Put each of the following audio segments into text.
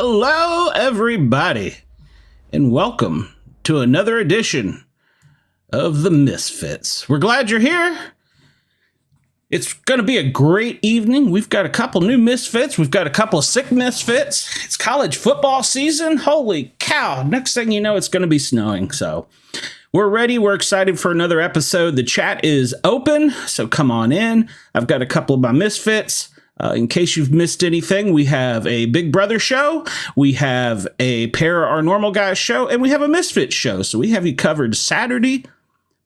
Hello, everybody, and welcome to another edition of the Misfits. We're glad you're here. It's going to be a great evening. We've got a couple new Misfits. We've got a couple of sick Misfits. It's college football season. Holy cow. Next thing you know, it's going to be snowing. So we're ready. We're excited for another episode. The chat is open, so come on in. I've got a couple of my Misfits. In case you've missed anything, we have a Big Brother show, we have a Pair Our Normal Guys show, and we have a Misfits show. So we have you covered Saturday,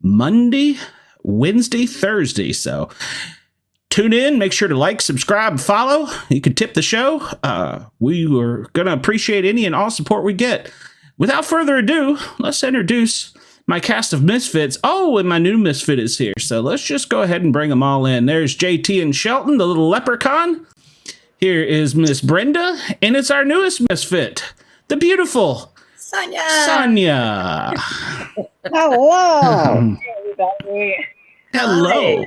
Monday, Wednesday, Thursday. So tune in, make sure to like, subscribe, follow. You can tip the show. We are going to appreciate any and all support we get. Without further ado, let's introduce my cast of Misfits. Oh, and my new Misfit is here. So let's just go ahead and bring them all in. There's JT and Shelton, the little leprechaun. Here is Miss Brenda, and it's our newest Misfit, the beautiful Sonia. Hello. Hello.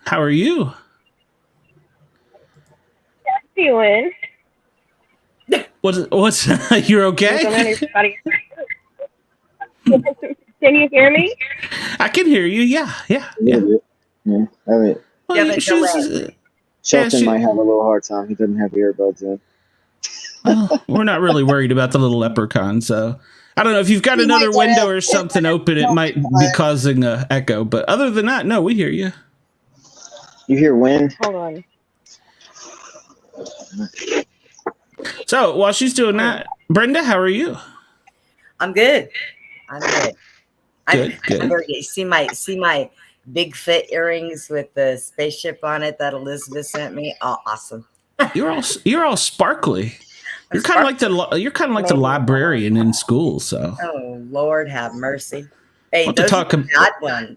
How are you? Feeling. What's you're okay? Can you hear me? I can hear you. Yeah. Yeah. All right. Well, Shelton might have a little hard time. He doesn't have earbuds in. Well, we're not really worried about the little leprechaun, so I don't know if you've got another window or something open. It might be causing an echo, but other than that, no, we hear you. You hear wind? Hold on. So while she's doing that, Brenda, how are you? I'm good. I'm good. Good. I'm very, see my Bigfoot earrings with the spaceship on it that Elizabeth sent me. Oh, awesome! You're all sparkly. You're kind of like the librarian in school. So. Oh Lord, have mercy. Hey, Want those to talk are bad ones.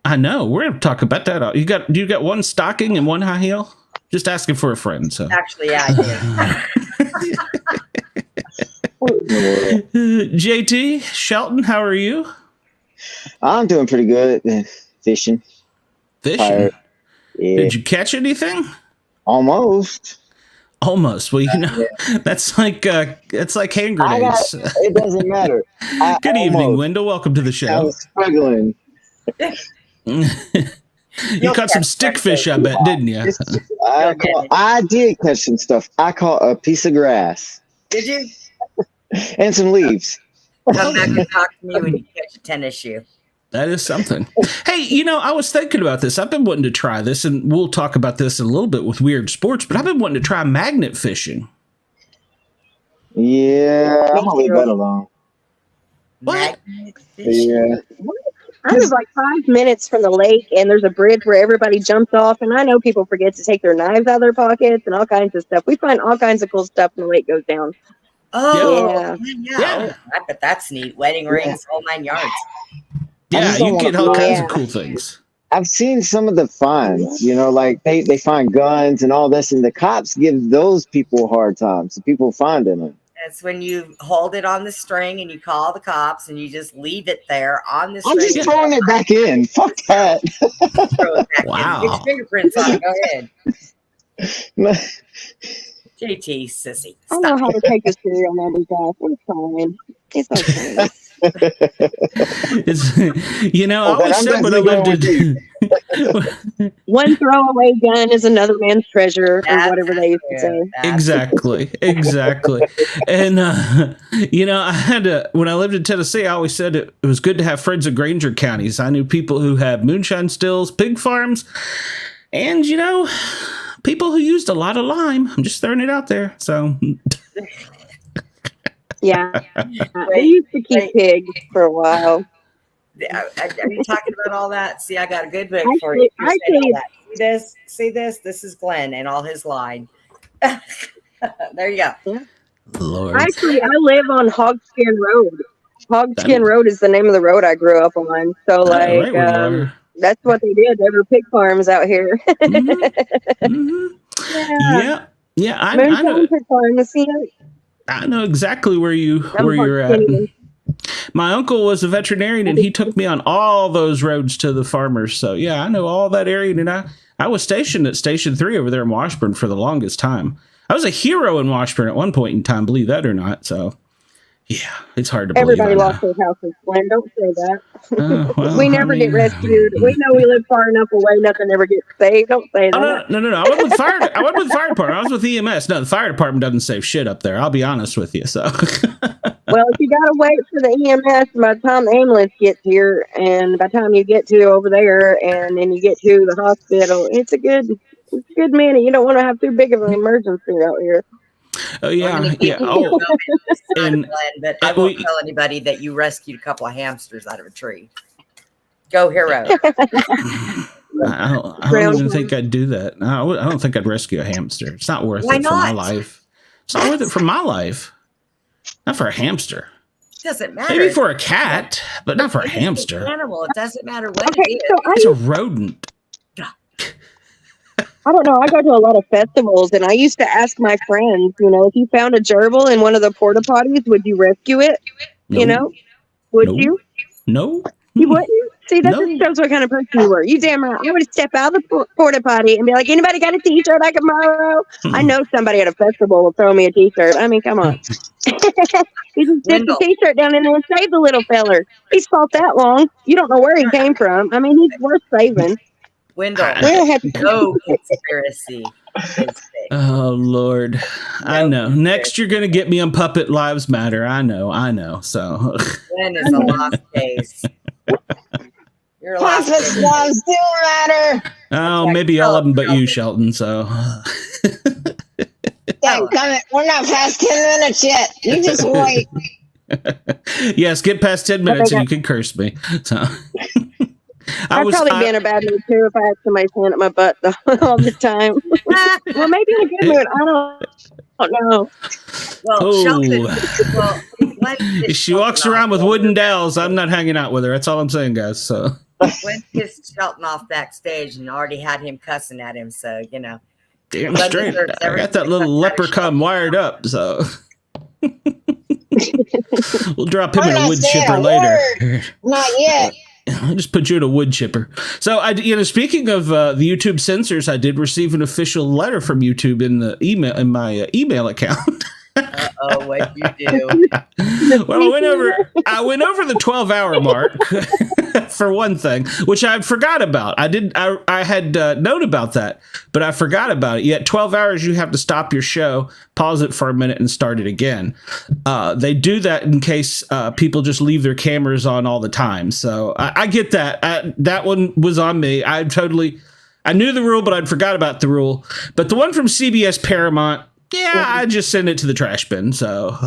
I know. We're going to talk about that. Do you got one stocking and one high heel? Just asking for a friend. So Actually, yeah, I do. JT, Shelton, how are you? I'm doing pretty good. Fishing. Fishing? Yeah. Did you catch anything? Almost. Almost. Well, that's like hand grenades. It doesn't matter. Good evening, Wendell. Welcome to the I show. was struggling. You caught some stickfish, I bet, didn't you? I did catch some stuff. I caught a piece of grass. Did you? And some leaves. Come back and talk to me when you catch a tennis shoe. That is something. Hey, I was thinking about this. I've been wanting to try this, and we'll talk about this in a little bit with weird sports, but I've been wanting to try magnet fishing. Yeah, I'm gonna leave that alone. What? Yeah. I live like 5 minutes from the lake, and there's a bridge where everybody jumps off, and I know people forget to take their knives out of their pockets and all kinds of stuff. We find all kinds of cool stuff when the lake goes down. Oh, Yeah. yeah. I bet that's neat. Wedding rings, whole 9 yards. Yeah, you get all kinds of cool things. I've seen some of the finds, like they find guns and all this, and the cops give those people a hard time. So people finding them. It's when you hold it on the string and you call the cops and you just leave it there on the I'm string. just throwing it back in. Fuck that. Throw it back Wow. in. Get your fingerprints on it. Go ahead. No. JT, sissy. I know how to take a cereal numbers off. It's fine. It's okay. It's, I always said when I lived in... One throwaway gun is another man's treasure, or whatever they used to say. Exactly. And, I had when I lived in Tennessee, I always said it was good to have friends in Granger counties. I knew people who had moonshine stills, pig farms, and, people who used a lot of lime. I'm just throwing it out there. So, yeah, we used to keep pigs for a while. Are you talking about all that? See, I got a good book for Actually, you. See this? This is Glenn and all his line. There you go. Yeah. Lord. Actually, I live on Hogskin Road. Hogskin Road is the name of the road I grew up on. So, like, that's what they did. There were pig farms out here. Yeah. I know. Pig farms, I know exactly where you're at. My uncle was a veterinarian, and he took me on all those roads to the farmers. So yeah, I know all that area. And I was stationed at Station 3 over there in Washburn for the longest time. I was a hero in Washburn at one point in time, believe that or not. So, yeah, it's hard to believe. Everybody lost their houses, Glenn. Don't say that. Well, we never get rescued. We know we live far enough away, nothing ever gets saved. Don't say that. No. I went with fire. I went with fire department. I was with EMS. No, the fire department doesn't save shit up there. I'll be honest with you. So, well, if you gotta wait for the EMS, by the time the ambulance gets here, and by the time you get to over there, and then you get to the hospital, it's a good minute. You don't want to have too big of an emergency out here. Oh yeah. Oh, but I won't tell anybody that you rescued a couple of hamsters out of a tree. Go hero. I don't even think I'd do that. I don't think I'd rescue a hamster. It's not worth it for my life. It's not worth it for my life. Not for a hamster. Doesn't matter. Maybe for a cat, but not for a hamster. An animal. It doesn't matter what it is. So it's a rodent. I don't know. I go to a lot of festivals, and I used to ask my friends, if you found a gerbil in one of the porta potties, would you rescue it? No. Would you? No. You wouldn't? See, that just shows what kind of person you were. You damn right. I would step out of the porta potty and be like, anybody got a t-shirt I can borrow? I know somebody at a festival will throw me a t-shirt. I mean, come on. You just stick the t-shirt down in there and save the little feller. He's fought that long. You don't know where he came from. I mean, he's worth saving. Wendell, no conspiracy. Oh Lord, I know. Next, you're gonna get me on Puppet Lives Matter. I know. So, Glenn is a lost case. You're a lost Puppet Lives do matter. Oh, maybe all of them, but you, Shelton. So, we're not past 10 minutes yet. You just wait. Yes, get past 10 minutes and you can curse me. So. I'd probably be in a bad mood too if I had somebody pulling at my butt all the time. Well, maybe in a good mood. I don't know. Well, Shelton, if she walks around with wooden dowels, I'm not hanging out with her. That's all I'm saying, guys. So Glenn pissed Shelton off backstage and already had him cussing at him. So damn straight. I got that little leprechaun wired up. So we'll drop him in a wood chipper later. Not yet. I'll just put you in a wood chipper. So speaking of the YouTube censors, I did receive an official letter from YouTube in my email account. Oh, what you do? Well, I went over the 12-hour mark for one thing, which I forgot about. I had known about that, but I forgot about it. Yet 12 hours, you have to stop your show, pause it for a minute, and start it again. They do that in case people just leave their cameras on all the time. So I get that. That one was on me. I knew the rule, but I'd forgot about the rule. But the one from CBS Paramount, yeah, I just send it to the trash bin. So,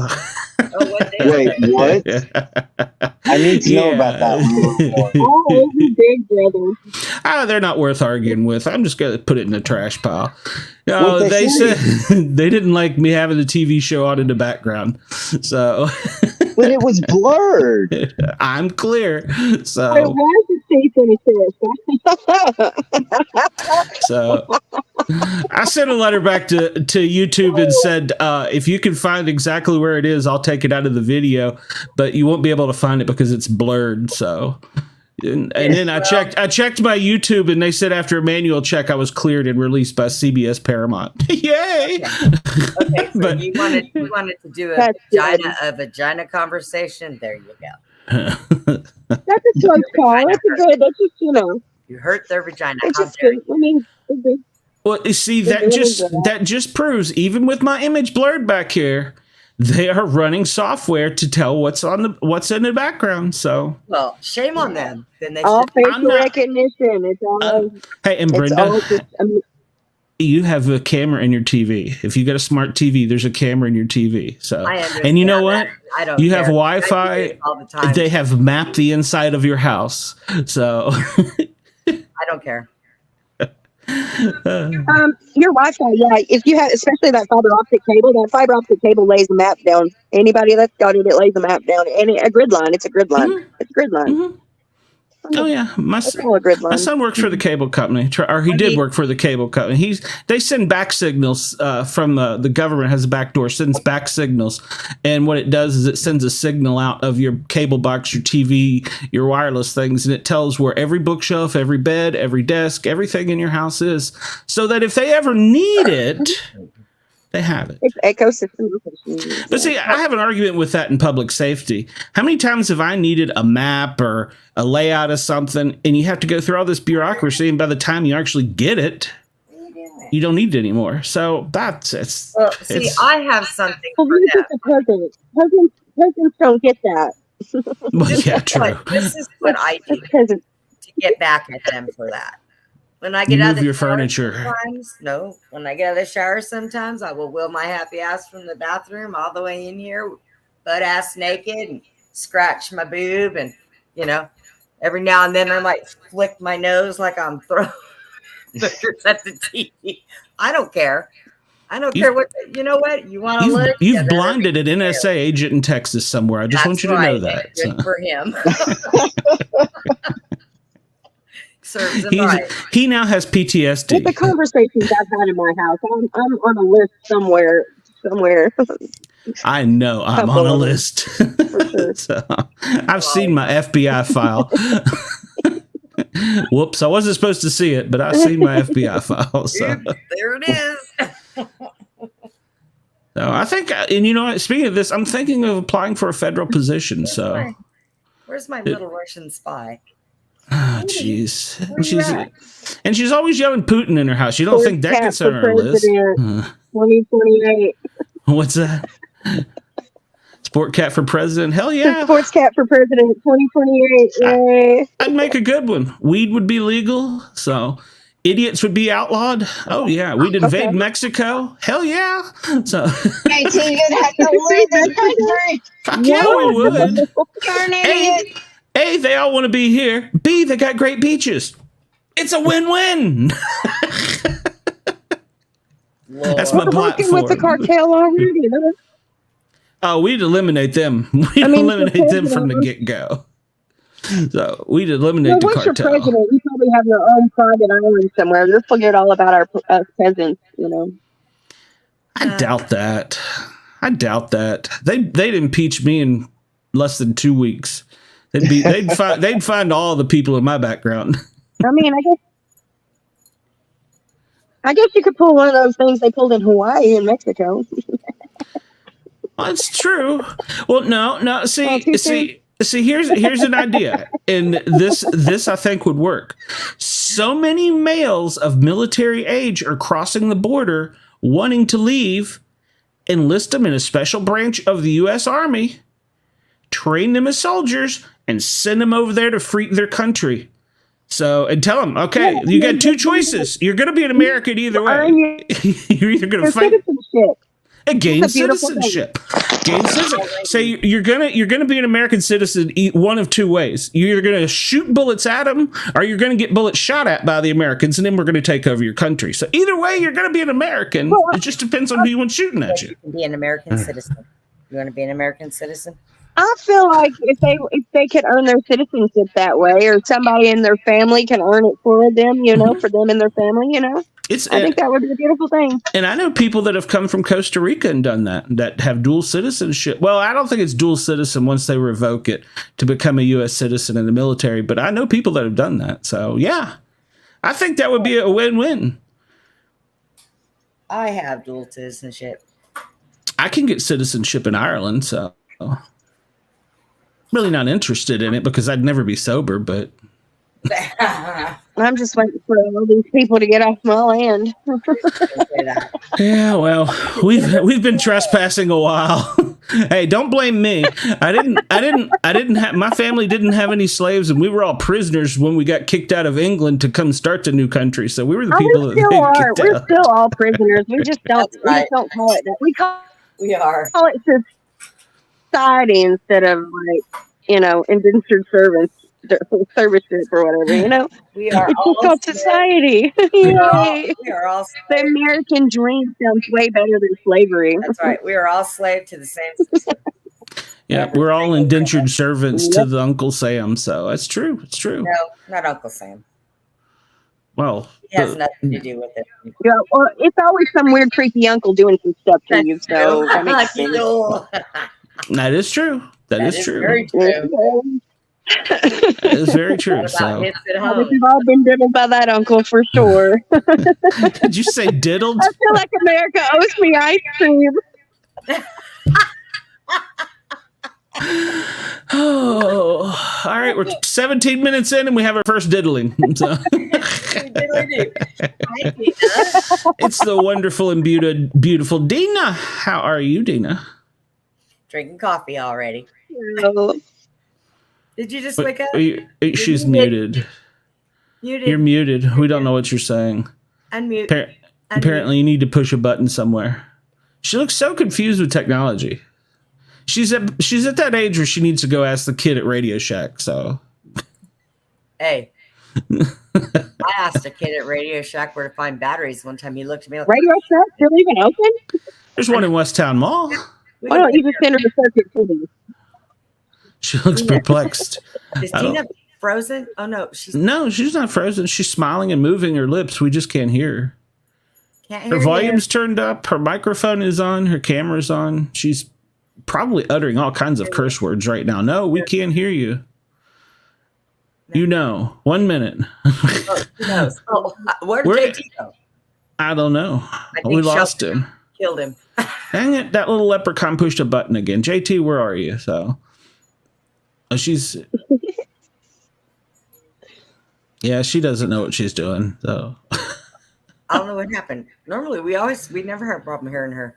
wait, what? I need to know about that. Oh, big brother. They're not worth arguing with. I'm just gonna put it in the trash pile. They said they didn't like me having the TV show on in the background. So, but it was blurred. I'm clear. So, it was so I sent a letter back to YouTube and said, if you can find exactly where it is, I'll take it out of the video, but you won't be able to find it because it's blurred. So, and then I checked my YouTube, and they said after a manual check, I was cleared and released by CBS Paramount. Yay! Okay, so you wanted to do a vagina conversation. There you go. That's a close call. That's just you hurt their vagina. It's just good. I mean, well, you see, that just proves, even with my image blurred back here, they are running software to tell what's in the background. So, well, shame on them. Then they all facial recognition. It's all. Hey, and Brenda, you have a camera in your TV. If you got a smart TV, there's a camera in your TV. So, and you know what? I don't. You have Wi-Fi. All the time. They have mapped the inside of your house. So, I don't care. Your Wi-Fi, yeah. If you have, especially that fiber optic cable lays a map down. Anybody that's got it lays a map down. And a grid line. It's a grid line. Mm-hmm. It's a grid line. Mm-hmm. Oh yeah, my son works for the cable company, or he did work for the cable company. They send back signals from the government has a back door, sends back signals, and what it does is it sends a signal out of your cable box, your TV, your wireless things, and it tells where every bookshelf, every bed, every desk, everything in your house is, so that if they ever need it, They have it. It's ecosystem. But see, I have an argument with that in public safety. How many times have I needed a map or a layout of something, and you have to go through all this bureaucracy, and by the time you actually get it, you don't need it anymore. So that's well. See, I have something for that. Presidents don't get that. Well, yeah, true. This is what I do to get back at them for that. When I get out of the furniture. When I get out of the shower, sometimes I will wheel my happy ass from the bathroom all the way in here, butt ass naked, and scratch my boob, and every now and then I might flick my nose like I'm throwing pictures at the TV. I don't care. I don't care what you know. What you want to look? You've blinded an NSA agent in Texas somewhere. I just want you to know that. Good for him. Serves him right. He now has PTSD. With the conversations I've had in my house, I'm on a list somewhere. I know I'm on a list. For sure. So, I've seen my FBI file. Whoops, I wasn't supposed to see it, but I've seen my FBI file. So. There it is. So I think, and speaking of this, I'm thinking of applying for a federal position. So, where's my little Russian spy? Oh, jeez. She's always yelling Putin in her house. You don't think that gets on her list? 2028. What's that? Sportcat for president? Hell yeah. Sportcat for president 2028. Yay. I'd make a good one. Weed would be legal. So idiots would be outlawed. Oh, yeah. We'd invade Mexico. Hell yeah. So. Hey, T, you'd have to leave the country. Fuck yeah, we would. You're an idiot. A, they all want to be here. B, they got great beaches. It's a win-win. That's my platform. Working with the cartel already. Oh, we'd eliminate them. We'd eliminate them from the get-go. So we'd eliminate the cartel. Once you're president, you probably have your own private island somewhere. They'll forget all about us peasants, I doubt that. They'd impeach me in less than 2 weeks. They'd find all the people in my background. I mean, I guess you could pull one of those things they pulled in Hawaii and Mexico. Well, it's true. Well, no. See. Here's an idea, and this I think would work. So many males of military age are crossing the border, wanting to leave. Enlist them in a special branch of the U.S. Army, train them as soldiers, and send them over there to free their country. So, and tell them, okay, you got two choices. You're going to be an American either way. You're either going to fight. Gain citizenship. So you're gonna be an American citizen one of two ways. You're either gonna shoot bullets at them, or you're gonna get bullets shot at by the Americans, and then we're gonna take over your country. So either way, you're gonna be an American. It just depends on who you want shooting at you. You can be an American citizen. You want to be an American citizen? I feel like if they could earn their citizenship that way, or somebody in their family can earn it for them, for them and their family, I think that would be a beautiful thing. And I know people that have come from Costa Rica and done that have dual citizenship. Well, I don't think it's dual citizen once they revoke it to become a U.S. citizen in the military, but I know people that have done that. So, yeah, I think that would be a win-win. I have dual citizenship. I can get citizenship in Ireland, so really not interested in it because I'd never be sober, but I'm just waiting for all these people to get off my land. Yeah, well, we've been trespassing a while. Hey, don't blame me. I didn't have, my family didn't have any slaves, and we were all prisoners when we got kicked out of England to come start the new country. So we were the people that kicked out. We're still all prisoners. We just don't call it that. We call it society instead of indentured servants. Services or whatever, We are it's just called society. We are all the American dream sounds way better than slavery. That's right. We are all slave to the same system. Yeah, we're all indentured servants to the Uncle Sam. So that's true. It's true. No, not Uncle Sam. Well, it has nothing to do with it. Yeah, well, it's always some weird freaky uncle doing some stuff to you. So that makes sense. That is true. That is true. Very true. It's very true. What about So, hits at I think home? we've all been diddled by that uncle for sure. did you say diddled? I feel like America owes me ice cream. Oh, all right. We're 17 minutes in, and we have our first diddling. So. It's the wonderful and beautiful Dina. How are you, Dina? Drinking coffee already. So, Did you just wake up? She's muted. Muted. You're muted. We don't know what you're saying. Unmute. Apparently, you need to push a button somewhere. She looks so confused with technology. She's at that age where she needs to go ask the kid at Radio Shack. So, Hey, I asked a kid at Radio Shack where to find batteries one time. He looked at me like, Radio Shack still even open? there's one in West Town Mall. Why don't you just send her to Circuit City? She looks perplexed. Is Tina frozen? Oh no, she's not frozen. She's smiling and moving her lips. We just can't hear her. Can't hear Her volume's you. turned up. Her microphone is on. Her camera's on. She's probably uttering all kinds of curse words right now. No, we can't hear you. You know. 1 minute. Oh, who knows? Oh, where did JT go? I don't know. I think We lost Shelton him. Killed him. Dang it. That little leprechaun pushed a button again. JT, where are you? So she's... Yeah, she doesn't know what she's doing. So I don't know what happened. Normally, we never have a problem hearing her.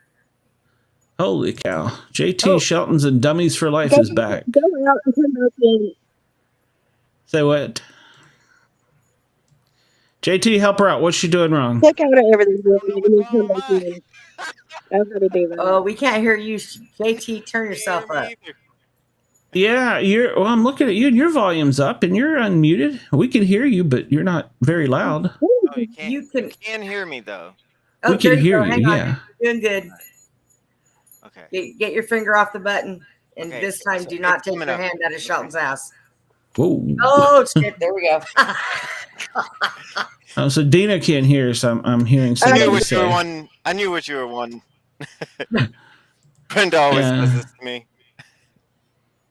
holy cow. JT Shelton's and Dummies for Life is back. Go out and come back in. Say what? JT, help her out. What's she doing wrong? Check out everything. And then come back in. That's how to do that. Oh, we can't hear you. JT, turn yourself up. Yeah, I'm looking at you and your volume's up and you're unmuted. We can hear you, but you're not very loud. Oh, you can hear me though. Oh, We can there hear go. you, Hang on. yeah. You're doing good. Okay. Get your finger off the button, and Okay, this time so do not it's take coming your up. hand out of Shelton's ass. Whoa. Oh, shit. There we go. Oh, so Dina can't hear, so I'm hearing I somebody knew what you say. were one. I knew what you were one. Brenda always does this to me.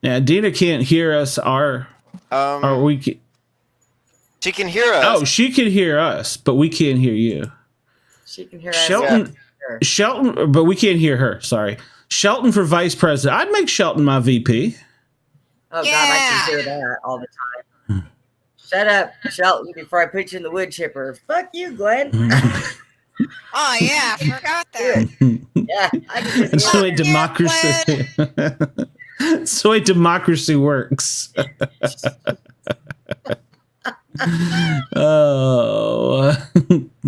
Yeah, Dina can't hear us. Or we can, She can hear us. oh, she can hear us, but we can't hear you. She can hear us. Shelton, but we can't hear her. Sorry. Shelton for vice president. I'd make Shelton my VP. Oh, God, I can hear that all the time. Shut up, Shelton, before I put you in the wood chipper. Fuck you, Glenn. Oh, yeah, I forgot that. Yeah, I can just That's the hear way it. democracy. That's the way democracy works. Oh.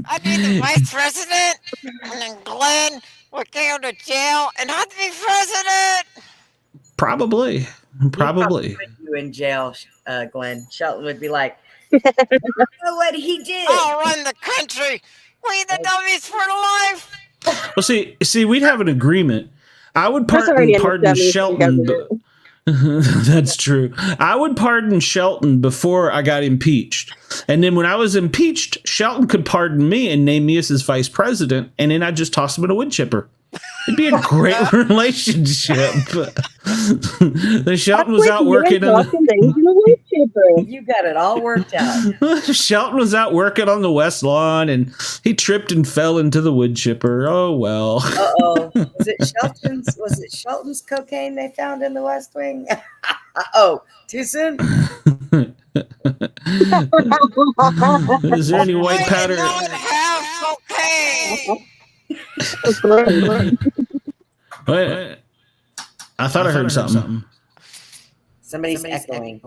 I'd be the vice president, and then Glenn would go to jail, and I'd be president. Probably. Put you in jail, Glenn. Shelton would be like, "I know what he did." I'll run the country. We the dummies for life. Well, see, we'd have an agreement. I would That's already in the pardon dummies Shelton. together. That's true. I would pardon Shelton before I got impeached. And then when I was impeached, Shelton could pardon me and name me as his vice president. And then I'd just toss him in a wood chipper. It'd be a great relationship. The Shelton was out working You got it all worked out. Shelton was out working on the west lawn and he tripped and fell into the wood chipper. Oh well. Uh-oh. Was it Shelton's cocaine they found in the West Wing? Oh, too soon? Is there any white powder? I have cocaine. Wait, I thought I heard something. Somebody's echoing.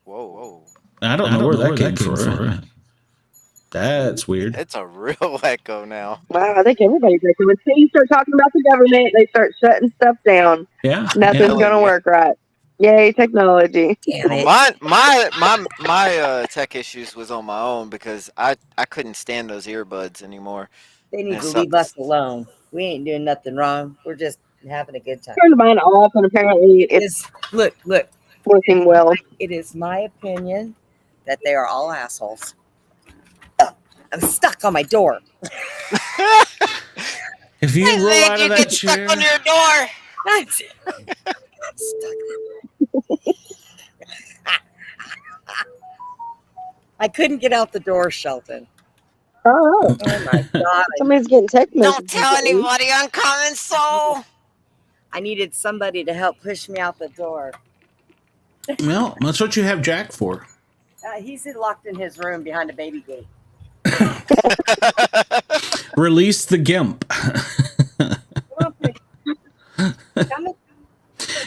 Whoa. I don't know where that came from. That's weird. It's a real echo now. Wow, I think everybody's like, when you start talking about the government, they start shutting stuff down. Yeah. Nothing's gonna work right. Yay, technology. Damn it. My tech issues was on my own because I couldn't stand those earbuds anymore. They need to leave us alone. We ain't doing nothing wrong. We're just having a good time. Turned mine off, and apparently it's Look. working well. It is my opinion that they are all assholes. I'm stuck on my door. If you Hey, roll Lid, out you of that get chair, stuck on your door. I'm stuck. I couldn't get out the door, Shelton. Oh, Oh my God. somebody's getting text messages. Don't tell anybody, uncommon soul. I needed somebody to help push me out the door. Well, that's what you have Jack for. He's locked in his room behind a baby gate. Release the gimp.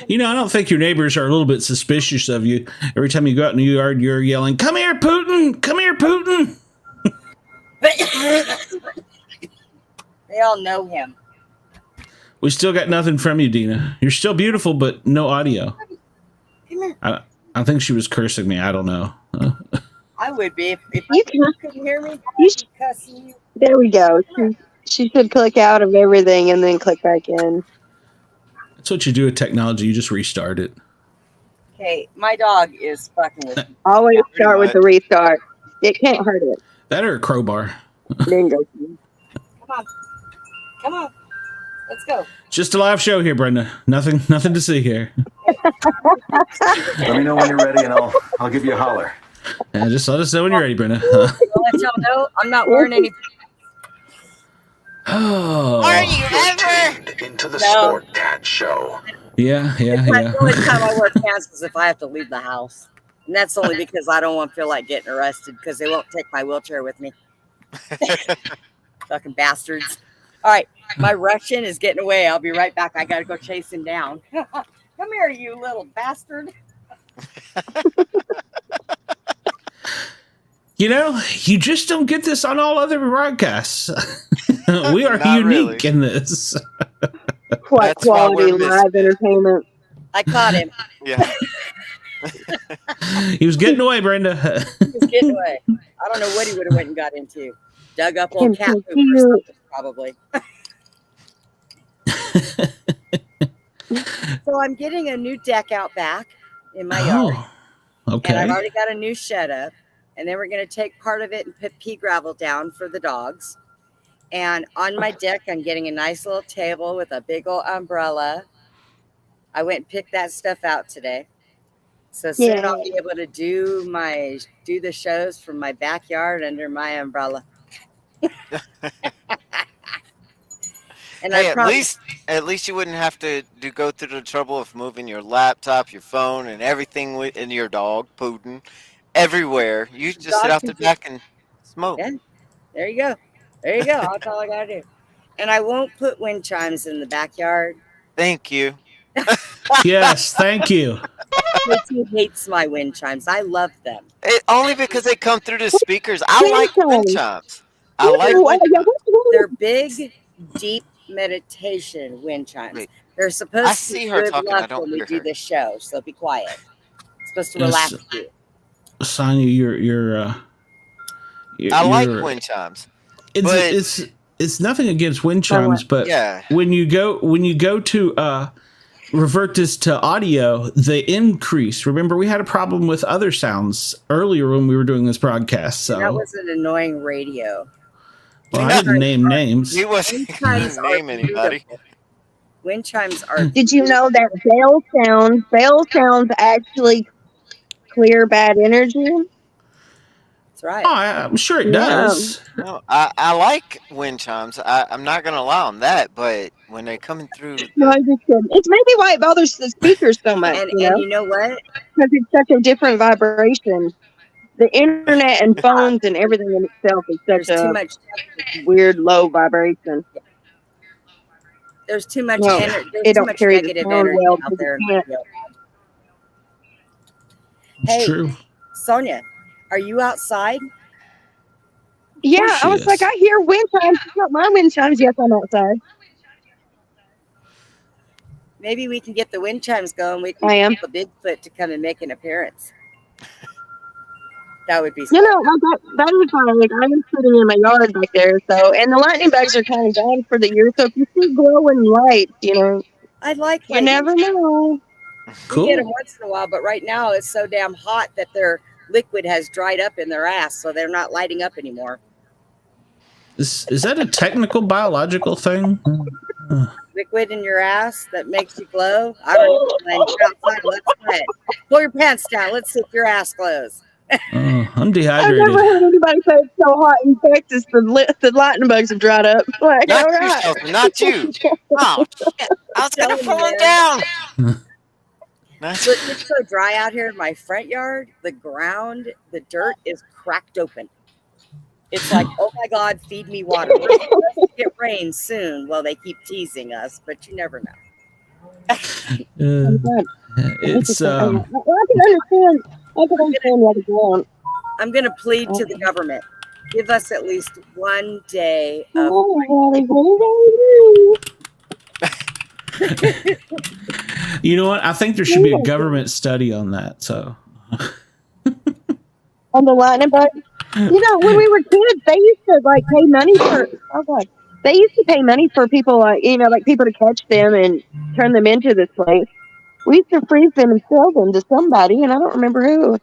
You know, I don't think your neighbors are a little bit suspicious of you. Every time you go out in the yard, you're yelling, "Come here, Putin! Come here, Putin!" They all know him. We still got nothing from you, Dina. You're still beautiful, but no audio. Come here. I think she was cursing me. I don't know. I would be if You you couldn't hear me. You I'd be cussing you. There we go. She should click out of everything and then click back in. That's what you do with technology. You just restart it. Okay, my dog is fucking with me. Always start with the restart. It can't hurt it. That or a crowbar. Bingo. Come on. Let's go. Just a live show here, Brenda. Nothing to see here. Let me know when you're ready, and I'll give you a holler. Yeah, just let us know when you're ready, Brenda. I'll let y'all know I'm not wearing any. Oh. Are you ever? Into the No. Sportcat show. Yeah. The only time I wear pants is if I have to leave the house. And that's only because I don't want to feel like getting arrested because they won't take my wheelchair with me. Fucking bastards. All right, my Russian is getting away. I'll be right back. I got to go chase him down. Come here, you little bastard. You know, you just don't get this on all other broadcasts. We are Not unique really. in this. Quite That's why quality we're live entertainment. I caught him. Yeah. He was getting away, Brenda. He was getting away. I don't know what he would have went and got into. Dug up old cat poop or Cute. something, probably. So I'm getting a new deck out back in my yard. Oh, okay. And I've already got a new shed up. And then we're going to take part of it and put pea gravel down for the dogs. And on my deck, I'm getting a nice little table with a big old umbrella. I went and picked that stuff out today. So soon I'll be able to do the shows from my backyard under my umbrella. And Hey, I at least you wouldn't have to go through the trouble of moving your laptop, your phone, and everything and your dog, Putin, everywhere. You just sit out the back and smoke. Yeah, there you go. There you go. That's all I got to do. And I won't put wind chimes in the backyard. Thank you. Yes, thank you. He hates my wind chimes. I love them. Only because they come through the speakers. I like wind chimes. I like wind chimes. They're big, deep meditation wind chimes. Wait, They're supposed I to see be her good talking, I luck don't when we hear do her. the show, so be quiet. It's supposed to Yes. relax you. Sonya, you're I like wind chimes. It's nothing against wind chimes, but Yeah. when you go to revert this to audio, they increase. Remember, we had a problem with other sounds earlier when we were doing this broadcast. So That was an annoying radio. well, I didn't name names. He wasn't going chimes to are name anybody. beautiful. Wind chimes are. Did you know that bell sounds actually clear bad energy? That's right. Oh, I'm sure it Yeah. does. No, I like wind chimes. I'm not going to allow them that, but when they're coming through, No, I just kidding. It's maybe why it bothers the speakers so much, And you know, you know what? because it's such a different vibration. The internet and phones and everything in itself is There's such too a much. weird low vibration. There's too much No, energy. There's they too don't much carry the negative sound energy well out because there. you can't. It's Hey. true. Sonia, are you outside? Yeah, course I she was like, is. I hear wind chimes. It's not my wind chimes. Yes, I'm outside. Maybe we can get the wind chimes going. We can I am. get the Bigfoot to come and make an appearance. That would be. You know, like that is like I was sitting in my yard back there, so and the lightning bugs are kind of gone for the year. So if you see glowing lights, you know, I like. you never know. We get them Cool. once in a while, but right now it's so damn hot that their liquid has dried up in their ass, so they're not lighting up anymore. Is that a technical biological thing? Liquid in your ass that makes you glow. I don't know. When you're outside, let's try it. Pull your pants down. Let's see if your ass glows. I'm I've dehydrated. never heard anybody say it's so hot in Texas the lightning bugs have dried up. Like, Not all you, right. Shelton. Not you. Oh, shit. I was going to Telling pull him you. down. Not Look, it's so dry out here in my front yard. The ground, the dirt is cracked open. It's like, oh my God, feed me water. We're supposed to get rain soon. Well, they keep teasing us, but you never know. It's I can understand. I can understand the other ground. I'm going to plead to the government. Give us at least one day of. you know what? I think there should be a government study on that. So On the lightning bug. You know, when we were kids, they used to like pay money for. Oh God, they used to pay money for people like like people to catch them and turn them into this place. We used to freeze them and sell them to somebody, and I don't remember who.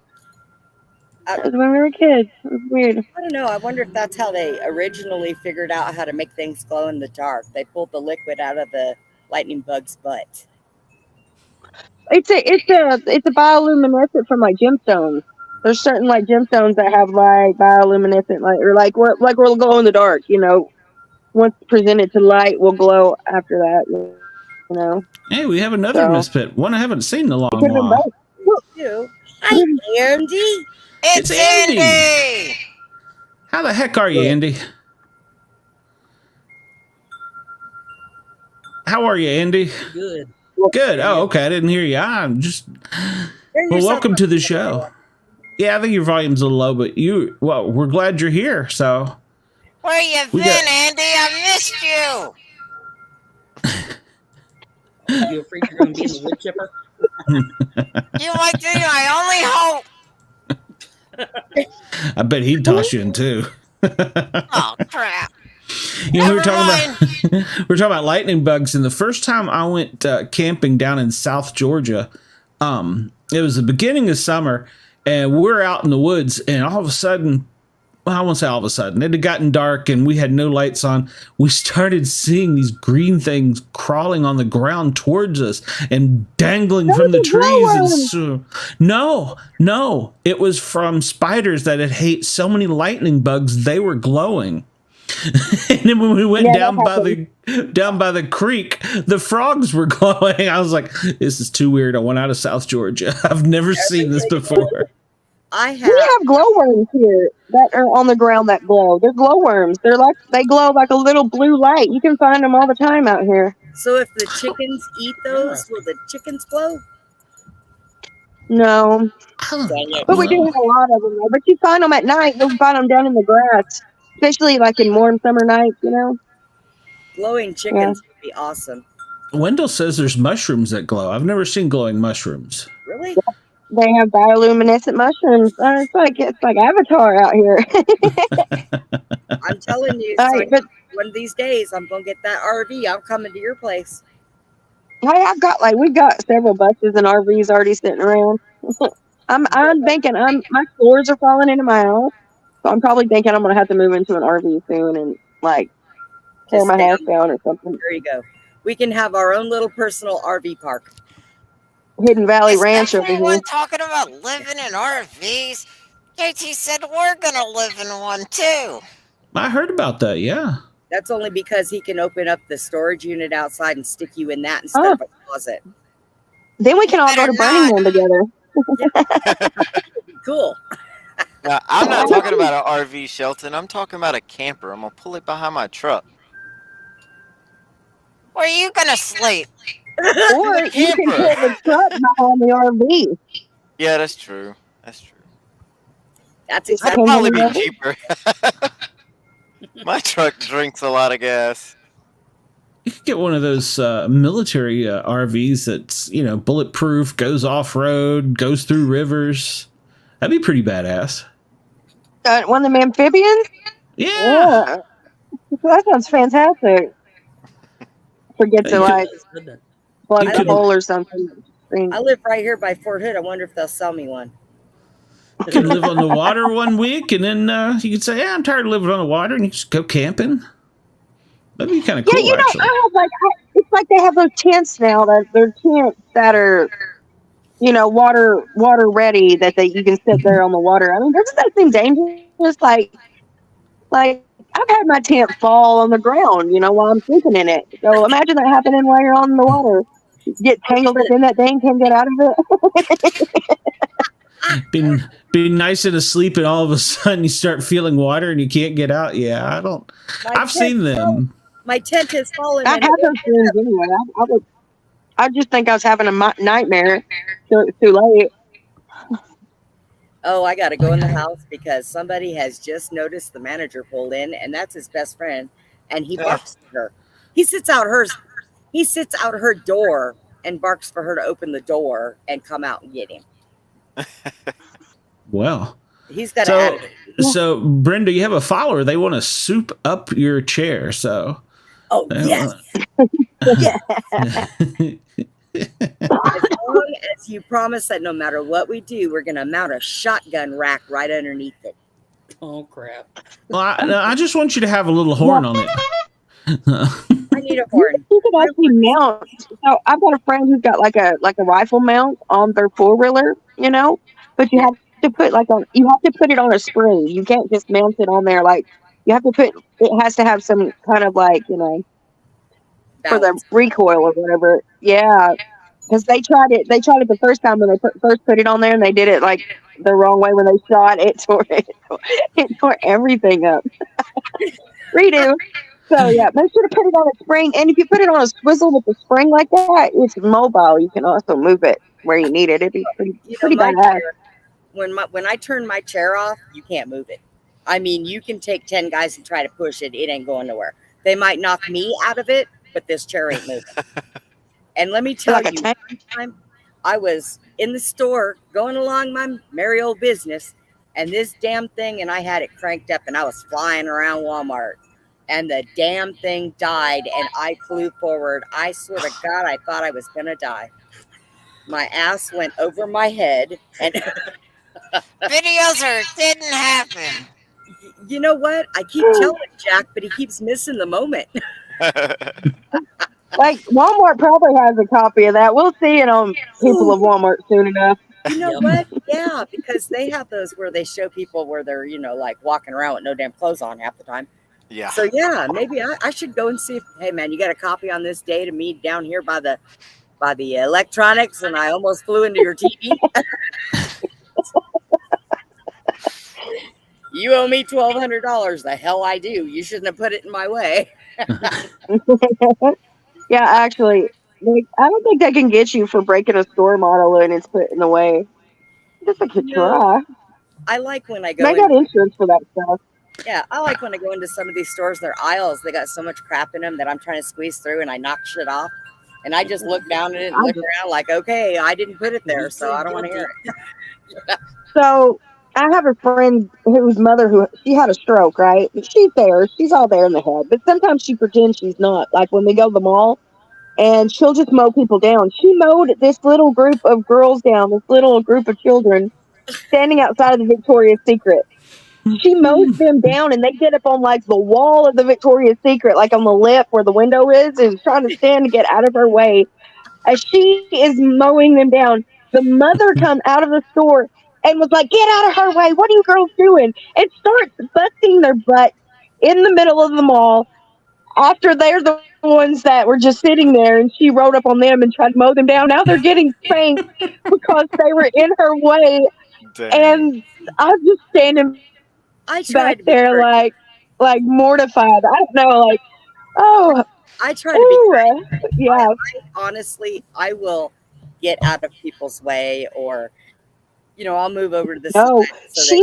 It was when we were kids. It was weird. I don't know. I wonder if that's how they originally figured out how to make things glow in the dark. They pulled the liquid out of the lightning bug's butt. It's a bioluminescent from like gemstones. There's certain like gemstones that have like bioluminescent like will glow in the dark. Once presented to light, will glow after that. hey, we have another misfit. One I haven't seen in a long It could have been while. You. Hi, Andy. It's Andy. How the heck are you, Andy? How are you, Andy? Good. Good. Oh, okay. I didn't hear you. I'm just. Well, welcome to the show. Yeah, I think your volume's a little low, but we're glad you're here. So. Where you been, Andy? I missed you. You afraid you're going to be in the wood chipper? You might be my only hope. I bet he'd toss you in too. Oh crap! We were talking about lightning bugs, and the first time I went camping down in South Georgia, it was the beginning of summer, and we're out in the woods, and all of a sudden, well, I won't say all of a sudden, it had gotten dark and we had no lights on. We started seeing these green things crawling on the ground towards us and dangling from the trees. And no, it was from spiders that had ate so many lightning bugs they were glowing. And then when we went down by the creek, the frogs were glowing. I was like, this is too weird. I went out of South Georgia. I've never seen this before. We have glowworms here that are on the ground that glow. They're glowworms. They glow like a little blue light. You can find them all the time out here. So if the chickens eat those, will the chickens glow? No. But we do have a lot of them. But you find them at night. You'll find them down in the grass, especially like in warm summer nights, Glowing chickens would be awesome. Wendell says there's mushrooms that glow. I've never seen glowing mushrooms. Really? They have bioluminescent mushrooms. It's like Avatar out here. I'm telling you, one of these days I'm gonna get that RV. I'm coming to your place. Hey, we've got several buses and RVs already sitting around. I'm thinking my floors are falling into my house, so I'm probably thinking I'm gonna have to move into an RV soon and tear my house down or something. There you go. We can have our own little personal RV park. Hidden Valley Ranch over here. Everyone talking about living in RVs. JT said we're gonna live in one too. I heard about that. Yeah. That's only because he can open up the storage unit outside and stick you in that instead of a closet. Then we can all go to Burning Man together. Cool. Now, I'm not talking about an RV, Shelton. I'm talking about a camper. I'm gonna pull it behind my truck. Where are you gonna sleep? Or you can put the truck behind the RV. Yeah, that's true. That's That'd probably be cheaper. My truck drinks a lot of gas. You could get one of those military RVs that's, bulletproof, goes off-road, goes through rivers. That'd be pretty badass. One of them amphibians? Yeah. That sounds fantastic. Forget to plug a hole or something. I live right here by Fort Hood. I wonder if they'll sell me one. You can live on the water one week, and then you can say, I'm tired of living on the water, and you just go camping. That'd be kind of cool, Yeah, actually. it's like they have those tents now. They're tents that are water ready that you can sit there on the water. I mean, doesn't that seem dangerous? Like I've had my tent fall on the ground, while I'm sleeping in it. So imagine that happening while you're on the water. Get tangled up in that thing, can't get out of it. Being nice and asleep, and all of a sudden you start feeling water and you can't get out. Yeah, I've seen them. My tent has fallen. I've had those dreams anyway. I just think I was having a nightmare. So it's too late. Oh, I got to go in the house because somebody has just noticed the manager pulled in, and that's his best friend, and he barks at her. He sits out her door and barks for her to open the door and come out and get him. Well, he's got so Brenda, you have a follower. They want to soup up your chair. So, yes. As long as you promise that no matter what we do, we're going to mount a shotgun rack right underneath it. Oh, crap. Well, I just want you to have a little horn on it. I need a horn. You could actually mount. So I've got a friend who's got like a rifle mount on their 4-wheeler, but you have to put it on a spring. You can't just mount it on there. Like you have to it has to have some kind of for the recoil or whatever. Yeah. Because they tried it the first time when they first put it on there, and they did it like the wrong way when they shot it. It tore everything up. Redo. So yeah, make sure to put it on a spring. And if you put it on a swivel with a spring like that, it's mobile. You can also move it where you need it. It'd be pretty badass. When I turn my chair off, you can't move it. I mean, you can take 10 guys and try to push it. It ain't going nowhere. They might knock me out of it, but this chair ain't moving. And let me tell you, one time I was in the store going along my merry old business, and this damn thing, and I had it cranked up, and I was flying around Walmart, and the damn thing died, and I flew forward. I swear to God, I thought I was going to die. My ass went over my head, and videos are didn't happen. You know what? I keep telling Jack, but he keeps missing the moment. Like Walmart probably has a copy of that. We'll see it on People of Walmart soon enough. You know what? Yeah, because they have those where they show people where they're, like walking around with no damn clothes on half the time. Yeah. So yeah, maybe I should go and see if, hey man, you got a copy on this day to me down here by the electronics, and I almost flew into your TV. You owe me $1,200. The hell I do. You shouldn't have put it in my way. Yeah, actually, I don't think they can get you for breaking a store model and it's put in the way. Just like a try. I like when I go. They got insurance for that stuff. Yeah, I like when I go into some of these stores, their aisles, they got so much crap in them that I'm trying to squeeze through, and I knock shit off. And I just look down at it and look around like, okay, I didn't put it there, so I don't want to hear it. So I have a friend whose mother, she had a stroke, right? She's there. She's all there in the head. But sometimes she pretends she's not. Like when we go to the mall, and she'll just mow people down. She mowed this little group of girls down, this little group of children standing outside of the Victoria's Secret. She mows them down, and they get up on like the wall of the Victoria's Secret, like on the lip where the window is, and trying to stand to get out of her way. As she is mowing them down, the mother come out of the store and was like, "Get out of her way! What are you girls doing?" And starts busting their butt in the middle of the mall after they're the ones that were just sitting there, and she rode up on them and tried to mow them down. Now they're getting spanked because they were in her way. Dang. And I was just standing back there like mortified. I don't know, like, oh. I try to be kind. Yeah. Honestly, I will get out of people's way, or I'll move over to the side so she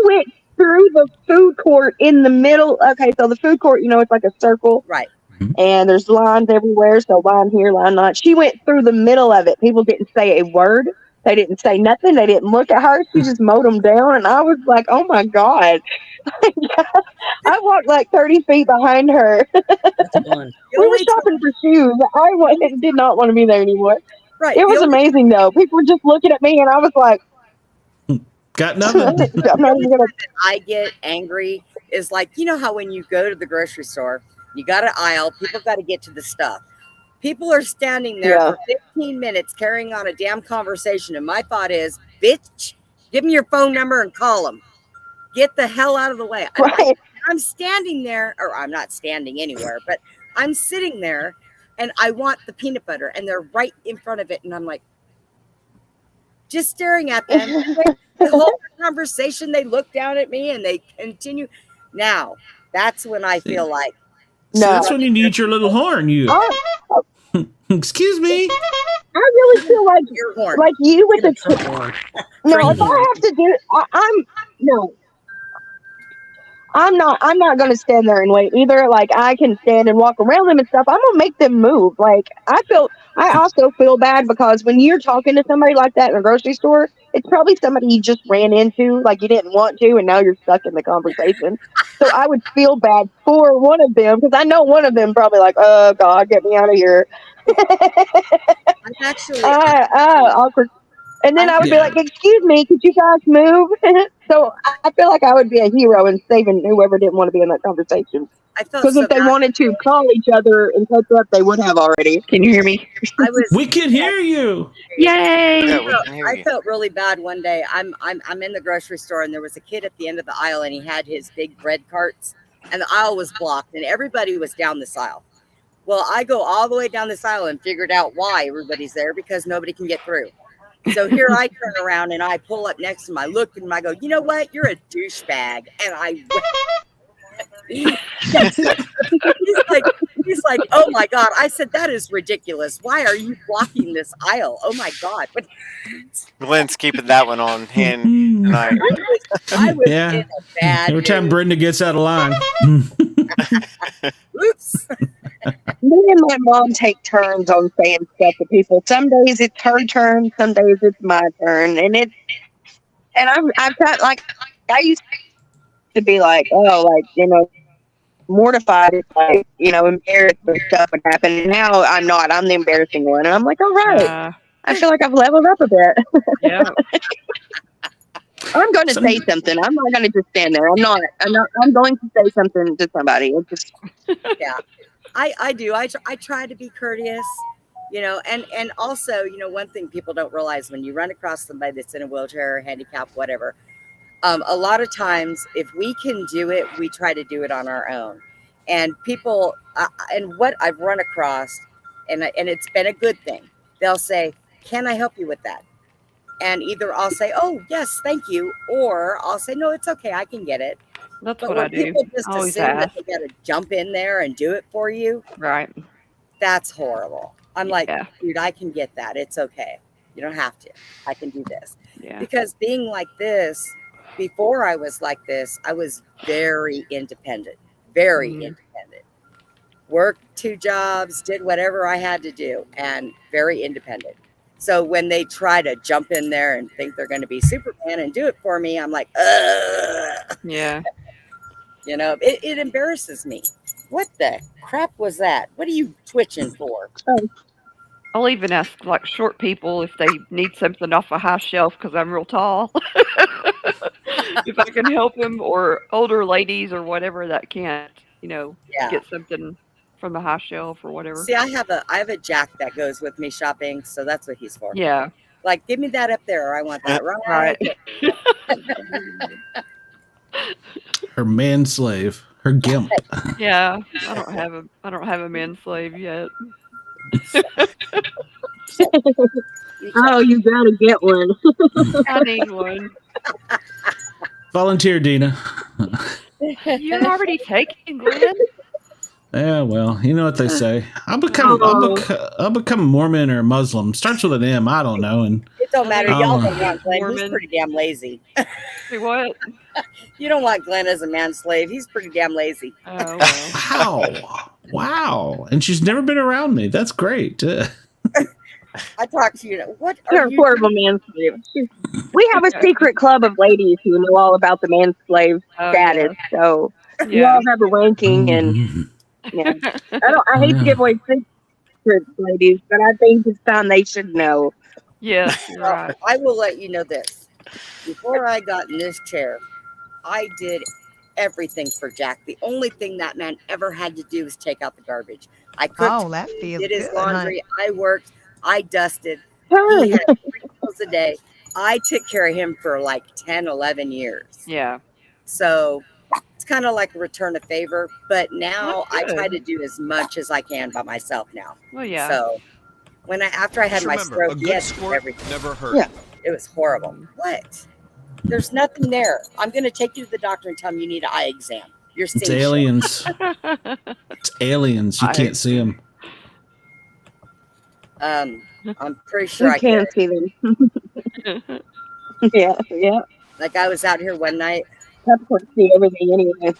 went through the food court in the middle. Okay, so the food court, it's like a circle. Right. And there's lines everywhere, so line here, line not. She went through the middle of it. People didn't say a word. They didn't say nothing. They didn't look at her. She just mowed them down, and I was like, oh my God. I walked like 30 feet behind her. That's fun. We were shopping for shoes. I did not want to be there anymore. Right. It was amazing, though. People were just looking at me, and I was like, got nothing. I get angry is like, how when you go to the grocery store, you got an aisle, people got to get to the stuff. People are standing there for 15 minutes carrying on a damn conversation. And my thought is, bitch, give me your phone number and call them. Get the hell out of the way. Right. I'm standing there, or I'm not standing anywhere, but I'm sitting there and I want the peanut butter and they're right in front of it. And I'm like, just staring at them. The whole conversation, they look down at me and they continue. Now, that's when I feel like. So that's when you need your little horn. You. Excuse me. I really feel like you with the horn. No, if I have to do, I'm not going to stand there and wait either. Like, I can stand and walk around them and stuff. I'm going to make them move. Like, I also feel bad because when you're talking to somebody like that in a grocery store, it's probably somebody you just ran into, like you didn't want to, and now you're stuck in the conversation. So I would feel bad for one of them because I know one of them probably like, oh God, get me out of here. I'm actually awkward. And then I would be like, excuse me, could you guys move? So I feel like I would be a hero in saving whoever didn't want to be in that conversation. Because if they wanted to call each other and catch up, they would have already. Can you hear me? We can hear you. Yay! Yeah, I felt really bad one day. I'm in the grocery store and there was a kid at the end of the aisle and he had his big bread carts and the aisle was blocked and everybody was down this aisle. Well, I go all the way down this aisle and figured out why everybody's there because nobody can get through. So here I turn around and I pull up next to him. I look at him. I go, you know what? You're a douchebag. And he's like, oh my God. I said, that is ridiculous. Why are you blocking this aisle? Oh my God. But Glenn's keeping that one on hand tonight. I was in a bad Every time Brenda gets out of line. Oops. Me and my mom take turns on saying stuff to people. Some days it's her turn, some days it's my turn, and I've got like I used to be like, mortified. It's like embarrassed when stuff would happen. And now I'm not. I'm the embarrassing one, and I'm like, all right. I feel like I've leveled up a bit. Yeah. I'm going to say something. I'm not going to just stand there. I'm going to say something to somebody. It's just I do. I try to be courteous, and also, one thing people don't realize when you run across somebody that's in a wheelchair or handicap, whatever, a lot of times if we can do it, we try to do it on our own. And people, and what I've run across, and it's been a good thing, they'll say, can I help you with that? And either I'll say, oh, yes, thank you. Or I'll say, no, it's okay. I can get it. That's but what when I do. People just Always assume that they got to jump in there and do it for you. Right. That's horrible. I'm like, dude, I can get that. It's okay. You don't have to. I can do this. Yeah. Because being like this, before I was like this, I was very independent. Very independent. Worked 2 jobs, did whatever I had to do, and very independent. So when they try to jump in there and think they're going to be Superman and do it for me, I'm like, ugh. Yeah. It embarrasses me. What the crap was that? What are you twitching for? I'll even ask like short people if they need something off a high shelf because I'm real tall. If I can help them, or older ladies or whatever that can't, get something from the high shelf or whatever. See, I have a jack that goes with me shopping, so that's what he's for. Yeah. Like, give me that up there, or I want that right. Her man slave, her gimp. Yeah, I don't have a man slave yet. Oh, you gotta get one. I need one. Volunteer, Dina. You're already taking, Glenn. Yeah, well, you know what they say. I'll become Mormon or Muslim. Starts with an M. I don't know. And it don't matter. Y'all don't want Glenn. He's pretty damn lazy. See what? You don't want Glenn as a man slave. He's pretty damn lazy. Oh, wow. And she's never been around me. That's great. I talk to you. What are you horrible man slave? We have a secret club of ladies who know all about the man slave status. Yeah. So we all have a ranking, and I hate to give away secrets, ladies, but I think it's time they should know. Yeah, right. I will let you know this. Before I got in this chair, I did everything for Jack. The only thing that man ever had to do was take out the garbage. I cooked. Oh, that He feels did his good, honey. laundry. I worked. I dusted. Turn. He had 3 meals a day. I took care of him for like 10, 11 years. Yeah. So it's kind of like a return of favor. But now That's I try good. to do as much as I can by myself now. Well, yeah. So after I had my stroke, he had to do everything. never hurt. Yeah. It was horrible. What? There's nothing there. I'm going to take you to the doctor and tell him you need an eye exam. You're It's seeing aliens. It's aliens. You can't see them. I'm pretty sure You I can't could. see them. Yeah. Like I was out here one night That's what see everything anyway.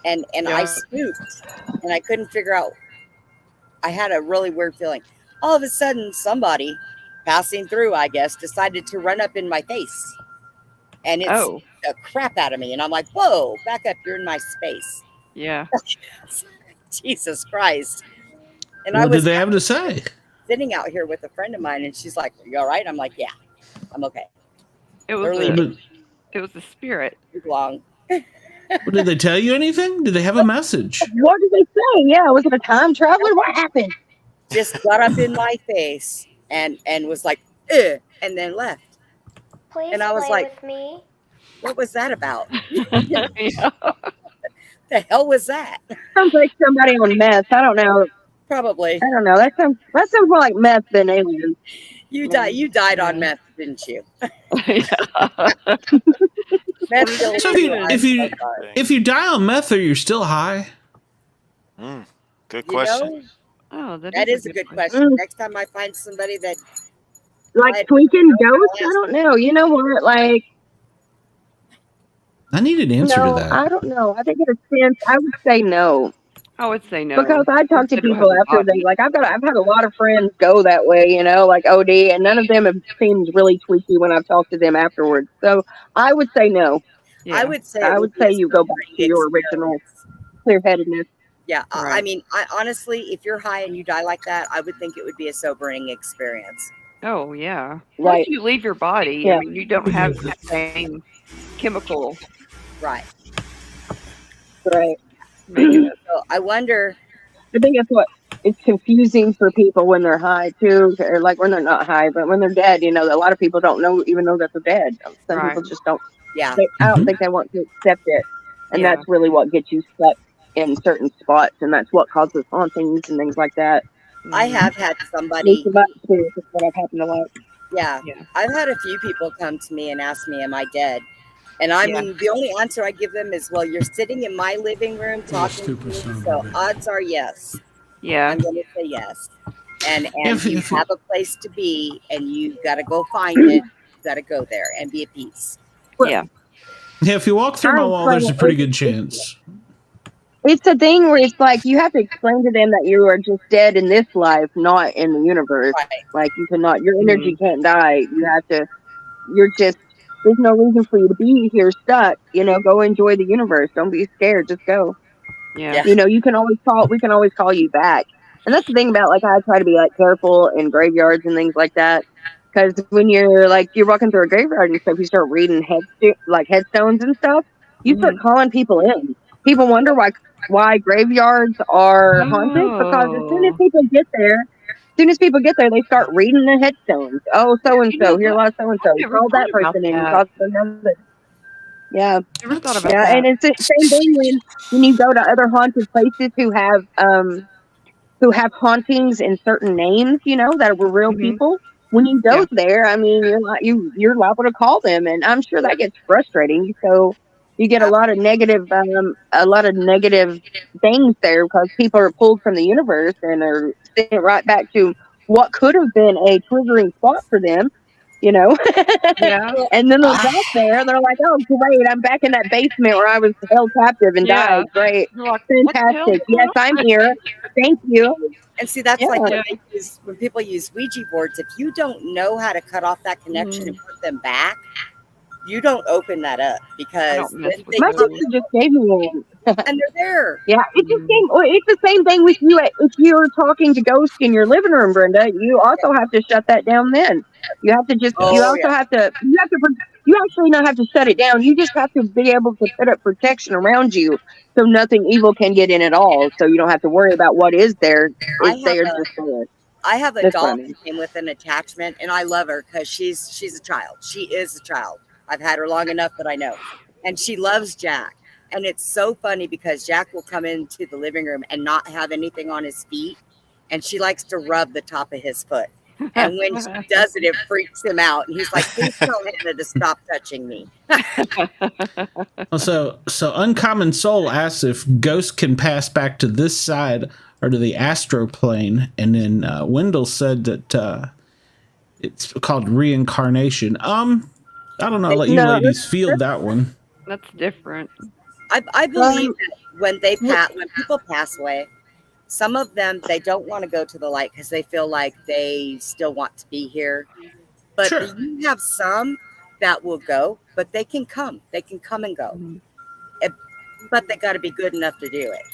and Yeah. I spooked and I couldn't figure out. I had a really weird feeling. All of a sudden, somebody passing through, I guess, decided to run up in my face. And it's Oh, the crap out of me. And I'm like, whoa, back up. You're in my space. yeah. Jesus Christ. And I What was did they have to say? sitting out here with a friend of mine and she's like, are you all right? I'm like, yeah, I'm okay. It was Early- a, it was the spirit. Too long. What, did they tell you anything? Did they have a message? What did they say? Yeah, was it a time traveler? What happened? Just got up in my face and was like, ugh, and then left. Please And I was play like- with me. What was that about? Yeah. The hell was that? Sounds like somebody on meth. I don't know. Probably. I don't know. That sounds more like meth than aliens. You died on meth, didn't you? Yeah. Meth killed So you. if you die on meth, are you still high? Good You question. know, Oh, that is a good question. Mm. Next time I find somebody that Like tweaking ghosts? I don't know. You know what? Like, I need an answer no, to that. I don't know. I think in a sense, I would say no. I would say no. Because I talk to They don't people have a after body. they like I've had a lot of friends go that way, you know, like OD, and none of them have seemed really tweaky when I've talked to them afterwards. So I would say no. Yeah. I would say I would say you go back to your original clear-headedness. Yeah, I Right. mean, I honestly, if you're high and you die like that, I would think it would be a sobering experience. Oh, yeah. Right. Once you leave your body, Yeah. I mean, you don't have the same chemical. Right. Right. making it. So I wonder. I think that's what it's confusing for people when they're high too, or like when they're not high, but when they're dead, you know, a lot of people don't even know that they're dead. Some Right. people just don't. Yeah. I don't Mhm. think they want to accept it, and Yeah. that's really what gets you stuck in certain spots, and that's what causes hauntings and things like that. I Mhm. have had At least somebody. in my experience, is what I've happened a lot. Yeah, Yeah. I've had a few people come to me and ask me, "Am I dead?" And I Yeah. mean, the only answer I give them is, "Well, you're sitting in my living room talking to me, so odds are yes." Yeah. I'm going to say yes. And If- you if- have a place to be, and you got to go find it. You got to go there and be at peace. Yeah. Yeah, if you walk through my I'm wall, there's a trying- pretty good chance. It's a thing where it's like you have to explain to them that you are just dead in this life, not in the universe. Right. Like you cannot, your energy can't die. You have to. You're just. There's no reason for you to be here stuck. You know, go enjoy the universe. Don't be scared. Just go. Yeah. You know, you can always call. We can always call you back. And that's the thing about like I try to be like careful in graveyards and things like that. Because when you're walking through a graveyard and stuff, you start reading headstones and stuff. You start calling people in. People wonder why graveyards are haunted because as soon as people get there, they start reading the headstones. Oh, so and so, here lies so and so. never Call that thought about person in. that. Call another. Yeah, Never thought about yeah, that. and it's the same thing when you go to other haunted places who have hauntings in certain names, you know, that were real Mhm. people. When you go Yeah. there, I mean, you're liable to call them, and I'm sure that gets frustrating. So you get a lot of negative things there because people are pulled from the universe and are sent right back to what could have been a triggering spot for them, you know. Yeah. And then they're back there, and they're like, "Oh, great! I'm back in that basement where I was held captive and Yeah. died. Great, You're like, what the hell? fantastic! Yes, I'm here. Thank you." And see, that's Yeah. like when people use Ouija boards. If you don't know how to cut off that connection and put them back, you don't open that up because don't mess then with they My those. sister just gave me one. and they're there. Yeah, it just came. Well, it's the same thing with you. If you're talking to ghosts in your living room, Brenda, you also have to shut that down. Then you have to just. Oh, you also yeah. have to. You have to. You actually not have to shut it down. You just have to be able to put up protection around you so nothing evil can get in at all. So you don't have to worry about what is there. I It's have there a just there. I have a That's what I doll mean. that came with an attachment, and I love her because she's a child. She is a child. I've had her long enough that I know, and she loves Jack. And it's so funny because Jack will come into the living room and not have anything on his feet, and she likes to rub the top of his foot. And when she does it, it freaks him out, and he's like, "Please tell Hannah to stop touching me." So Uncommon Soul asks if ghosts can pass back to this side or to the astro plane, and then Wendell said that it's called reincarnation. I don't know. I'll let you No, ladies field that one. That's different. I believe that when people pass away, some of them they don't want to go to the light because they feel like they still want to be here. But Sure. you have some that will go, but they can come. They can come and go. But they got to be good enough to do it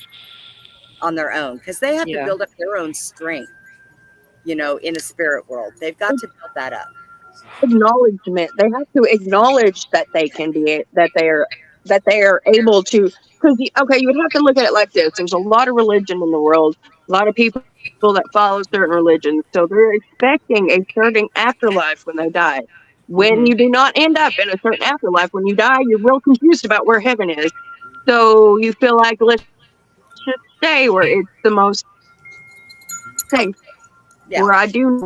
on their own because they have to build up their own strength, in a spirit world. They've got to build that up. Acknowledgement. They have to acknowledge that they can be that they are able to. Because you would have to look at it like this. There's a lot of religion in the world. A lot of people that follow certain religions, so they're expecting a certain afterlife when they die. When you do not end up in a certain afterlife, when you die, you're real confused about where heaven is. So you feel like, let's just stay where it's the most safe. Yeah. Where I am.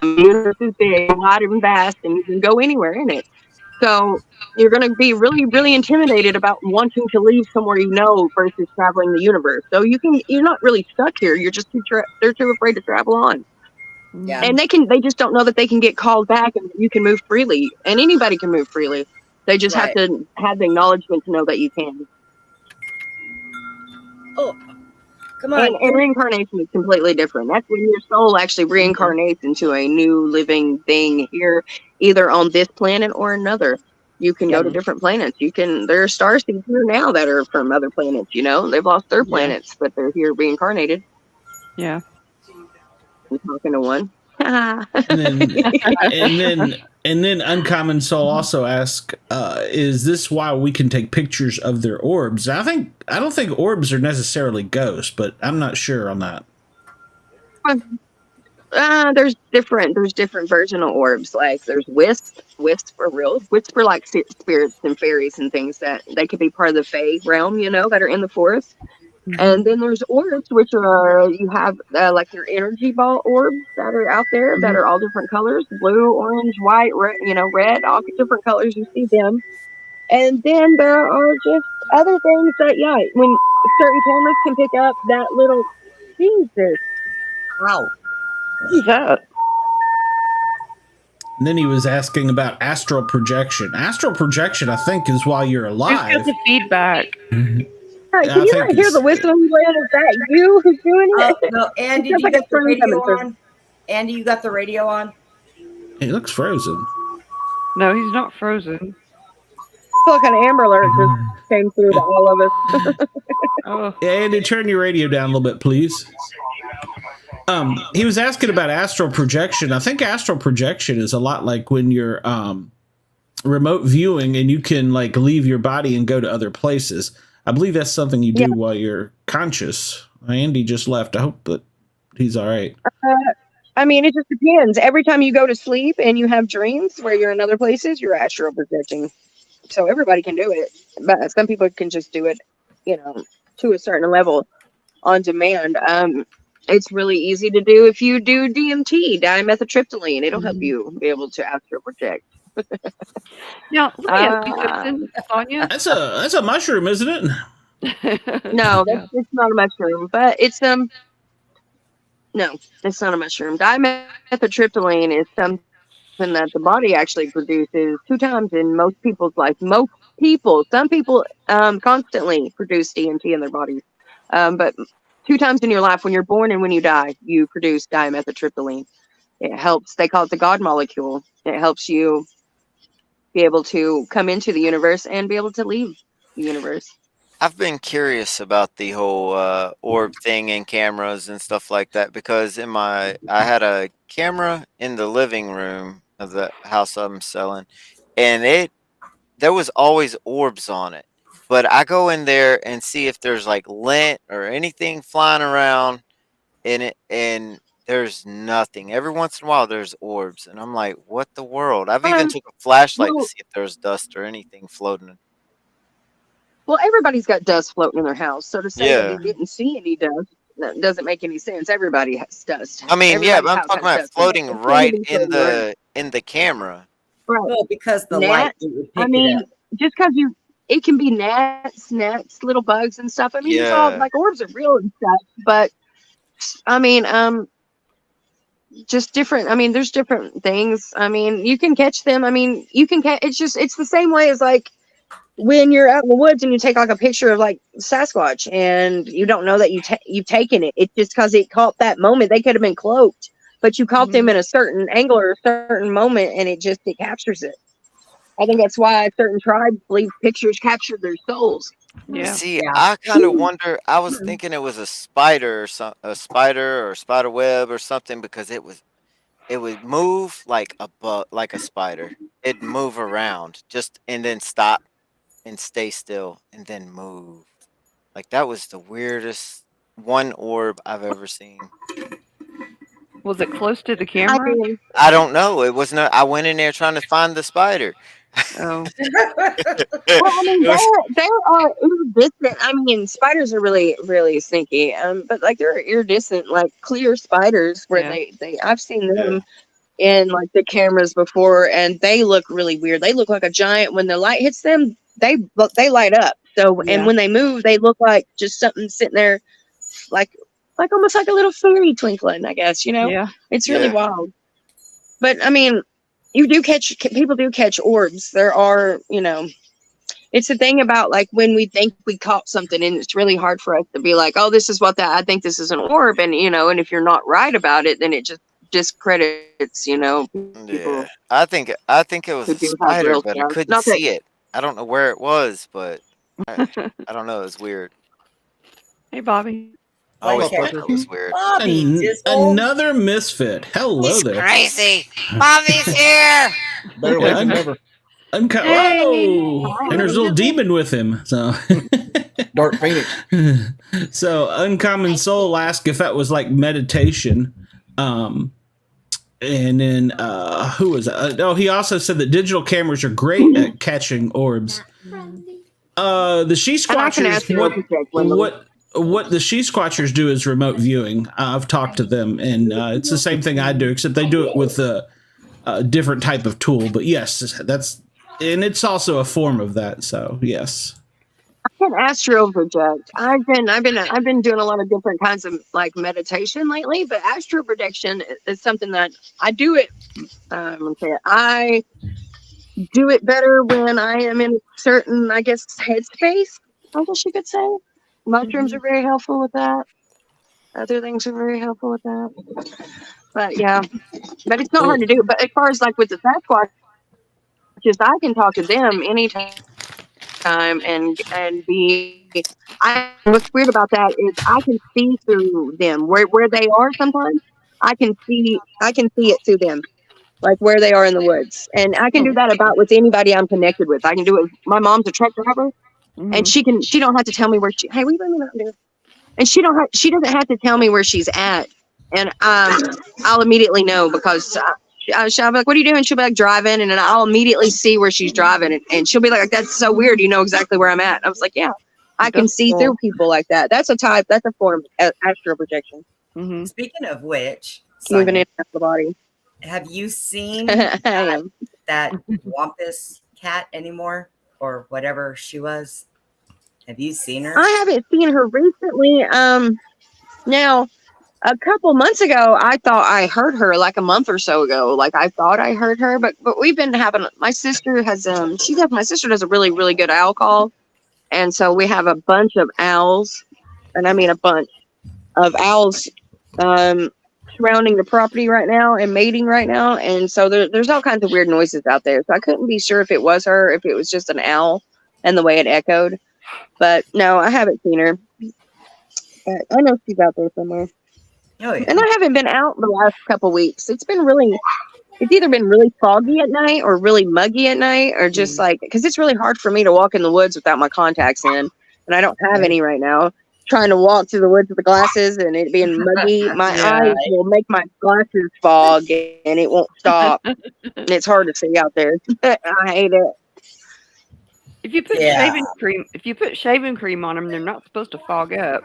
The universe is big, wide and vast, and you can go anywhere in it. So you're going to be really, really intimidated about wanting to leave somewhere versus traveling the universe. So you're not really stuck here. You're just they're too afraid to travel on. Yeah. And they just don't know that they can get called back and you can move freely. And anybody can move freely. They just have to have the acknowledgement to know that you can. Oh, come on. And reincarnation is completely different. That's when your soul actually reincarnates into a new living thing here, either on this planet or another. You can go to different planets. There are star seeds here now that are from other planets, They've lost their planets, but they're here reincarnated. Yeah. I'm talking to one. And then Uncommon Soul also asks, is this why we can take pictures of their orbs? I don't think orbs are necessarily ghosts, but I'm not sure on that. There's different version of orbs. Like there's wisps for real. Wisps for like spirits and fairies and things that they could be part of the fae realm, that are in the forest. And then there's orbs, which are you have like your energy ball orbs that are out there that are all different colors: blue, orange, white, red, all different colors. You see them. And then there are just other things that when certain cameras can pick up that little Jesus. Wow. What's that? And then he was asking about astral projection. Astral projection, I think, is while you're alive. Who's got the feedback? Right, can you not hear the whistling, Glenn? Is that you who's doing it? No, Andy, you got the radio on? Andy, you got the radio on? He looks frozen. No, he's not frozen. I feel like an Amber Alert just came through to all of us. Yeah, Andy, turn your radio down a little bit, please. He was asking about astral projection. I think astral projection is a lot like when you're remote viewing and you can like leave your body and go to other places. I believe that's something you do while you're conscious. Andy just left. I hope that he's all right. I mean, it just depends. Every time you go to sleep and you have dreams where you're in other places, you're astral projecting. So everybody can do it, but some people can just do it, to a certain level on demand. It's really easy to do if you do DMT, dimethyltryptamine. It'll help you be able to astral project. Now, let me ask you something, Sonia. That's a mushroom, isn't it? No, it's not a mushroom, but it's no, it's not a mushroom. Dimethyltryptamine is something that the body actually produces 2 times in most people's life. Some people constantly produce DMT in their bodies, but 2 times in your life, when you're born and when you die, you produce dimethyltryptamine. It helps. They call it the God molecule. It helps you be able to come into the universe and be able to leave the universe. I've been curious about the whole orb thing and cameras and stuff like that because I had a camera in the living room of the house I'm selling, and it there was always orbs on it. But I go in there and see if there's like lint or anything flying around in it, and there's nothing. Every once in a while, there's orbs, and I'm like, "What the world?" I've even took a flashlight to Well, see if there's dust or anything floating. well, everybody's got dust floating in their house. So to say that Yeah, we didn't see any dust, that doesn't make any sense. Everybody has dust. I mean, yeah, but Everybody's I'm house talking has about dust in it. floating It's going to right be floating around. in the camera. Right. Well, because the light Gnats. it would I pick it mean, up. just because it can be gnats, little bugs and stuff. I mean, it's all Yeah, like orbs are real and stuff, but I mean, just different. I mean, there's different things. I mean, you can catch them. I mean, you can catch. It's the same way as like when you're out in the woods and you take like a picture of like Sasquatch and you don't know that you've taken it. It's just because it caught that moment. They could have been cloaked, but you caught them in a certain angle or a certain moment, and it captures it. I think that's why certain tribes believe pictures capture their souls. Yeah. see, Yeah. I kind of wonder. I was thinking it was a spider or a spider or spider web or something because it would move like a like a spider. It'd move around just and then stop and stay still and then move. Like that was the weirdest one orb I've ever seen. Was it close to the I camera? mean, I don't know. It was not. I went in there trying to find the spider. Oh, well, I mean, It was, they are iridescent. I mean, spiders are really, really sneaky. But like they're iridescent, like clear spiders, where yeah. I've seen yeah, them in like the cameras before, and they look really weird. They look like a giant. When the light hits them, they light up. So, and Yeah. when they move, they look like just something sitting there, like almost like a little fairy twinkling. I guess Yeah. it's really yeah. wild. But I mean, people do catch orbs. There are, it's the thing about like when we think we caught something, and it's really hard for us to be like, oh, this is what I think this is an orb, and and if you're not right about it, then it just discredits, Yeah. people I think it was who a do have spider, real but I stuff. couldn't Not that see it. I don't know where it was, but I, I don't know. It was weird. Hey, Bobby. I always Like thought that was weird. Bobby Dizzle. Another misfit. Hello He's there. crazy. Bobby's here. Better late than never. Whoa! And there's a little demon with him. So, Dark Phoenix. so Uncommon Soul asked if that was like meditation. And then who was that? Oh, he also said that digital cameras are great at catching orbs. The she squatchers, what the she squatchers do is remote viewing. I've talked to them, and it's the same thing I do, except they do it with a different type of tool. But yes, and it's also a form of that. So yes. I can astral project. I've been doing a lot of different kinds of like meditation lately, but astral projection is something that I do it. I do it better when I am in a certain, I guess, headspace. I guess you could say. Mushrooms are very helpful with that. Other things are very helpful with that. But yeah, but it's not hard to do. But as far as like with the Sasquatch, just I can talk to them anytime and be. What's weird about that is I can see through them where they are. Sometimes I can see it through them, like where they are in the woods, and I can do that about with anybody I'm connected with. I can do it. My mom's a truck driver. And she don't have to tell me where hey, we live out there. And she doesn't have to tell me where she's at. And I'll immediately know because she'll be like, what are you doing? She'll be like driving, and then I'll immediately see where she's driving. And she'll be like, that's so weird. You know exactly where I'm at. I was like, yeah, I can see through people like that. That's a form of astral projection. Mm-hmm. Speaking of which, Moving Sonia, in the body. have you seen I that Wampus cat anymore, or whatever she was? Have you seen her? haven't seen her recently. Now, a couple months ago, I thought I heard her like a month or so ago. Like I thought I heard her, but we've been having. My sister has my sister does a really really good owl call, and so we have a bunch of owls, and I mean a bunch of owls, surrounding the property right now and mating right now, and so there's all kinds of weird noises out there. So I couldn't be sure if it was her, if it was just an owl, and the way it echoed. But no, I haven't seen her. But I know she's out there somewhere. Oh yeah. And I haven't been out the last couple weeks. It's been really it's either been really foggy at night or really muggy at night, or just like, because it's really hard for me to walk in the woods without my contacts in, and I don't have any right now. Trying to walk through the woods with the glasses and it being muggy, my eyes will make my glasses fog and it won't stop. And it's hard to see out there. I hate it. If you put shaving cream on them, they're not supposed to fog up.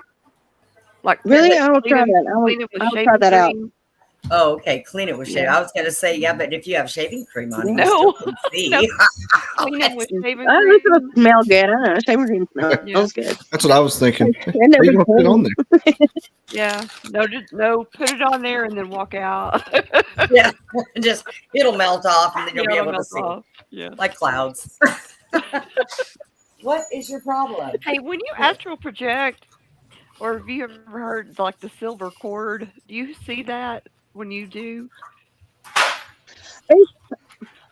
Like really, I will try that. I'll try that out. Oh, okay. Clean it with shaving. I was gonna say, yeah, but if you have shaving cream on, no, you still can see. No. Clean it with shaving cream. This will smell good. I don't know. Shaving cream smells good. That's what I was thinking. You don't put it on there. Yeah. No. Put it on there and then walk out. Yeah. Just it'll melt off and then you'll be able to see. Yeah. Like clouds. What is your problem? Hey, when you astral project, or have you ever heard like the silver cord? Do you see that when you do?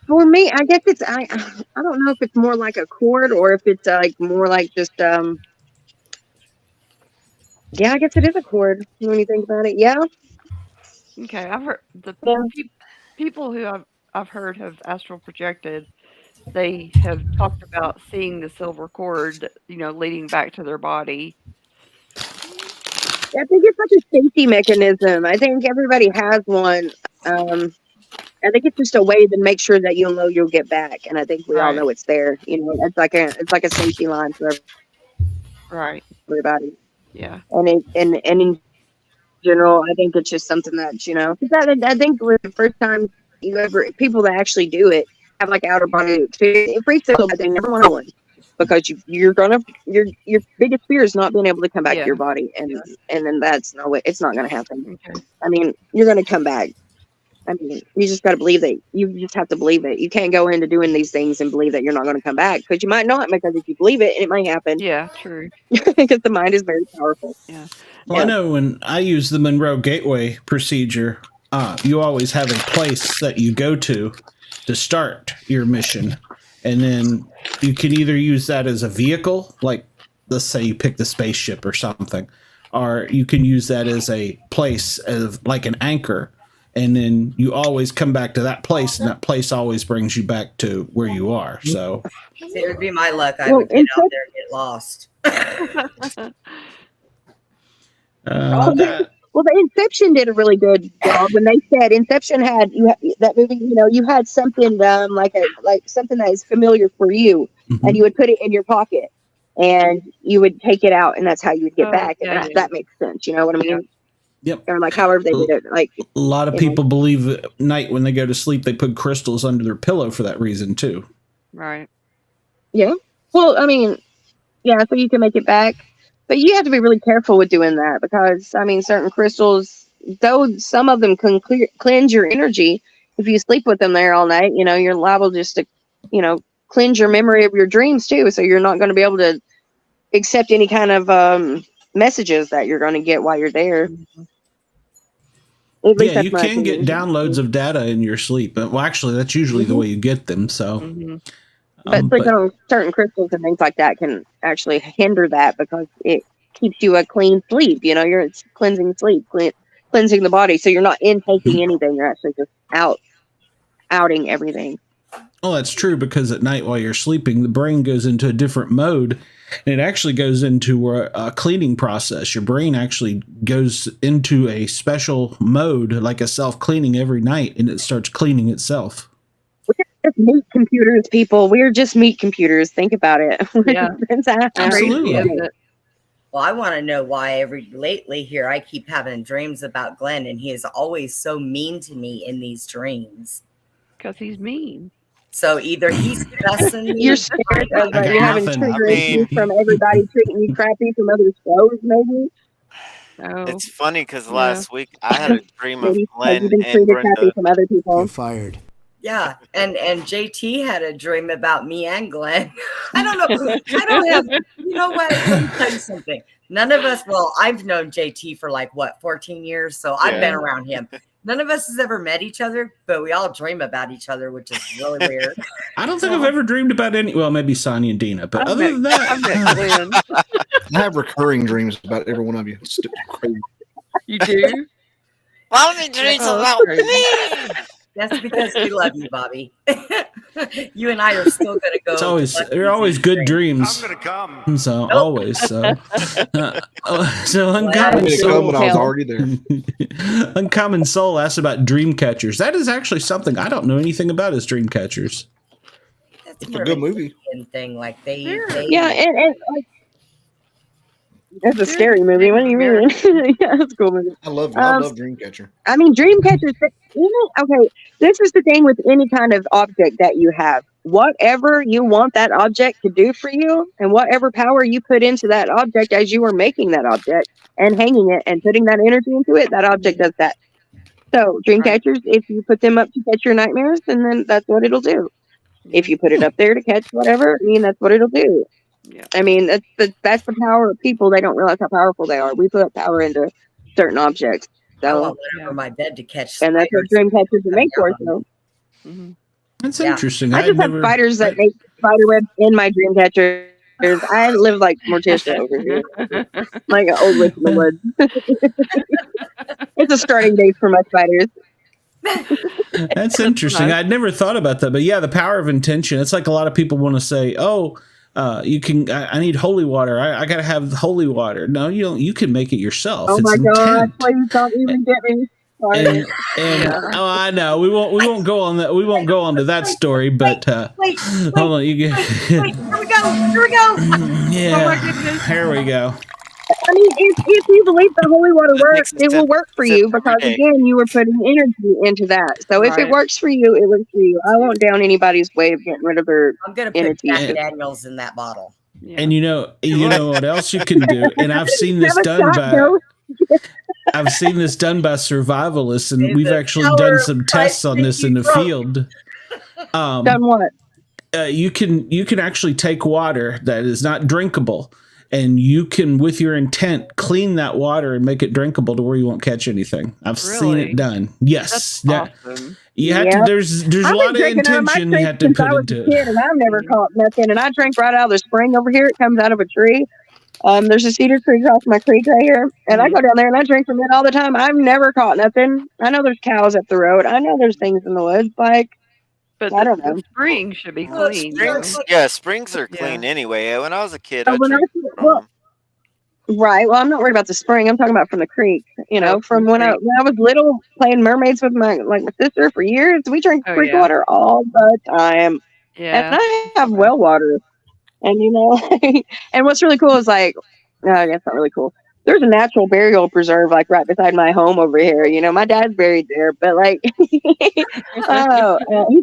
For me, I guess it's I don't know if it's more like a cord or if it's like more like just yeah, I guess it is a cord when you think about it. Yeah. Okay, I've heard the people who I've heard have astral projected. They have talked about seeing the silver cord, leading back to their body. I think it's like a safety mechanism. I think everybody has one. I think it's just a way to make sure that you'll get back, and I think we all know it's there. It's like a safety line for everybody. Yeah. And in general, I think it's just something that I think the first time people that actually do it have like outer body experience. It freaks out. I think everyone one. Because your biggest fear is not being able to come back to your body, and then that's no way. It's not going to happen. Okay. I mean, you're going to come back. I mean, you just got to believe it. You just have to believe it. You can't go into doing these things and believe that you're not going to come back, because you might not. Because if you believe it, it might happen. Yeah, true. Because the mind is very powerful. Yeah. Well, I know when I use the Monroe Gateway procedure, you always have a place that you go to start your mission. And then you can either use that as a vehicle, like let's say you pick the spaceship or something, or you can use that as a place of like an anchor. And then you always come back to that place, and that place always brings you back to where you are. So it would be my luck. I would get out there and get lost. Well, the Inception did a really good job when they said Inception had that movie. You had something like something that is familiar for you, and you would put it in your pocket, and you would take it out, and that's how you would get back. And that makes sense. You know what I mean? Yep. Or like however they did it. Like a lot of people believe at night when they go to sleep, they put crystals under their pillow for that reason too. Right. Yeah. Well, I mean, yeah, so you can make it back. But you have to be really careful with doing that, because, I mean, certain crystals, though some of them can cleanse your energy, if you sleep with them there all night, you're liable just to, cleanse your memory of your dreams too. So you're not going to be able to accept any kind of messages that you're going to get while you're there. Yeah, you can get downloads of data in your sleep. Well, actually, that's usually the way you get them. So. But certain crystals and things like that can actually hinder that, because it keeps you a clean sleep. You're cleansing sleep, cleansing the body. So you're not intaking anything. You're actually just outing everything. Well, that's true, because at night while you're sleeping, the brain goes into a different mode, and it actually goes into a cleaning process. Your brain actually goes into a special mode, like a self-cleaning every night, and it starts cleaning itself. Just meat computers, people. We're just meat computers. Think about it. Yeah. Absolutely. Well, I want to know why lately here I keep having dreams about Glenn, and he is always so mean to me in these dreams. Because he's mean. So either he's cussing me. You're scared of you having trigger issues from everybody treating you crappy from other shows, maybe. Oh. It's funny because last week I had a dream of Glenn you've been and treated Brenda. crappy from other people. You're fired. Yeah, and JT had a dream about me and Glenn. I don't know. I don't have. You know what? Let me tell you something. None of us. Well, I've known JT for 14 years, so I've been around him. None of us has ever met each other, but we all dream about each other, which is really weird. I don't think I've ever dreamed about any. Well, maybe Sonia and Dina, but other than that, I have recurring dreams about every one of you. It's crazy. You do? Why don't you dream about me? That's because we love you, Bobby. You and I are still going to go. It's always they're always good dreams. I'm gonna come. So always so. So I uncommon made it come soul. when I was already there. Uncommon Soul asked about dream catchers. That is actually something I don't know anything about as dream catchers. That's It's more a good of movie. Indian thing. Like they Yeah, and like, it's a scary movie. What do you mean? Yeah, it's a cool movie. I love Dreamcatcher. I mean, Dreamcatcher. Okay, this is the thing with any kind of object that you have. Whatever you want that object to do for you, and whatever power you put into that object as you are making that object and hanging it and putting that energy into it, that object does that. So, Dreamcatchers, if you put them up to catch your nightmares, then that's what it'll do. If you put it up there to catch whatever, I mean, that's what it'll do. Yeah. I mean, that's the power of people. They don't realize how powerful they are. We put power into certain objects. I So, want one over my bed to catch. and that's what Dreamcatchers are made for. So, That's Yeah. interesting. I I'd just have never- spiders that make spider webs in my Dreamcatchers. I live like Morticia over here, like an old witch in the woods. It's a starting date for my spiders. That's interesting. nice. I'd never thought about that, but yeah, the power of intention. It's like a lot of people want to say, "Oh, you can. I need holy water. I got to have holy water." No, you don't. You can make it yourself. Oh it's my God! intent. Please don't even get me started. And oh, I know we won't go on that. We won't go on to that story. But Wait, hold on, you get. wait, here we go. Here we go. Yeah, here we go. I mean, if you believe the holy water That works, makes it will sense. work for Sense you every because, day. again, you were putting energy into that. So if it Right. works for you, it works for you. I won't down anybody's way of getting rid of their I'm gonna put energy. Jack Daniels in that bottle. Yeah. And you know what else you can do. And I've seen this Have a done shot, by. Joe. I've seen this done by survivalists, and It's we've the actually power done of some Christ tests on this in the making field. Done what? You can actually take water that is not drinkable, and you can, with your intent, clean that water and make it drinkable to where you won't catch anything. I've seen Really? it done. Yes, That's that awesome. you have Yeah. to. There's I've a been lot of drinking out of my intention you creek have to since put I was into a it. kid, and I've never caught nothing. And I drank right out of the spring over here. It comes out of a tree. There's a cedar tree across my creek right here, and I go down there and I drink from it all the time. I've never caught nothing. I know there's cows up the road. I know there's things in the woods. Like, But I don't the know. spring should be Well, clean. springs- Yeah, springs are Yeah. clean anyway. When I was a kid, Oh, I when I drank was- from well, them. right. Well, I'm not worried about the spring. I'm talking about from the creek. You know, Oh, from when I was little, playing mermaids with my sister for years. We drank Oh, creek yeah. water all the time. Yeah. And I have well water. And you know, and what's really cool is like, no, that's not really cool. There's a natural burial preserve like right beside my home over here. You know, my dad's buried there, but like, he's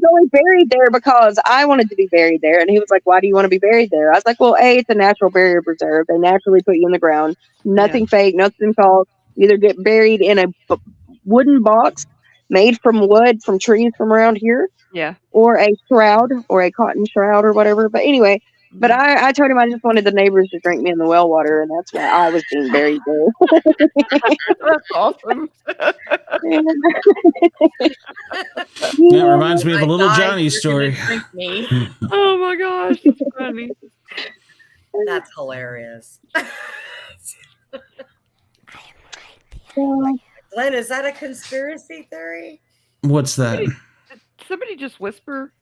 only buried there because I wanted to be buried there. And he was like, "Why do you want to be buried there?" I was like, "Well, A, it's a natural burial preserve. They naturally put you in the ground. Nothing fake, nothing false. You either get buried in a wooden box made from wood from trees from around here, Yeah. or a shroud or a cotton shroud or whatever." But anyway, but I told him I just wanted the neighbors to drink me in the well water, and that's why I was being buried there. That's awesome. That reminds me of a little I died, Johnny you're story. gonna drink me. Oh my gosh, that's funny. That's hilarious. Glenn, is that a conspiracy theory? What's that? Did somebody just whisper?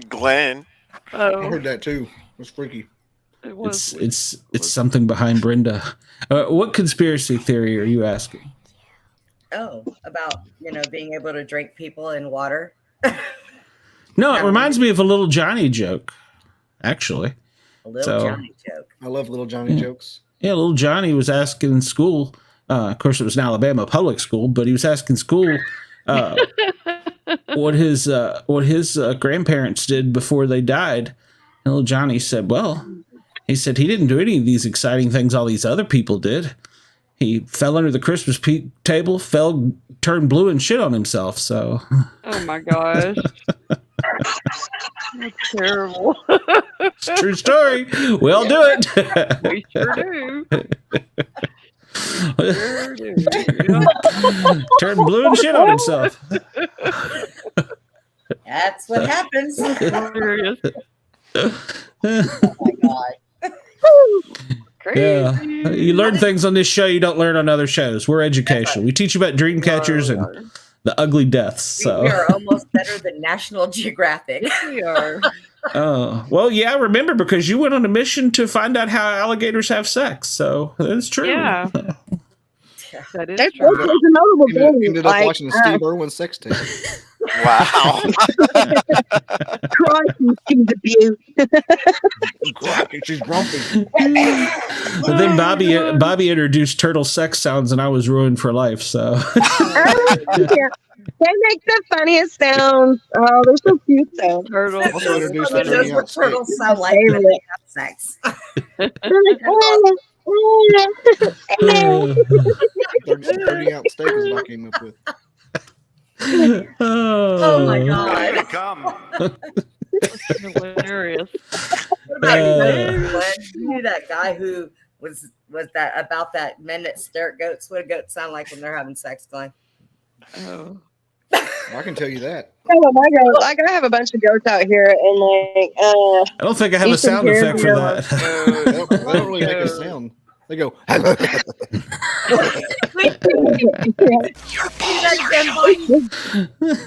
Glenn. I Oh, heard that too. It was freaky. it was. It's something behind Brenda. What conspiracy theory are you asking? Oh, about being able to drink people in water. No, it reminds me of a little Johnny joke, actually. A little So- Johnny joke. I love little Johnny jokes. Yeah, little Johnny was asking in school. Of course, it was an Alabama public school, but he was asking school what his grandparents did before they died. And little Johnny said, "Well, he said he didn't do any of these exciting things all these other people did. He fell under the Christmas table, turned blue, and shit on himself." So, Oh my gosh. That's terrible. it's a true story. We all do it. We sure do. Sure do. Turned blue and shit on himself. That's what happens. Serious. Oh my God. Crazy. Yeah, you learn things on this show you don't learn on other shows. We're educational. We teach you about dream catchers and the ugly deaths. We So are almost better than National Geographic. We are. oh, well, yeah, I remember because you went on a mission to find out how alligators have sex. So that's true. Yeah. That is That's true. a notable thing. Ended up watching a Steve Irwin sex tape. Wow. Crikey, she's abused. Crikey, she's grumpy. But then Bobby introduced turtle sex sounds, and I was ruined for life. So Yeah. They make the funniest sounds. Oh, they're so cute sounds. Turtle. Also introduced the Someone knows dirty what out steak. turtles sound like when they have sex. They're like, oh, Dirty out steak is what I came up with. Oh my oh, god. Here they come. Hilarious. What about Glenn? You knew that guy who was that about that men that stare at goats? What do goats sound like when they're having sex, Glenn? Oh. I can tell you that. oh my God. Like, I have a bunch of goats out here, and like, I don't think I have a Ethan sound Cares effect for Yellow. that. They don't really make a sound. They go.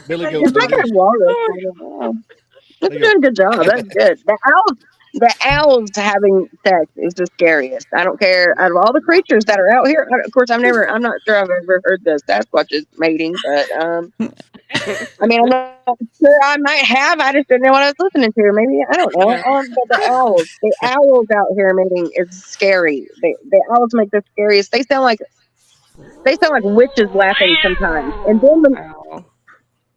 Billy goes. it's like a walrus. I don't know. It's doing a good job. That's good. The owls having sex is the scariest. I don't care. Out of all the creatures that are out here, of course, I'm not sure I've ever heard the Sasquatch's mating, but I mean, I'm not sure I might have. I just didn't know what I was listening to. Maybe I don't know. But the owls out here mating is scary. The owls make the scariest. They sound like witches laughing sometimes, and then Ow.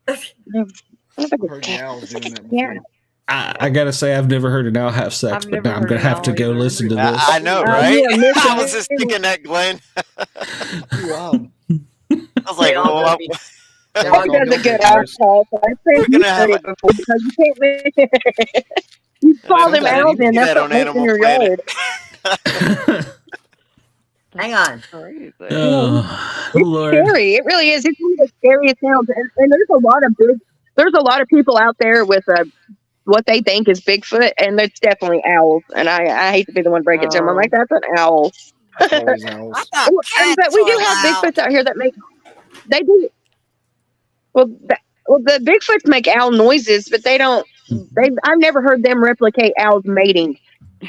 I've heard the owls doing that before. yeah. I gotta say, I've never heard an owl have sex, I've but never now I'm heard gonna an have to owl go either. listen to this. I know, right? yeah, listen, I was just thinking that, Glenn. Wow. I was like, all well, gonna be- Dog does a good ass call. So I've We're said gonna you have heard it before because you can't. You call them Sometimes owls you in. do That's that what on makes in Animal your Planet. yard. Hang on. Crazy. Oh, It's Lord. scary. It really is. It's one of the scariest sounds. And there's a lot of people out there with what they think is Bigfoot, and it's definitely owls. And I hate to be the one to break it to them. I'm like, that's an owl. Always owls. I thought cats But we do were have loud. Bigfoots out here that make. They do. Well, the Bigfoots make owl noises, but they don't. I've never heard them replicate owls mating.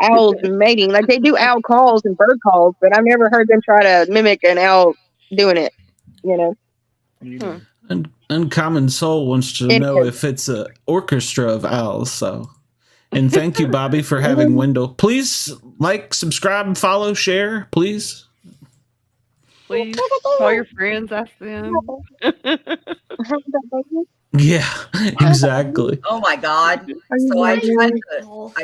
Owls mating, like they do owl calls and bird calls, but I've never heard them try to mimic an owl doing it. You know. You do. Uncommon Soul wants to It know is. if it's an orchestra of owls. So, and thank you, Bobby, for having Wendell. Please like, subscribe, follow, share, please. Please call your friends, ask them. Yeah, exactly. Oh my god. Are you So I wondering?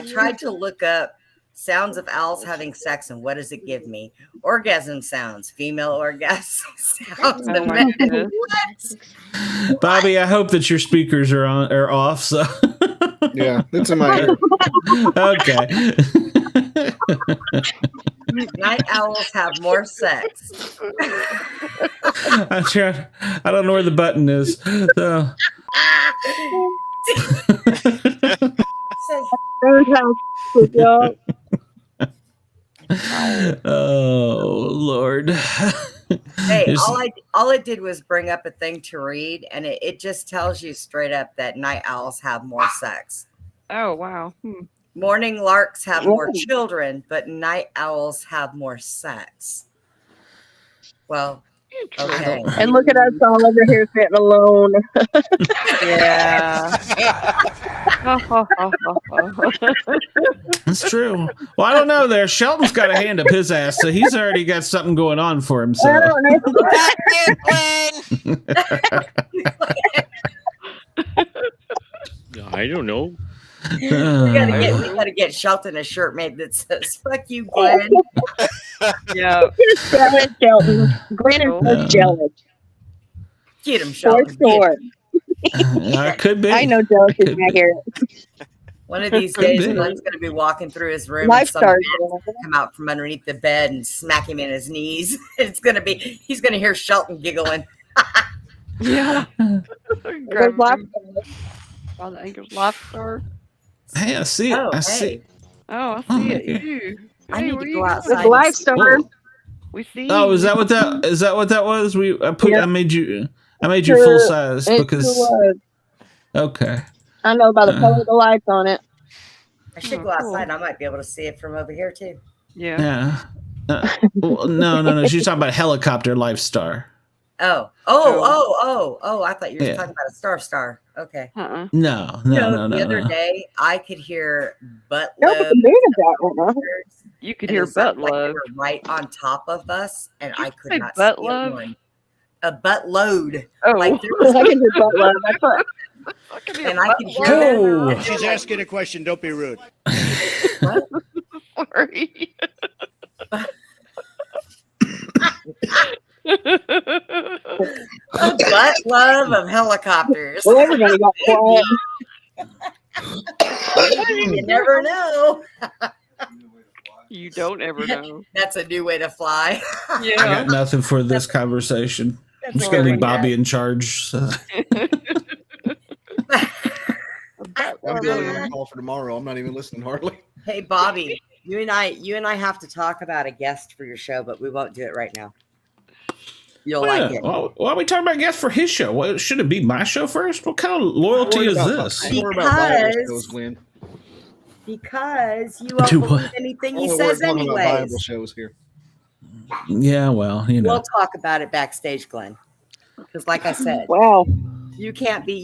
tried to look up sounds of owls having sex, and what does it give me? Orgasm sounds, female orgasm sounds. Oh my goodness. What? Bobby, I hope that your speakers are off. So, Yeah, it's in my ear. okay. Night owls have more sex. I'm trying. I don't know where the button is. So. Oh Lord. Hey, There's- all it did was bring up a thing to read, and it just tells you straight up that night owls have more sex. Oh, wow. Morning larks have more children, but night owls have more sex. Well, okay. And look at us all over here sitting alone. Yeah. It's true. Well, I don't know there. Shelton's got a hand up his ass, so he's already got something going on for I himself. don't know. Back here, Glenn. I don't know. We gotta get Shelton a shirt made that says "Fuck you, Glenn." Yeah. Jealous, Shelton. Glenn is so jealous. Get him, For Shelton. sure. I could be. I know jealous is back here. One of these days, Glenn's gonna be walking through his room and Life some stars. man come out from underneath the bed and smack him in his knees. He's gonna hear Shelton giggling. Yeah. There's lots of On the ankles, lifeguard. Hey, I see it. Oh, I hey. see. Oh, I Oh, see it. okay. You. I Hey, need where to you go going? outside. With Life Star. Whoa. We see. Oh, you. is that what that was? I Yeah. made you. I made you full size It because sure was. okay. I know by the color of the lights on it. I should go outside. And I might be able to see it from over here too. Yeah. Yeah. Well, no. She's talking about helicopter Lifestar. Oh! I thought you were talking about a star. Okay. No. The other day, I could hear butt No, love. but the moon is out right now. You could hear butt love. They were right on top of us, and I could not butt see love? one. A butt load. Oh, Like there was I can hear butt love. That's what. and I could hear them. Oh. She's asking a question. Don't be rude. Sorry. A butt love of helicopters. Well, everybody got quiet. You never know. You don't ever know. That's a new way to fly. I got nothing for this conversation. I'm just gonna leave Bobby in charge. So. I'm getting a call for tomorrow. I'm not even listening hardly. Hey Bobby, you and I have to talk about a guest for your show, but we won't do it right now. You'll like it. Why are we talking about guests for his show? What, should it be my show first? What kind of loyalty is this? Because you won't believe anything he says anyways. Shows here. Yeah, well, you know. We'll talk about it backstage, Glenn. Because like I said, wow. You can't be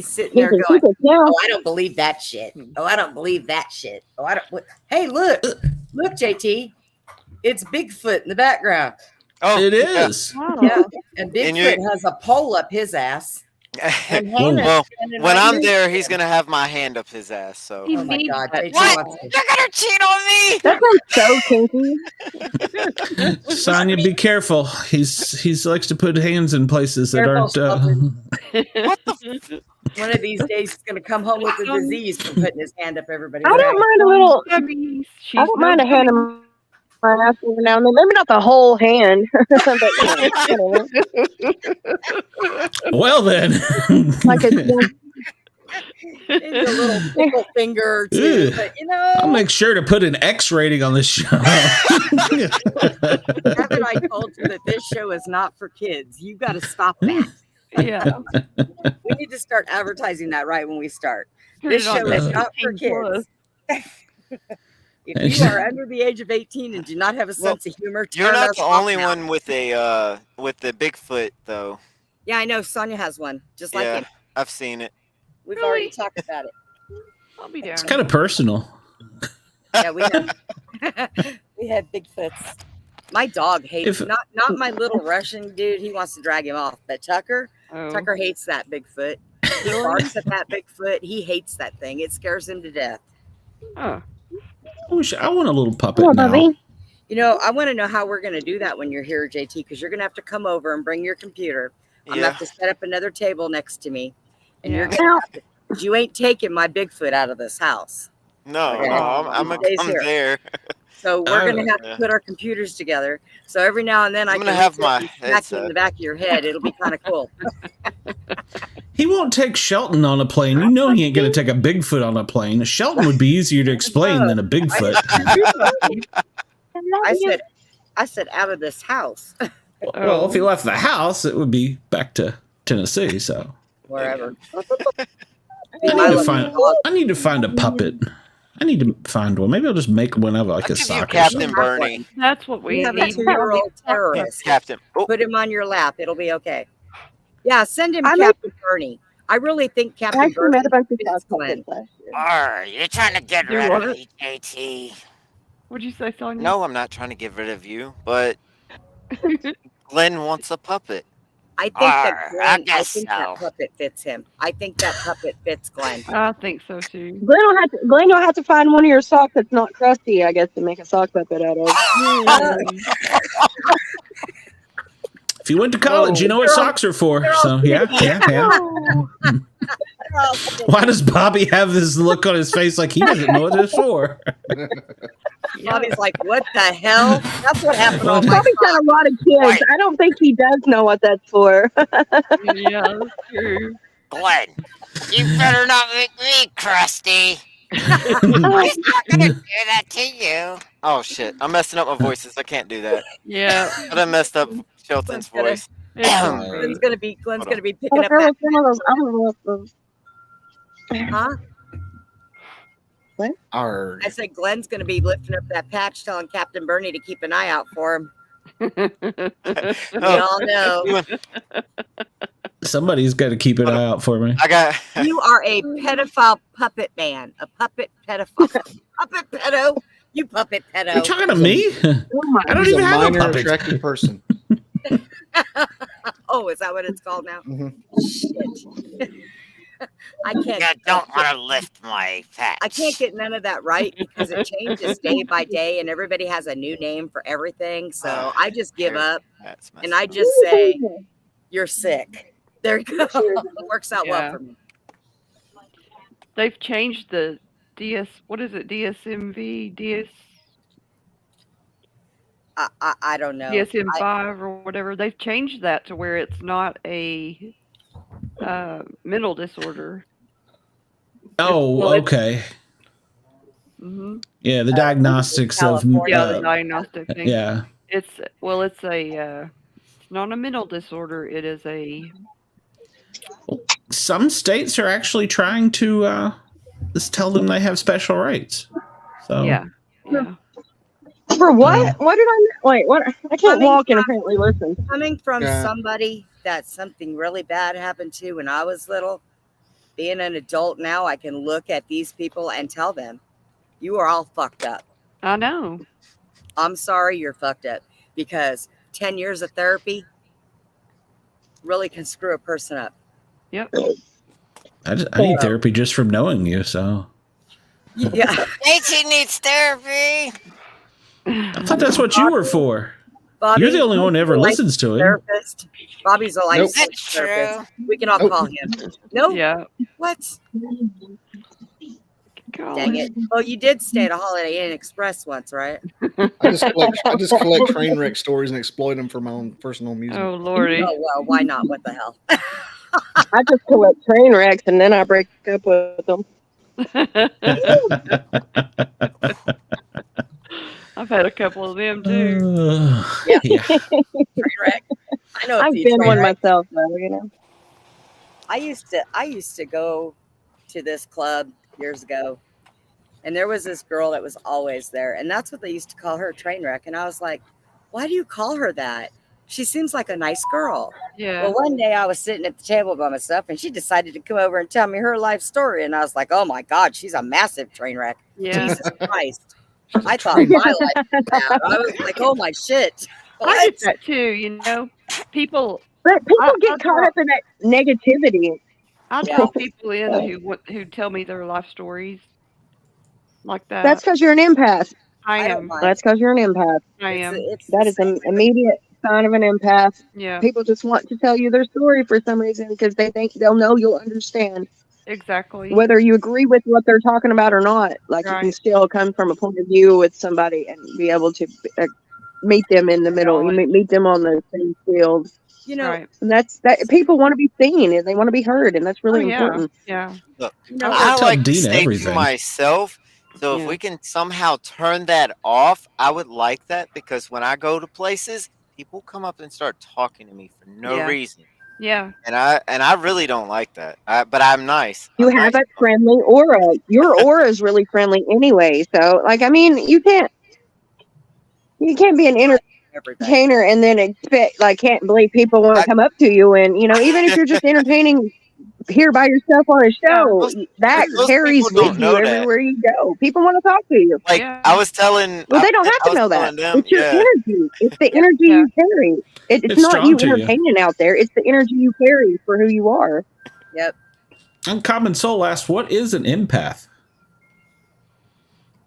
sitting there going, "Oh, I don't believe that shit. Oh, I don't believe that shit. Oh, I don't." Hey, look, JT, it's Bigfoot in the background. Oh, it is. Yeah, and Bigfoot has a pole up his ass. Well, when I'm there, he's gonna have my hand up his ass. So, oh my God, what? You're gonna cheat on me? That sounds so kinky. Sonya, be careful. He likes to put hands in places that aren't. What the? One of these days, he's gonna come home with a disease from putting his hand up everybody's I don't mind a little. I don't mind a hand in my ass every now and then. Maybe not the whole hand. But, well then, like a maybe a little pickle finger or two. But, I'll make sure to put an X rating on this show. Haven't I told you that this show is not for kids? You got to stop that. Yeah, we need to start advertising that right when we start. This show is not for kids. If you are under the age of 18 and do not have a sense of humor, you're not the only one with the Bigfoot, though. Yeah, I know. Sonya has one, just like him. I've seen it. We've already talked about it. I'll be down. It's kind of personal. Yeah, we have. We had Bigfoots. My dog hates not my little Russian dude. He wants to drag him off, but Tucker hates that Bigfoot. He barks at that Bigfoot. He hates that thing. It scares him to death. Oh. I want a little puppet now. I want to know how we're going to do that when you're here, JT, because you're going to have to come over and bring your computer. I'm going to have to set up another table next to me. And you're going to you ain't taking my Bigfoot out of this house. No, I'm there. So we're going to have to put our computers together. So every now and then I'm going to have my headset in the back of your head. It'll be kind of cool. He won't take Shelton on a plane. You know he ain't going to take a Bigfoot on a plane. Shelton would be easier to explain than a Bigfoot. I said out of this house. Well, if he left the house, it would be back to Tennessee. So wherever. I need to find a puppet. I need to find one. Maybe I'll just make one of like a sock. Captain Bernie. That's what we have a 2-year-old terrorist. Captain. Put him on your lap. It'll be okay. Yeah, send him Captain Bernie. I really think Captain Bernie fits Glenn. You're trying to get rid of me, JT. What'd you say, Sonya? No, I'm not trying to get rid of you, but Glenn wants a puppet. I think that puppet fits him. I think that puppet fits Glenn. I think so too. Glenn will have to find one of your socks that's not crusty, I guess, to make a sock puppet out of. If you went to college, you know what socks are for. So yeah. Why does Bobby have this look on his face like he doesn't know what it's for? Bobby's like, what the hell? That's what happened on my Bobby's got a lot of kids. I don't think he does know what that's for. Yeah, that's true. Glenn, you better not make me crusty. I'm not gonna do that to you. Oh shit! I'm messing up my voices. I can't do that. Yeah, but I messed up Shelton's voice. Glenn's gonna be picking up There that. was one of those. I don't know if those. Huh? What? I said Glenn's gonna be lifting up that patch, telling Captain Bernie to keep an eye out for him. We all know. Somebody's got to keep an eye out for me. You are a pedophile puppet man. A puppet pedophile. Puppet pedo. You puppet pedo. You're talking to me? I don't even have a puppet. Attractive person. Oh, is that what it's called now? Shit. I can't. I don't want to lift my fat. I can't get none of that right because it changes day by day, and everybody has a new name for everything. So I just give up, and I just say, "You're sick." There you go. It works out well for me. They've changed the what is it? DSMV? I don't know. DSM-5 or whatever. They've changed that to where it's not a mental disorder. Oh, okay. Mm-hmm. Yeah, the diagnostics of the diagnostic thing. Yeah. It's not a mental disorder. It is a. Some states are actually trying to just tell them they have special rights. So yeah. For what? What did I wait? What? I can't walk and apparently listen. Coming from somebody that something really bad happened to when I was little, being an adult now, I can look at these people and tell them, "You are all fucked up." I know. I'm sorry, you're fucked up, because 10 years of therapy really can screw a person up. Yep. I need therapy just from knowing you. So yeah, Nancy needs therapy. I thought that's what you were for. Bobby, you're the only one who ever listens to him. Therapist. Bobby's a life That's therapist. true. We can all call him. No. Yeah. What? God. Dang it. Oh, you did stay at a Holiday Inn Express once, right? I just collect train wreck stories and exploit them for my own personal music. Oh, Lordy. Oh, well, why not? What the hell? I just collect train wrecks and then I break up with them. I've had a couple of them too. Yeah. Train wreck. I know. I've been one myself, though. You know. I used to go to this club years ago, and there was this girl that was always there, and that's what they used to call her, train wreck. And I was like, why do you call her that? She seems like a nice girl. Yeah. Well, one day I was sitting at the table by myself, and she decided to come over and tell me her life story, and I was like, oh my God, she's a massive train wreck. Yeah. Jesus Christ. I thought my life was bad. I was like, oh my shit. I get that too, you know. People get caught up in that negativity. I'll draw people in who tell me their life stories like that. That's because you're an empath. I am. That's because you're an empath. I am. That is an immediate sign of an empath. Yeah. People just want to tell you their story for some reason because they think they'll know you'll understand. Exactly. Whether you agree with what they're talking about or not, like you can still come from a point of view with somebody and be able to meet them in the middle. You meet them on the same field. You know, and that's that. People want to be seen and they want to be heard, and that's really important. Yeah. Look, No, I tell like to Dina stay everything. to myself. So if we can somehow turn that off, I would like that, because when I go to places, people come up and start talking to me for no reason. Yeah. And I really don't like that. But I'm nice. You have a friendly aura. Your aura is really friendly anyway. So, like, I mean, you can't be an entertainer and then expect, like, can't believe people want to come up to you. And, you know, even if you're just entertaining here by yourself on a show, that carries with you everywhere you go. People want to talk to you. Like, I was telling... Well, they don't have to know that. It's your energy. It's the energy you carry. It's not you entertaining out there. It's the energy you carry for who you are. Yep. Uncommon Soul asked, what is an empath?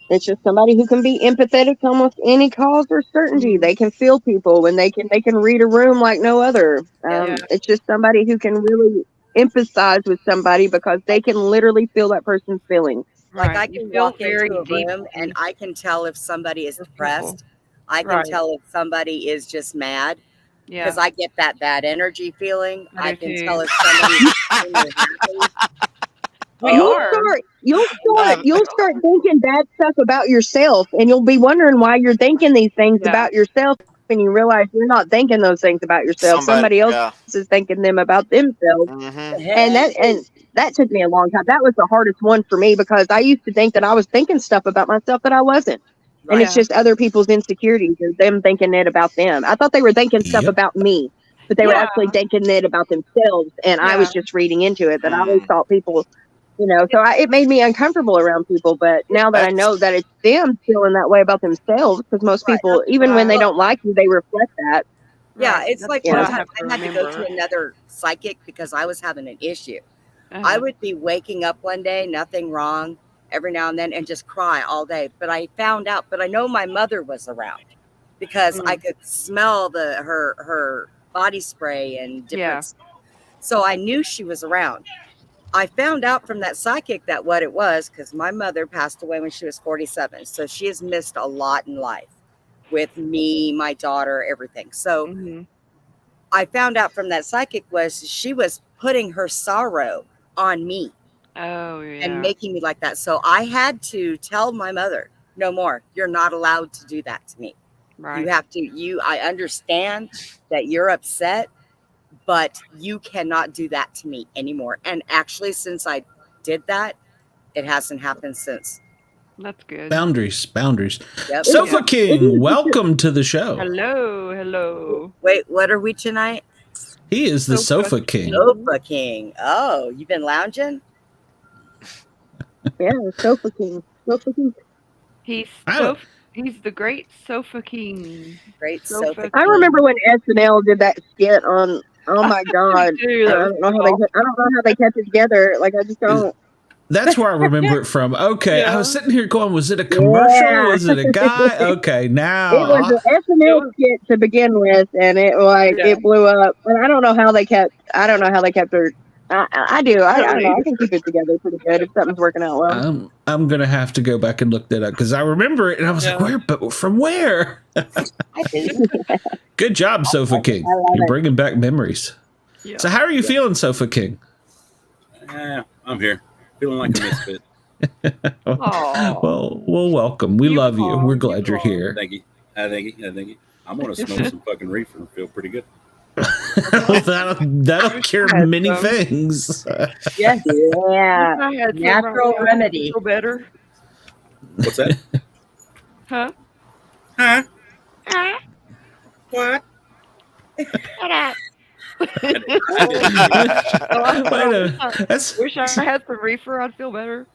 It's just somebody who can be empathetic to almost any cause or certainty. They can feel people when they can read a room like no other. It's just somebody who can really empathize with somebody because they can literally feel that person's feelings. Like I can walk into a room and I can tell if somebody is depressed. I can tell if somebody is just mad because I get that bad energy feeling. I can tell if somebody's happy. You'll start thinking bad stuff about yourself, and you'll be wondering why you're thinking these things about yourself. and you realize you're not thinking those things about yourself. Somebody else is thinking them about themselves. And that took me a long time. That was the hardest one for me because I used to think that I was thinking stuff about myself that I wasn't. And it's just other people's insecurities and them thinking it about them. I thought they were thinking stuff about me, but they were actually thinking it about themselves. And I was just reading into it. But I always thought people, so it made me uncomfortable around people. But now that I know that it's them feeling that way about themselves, because most people, even when they don't like you, they reflect that. Yeah, it's like one time I had to go to another psychic because I was having an issue. I would be waking up one day, nothing wrong, every now and then, and just cry all day. But I found out, but I know my mother was around because I could smell her body spray and different. So I knew she was around. I found out from that psychic that what it was, because my mother passed away when she was 47. So she has missed a lot in life with me, my daughter, everything. So I found out from that psychic was she was putting her sorrow on me. Oh, yeah. And making me like that. So I had to tell my mother, no more. You're not allowed to do that to me. Right. You have to, I understand that you're upset, but you cannot do that to me anymore. And actually, since I did that, it hasn't happened since. That's good. Boundaries. Yep. Sofa King, welcome to the show. Hello. Wait, what are we tonight? He is the Sofa King. Sofa King. Oh, you've been lounging? Yeah, Sofa King. He's the great Sofa King. Great Sofa King. I remember when SNL did that skit on. Oh my God! I don't know how they kept it together. Like I just don't. That's where I remember it from. Okay, I was sitting here going, was it a commercial? Yeah. Was it a guy? Okay, now it was an SNL skit to begin with, and it blew up. And I don't know how they kept. Her. I do. I don't know. I can keep it together pretty good if something's working out well. I'm gonna have to go back and look that up because I remember it, and I was like, where? But from where? Good job, Sofa King. You're bringing back memories. Yeah. So, how are you feeling, Sofa King? I'm here. Feeling like a misfit. well, welcome. We love you. We're glad you're here. Thank you. Thank you. I'm going to smoke some fucking reefer and feel pretty good. that'll cure many things. Yes. Yeah. Natural remedy. Feel better. What's that? Huh? What? Shut up. Wish I had some reefer. I'd feel better.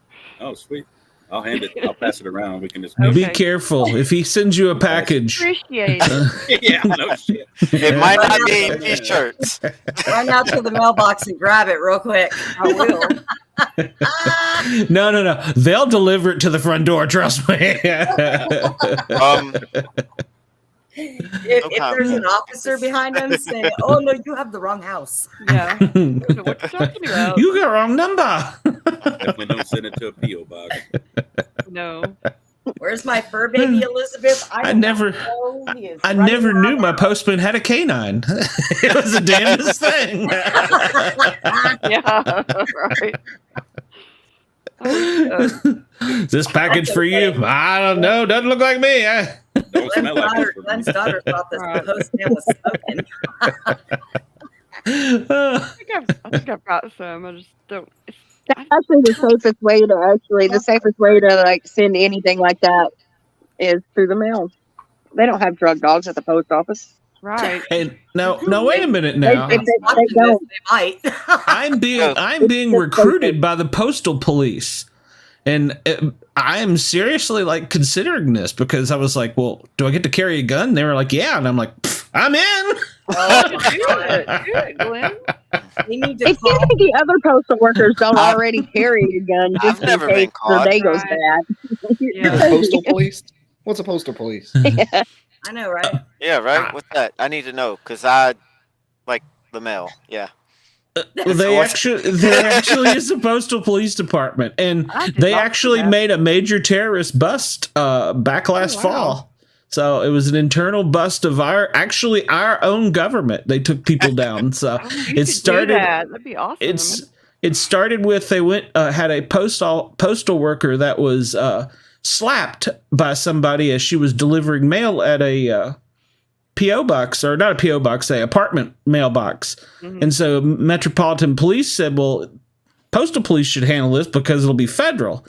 Oh, sweet. I'll hand it. I'll pass it around. We can just be careful if he sends you a package. Appreciate it. Yeah, no shit. It might not be t-shirts. Run out to the mailbox and grab it real quick. I will. No. They'll deliver it to the front door. Trust me. If there's an officer behind them, say, "Oh no, you have the wrong house." Yeah. What you talking about? You got wrong number. Definitely don't send it to a PO box. No. Where's my fur baby, Elizabeth? I never knew my postman had a canine. It was the damnedest thing. Yeah. Right. This package for you? I don't know. Doesn't look like me. Don't smell like this. Glenn's daughter thought this postman was smoking. I think I've got some. I just don't. That's actually the safest way to like send anything like that is through the mail. They don't have drug dogs at the post office. Right. Hey, no, wait a minute now. They don't. They might. I'm being recruited by the postal police. And I'm seriously like considering this because I was like, well, do I get to carry a gun? They were like, yeah. And I'm like, I'm in. Do it, Glenn. It seems like the other postal workers don't already carry a gun just in case their day goes bad. Yeah. Postal police? What's a postal police? Yeah. I know, right? Yeah, right. What's that? I need to know because I like the mail. Yeah. There actually is a postal police department, and they actually made a major terrorist bust back last fall. So it was an internal bust of our own government. They took people down. So it started. That'd be awesome. It started with they had a postal worker that was slapped by somebody as she was delivering mail at PO box, or not a PO box, a apartment mailbox. Mhm. And so Metropolitan Police said, well, Postal Police should handle this because it'll be federal.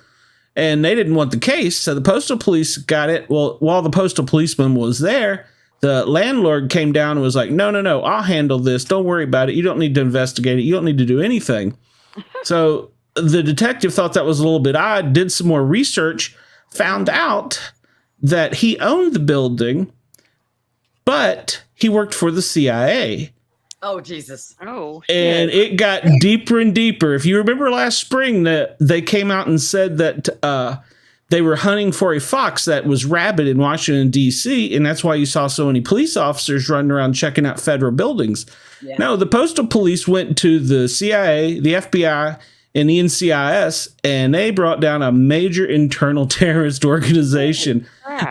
And they didn't want the case, so the Postal Police got it. Well, while the Postal Policeman was there, the landlord came down and was like, no, I'll handle this. Don't worry about it. You don't need to investigate it. You don't need to do anything. So the detective thought that was a little bit odd, did some more research, found out that he owned the building, but he worked for the CIA. Oh, Jesus. Oh, And it got deeper and deeper. If you remember last spring, that they came out and said that they were hunting for a fox that was rabid in Washington, D.C., and that's why you saw so many police officers running around checking out federal buildings. Yeah. No, the Postal Police went to the CIA, the FBI, and the NCIS, and they brought down a major internal terrorist organization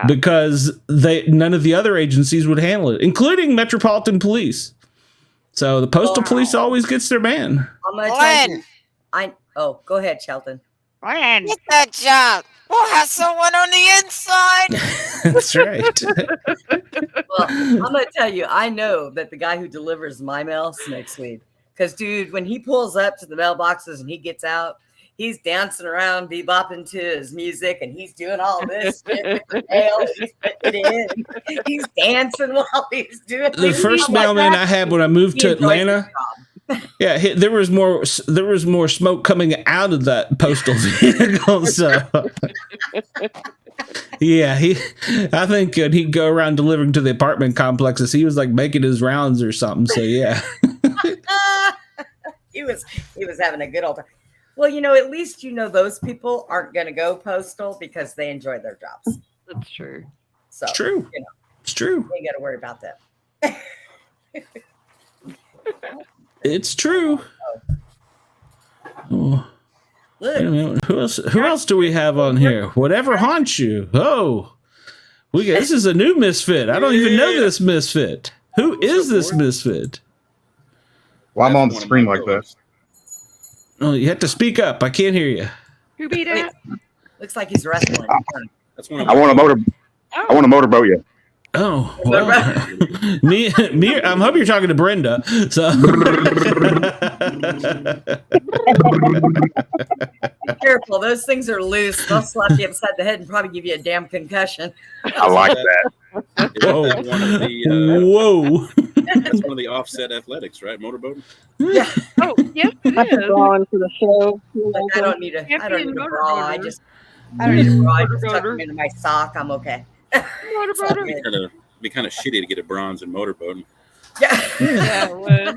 because none of the other agencies would handle it, including Metropolitan Police. So the Postal Police always gets their man. I'm gonna tell you. Go ahead, Shelton. Get that job. We'll have someone on the inside. That's right. Well, I'm gonna tell you, I know that the guy who delivers my mail smokes weed. Because, dude, when he pulls up to the mailboxes and he gets out, he's dancing around, bebopping to his music, and he's doing all this shit with the mail. He's putting it in. He's dancing while he's doing it. The first mailman I had when I moved to Atlanta, yeah, there was more smoke coming out of that postal vehicle. So, yeah, I think he'd go around delivering to the apartment complexes. He was like making his rounds or something. So, yeah. he was having a good old time. Well, at least those people aren't going to go postal because they enjoy their jobs. That's true. So it's true. It's true. You ain't got to worry about that. It's true. Oh. Look. Wait a minute. Who else do we have on here? Whatever haunts you. Oh, this is a new misfit. I don't even know this misfit. Who is this misfit? Well, I'm on the screen like this. Oh, you have to speak up. I can't hear you. Who beat it? Looks like he's wrestling. That's one I want to motorboat you. Oh, well, me. I'm hoping you're talking to Brenda. So, careful, those things are loose. They'll slap you upside the head and probably give you a damn concussion. I like that. Whoa! Whoa! That's one of the offset athletics, right? Motorboating. Yeah. Oh, yes, it I've been is. drawing for the show. I don't need a bra. I don't need a bra. I just tuck them into my sock. I'm okay. It'd be kind of shitty to get a bronze in motorboating. Yeah. Yeah, it would.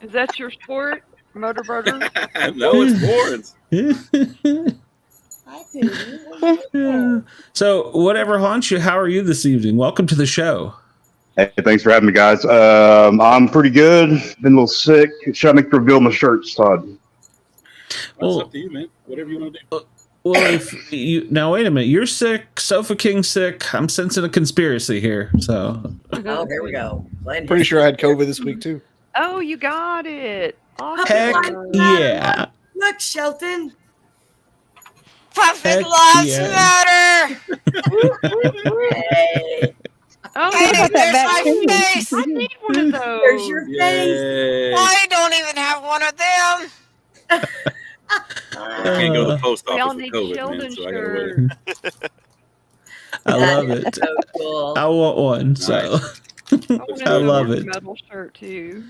Is that your sport, motorboater? No, it's boards. So, whatever haunts you, how are you this evening? Welcome to the show. Hey, thanks for having me, guys. I'm pretty good. Been a little sick. Should I make to reveal my shirts, Todd? Well, it's up to you, man. Whatever you want to do. Well, now wait a minute. You're sick. Sofa King's sick. I'm sensing a conspiracy here. So, there we go. Pretty sure I had COVID this week too. Oh, you got it. Awesome. heck yeah. Look, Shelton. Perfect lives matter. Hey. Oh, Hey, there's my face. I need one of those. There's your face. I don't even have one of them. I can't go to the post We all office need with COVID, Sheldon man, so I gotta shirts. wait. I love it. So cool. I want one. So, I love it. Metal shirt too.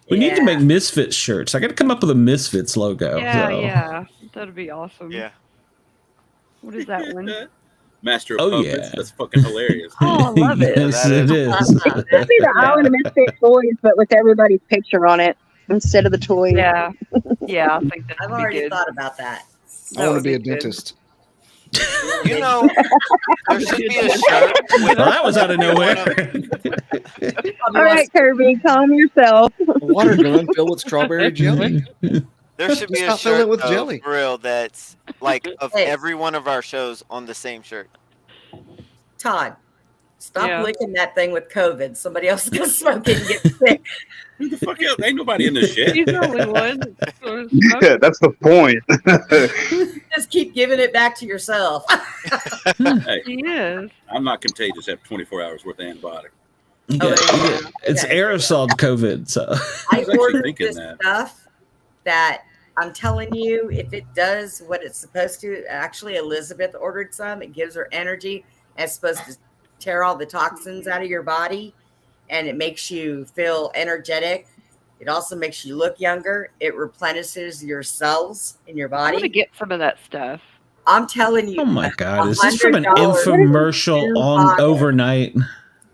We need to make Misfits shirts. I got to come up with a Misfits logo. Yeah, so. yeah, that'd be awesome. Yeah. What is that one? Master of Oh, Puppets. yeah. That's fucking hilarious. Oh, I love it. Yes, it is. That'd be the Island of Misfit toys, but with everybody's picture on it instead of the toys. Yeah, yeah, I think that'd I've be already good. thought about that. I want to would be a be good. dentist. You know, there should be a shirt. Well, that was out of nowhere. All right, Kirby, calm yourself. A water gun filled with strawberry jelly. There should be Just a not fill shirt it with though, jelly. for real that's like of Hey. every one of our shows on the same shirt. Todd, Stop licking that thing with COVID. Somebody else is going to smoke it and get sick. Who the fuck else? Ain't nobody in this shit. He's the only one. Yeah, that's the point. Just keep giving it back to yourself. Hey, He is. I'm not contagious after 24 hours worth of antibiotic. It's aerosol COVID. So I actually ordered thinking this that. stuff that I'm telling you, if it does what it's supposed to, actually Elizabeth ordered some. It gives her energy. And it's supposed to tear all the toxins out of your body, and it makes you feel energetic. It also makes you look younger. It replenishes your cells in your I'm going to body. get some of that stuff. I'm telling you. oh my God, is this from an $100 infomercial on bottles. overnight?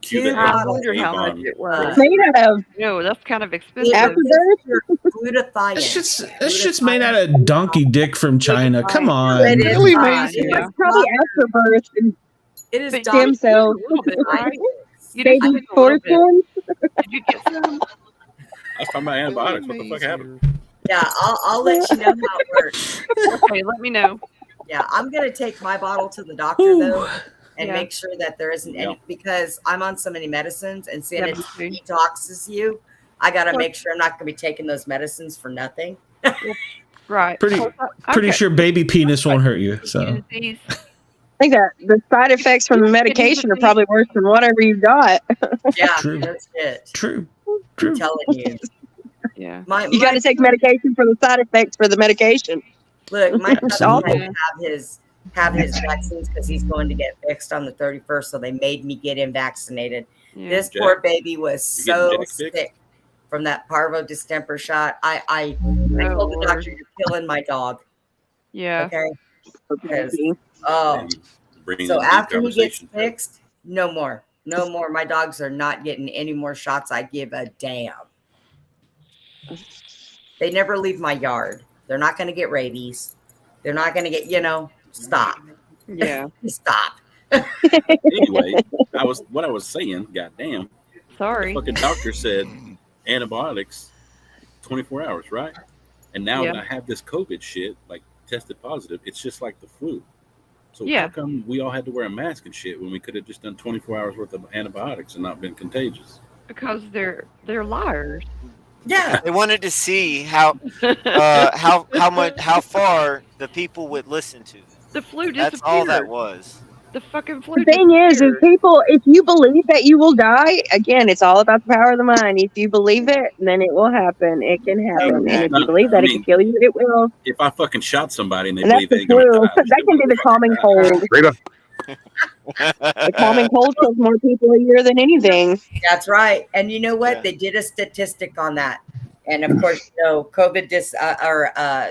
Cue Two that I bottles. wondered how much Avon. it was. Made out of No, that's kind of It expensive. Afterbirth? glutathione. It's just made out of donkey dick from China. Come on. It is really fine. amazing. Yeah. It's probably afterbirth and It is But stem Dr. cells. A little bit, right? You Baby just take a little bit. porcelain. Did you get some? I was talking about antibiotics. What the fuck happened? Yeah, I'll let you know how it works. Okay, let me know. Yeah, I'm gonna take my bottle to the doctor though, and Yeah. make sure that there isn't any, because I'm on so many medicines, and seeing Yeah, it me detoxes you, I gotta make sure I'm not gonna be taking those medicines for nothing. Right. Pretty Okay. sure baby penis won't hurt you. So Disease. I think that the side effects from the medication are probably worse than whatever you got. Yeah, True. that's it. true. I'm telling you. Yeah. You got to take medication for the side effects for the medication. Look, my cousin Absolutely. had to have his vaccines because he's going to get fixed on the 31st, so they made me get him vaccinated. Yeah. This Jack, poor baby was you getting so Jack fixed? sick from that parvo distemper shot. I Oh, told the Lord. doctor, "You're killing my dog." Yeah. Okay. Because, Okay. oh, Bringing so in deep after he gets conversation. fixed, no more. No more. My dogs are not getting any more shots. I give a damn. They never leave my yard. They're not going to get rabies. They're not going to get, stop. Yeah. Stop. Anyway, what I was saying, goddamn, the Sorry. fucking doctor said antibiotics 24 hours, right? And now Yeah. that I have this COVID shit, like tested positive, it's just like the flu. So Yeah. how come we all had to wear a mask and shit when we could have just done 24 hours worth of antibiotics and not been contagious? Because they're liars. Yeah. They wanted to see how far the people would listen to. The flu That's disappeared. all that was. The fucking flu The thing is disappeared. people, if you believe that you will die, again, it's all about the power of the mind. If you believe it, then it will happen. It can happen. And if you believe that it can kill you, it will. If I fucking shot somebody and they And that's believe the they're going flu. to die, That can be the common cold. The common cold kills more people a year than anything. That's right. And you know what? Yeah. They did a statistic on that. And of course, COVID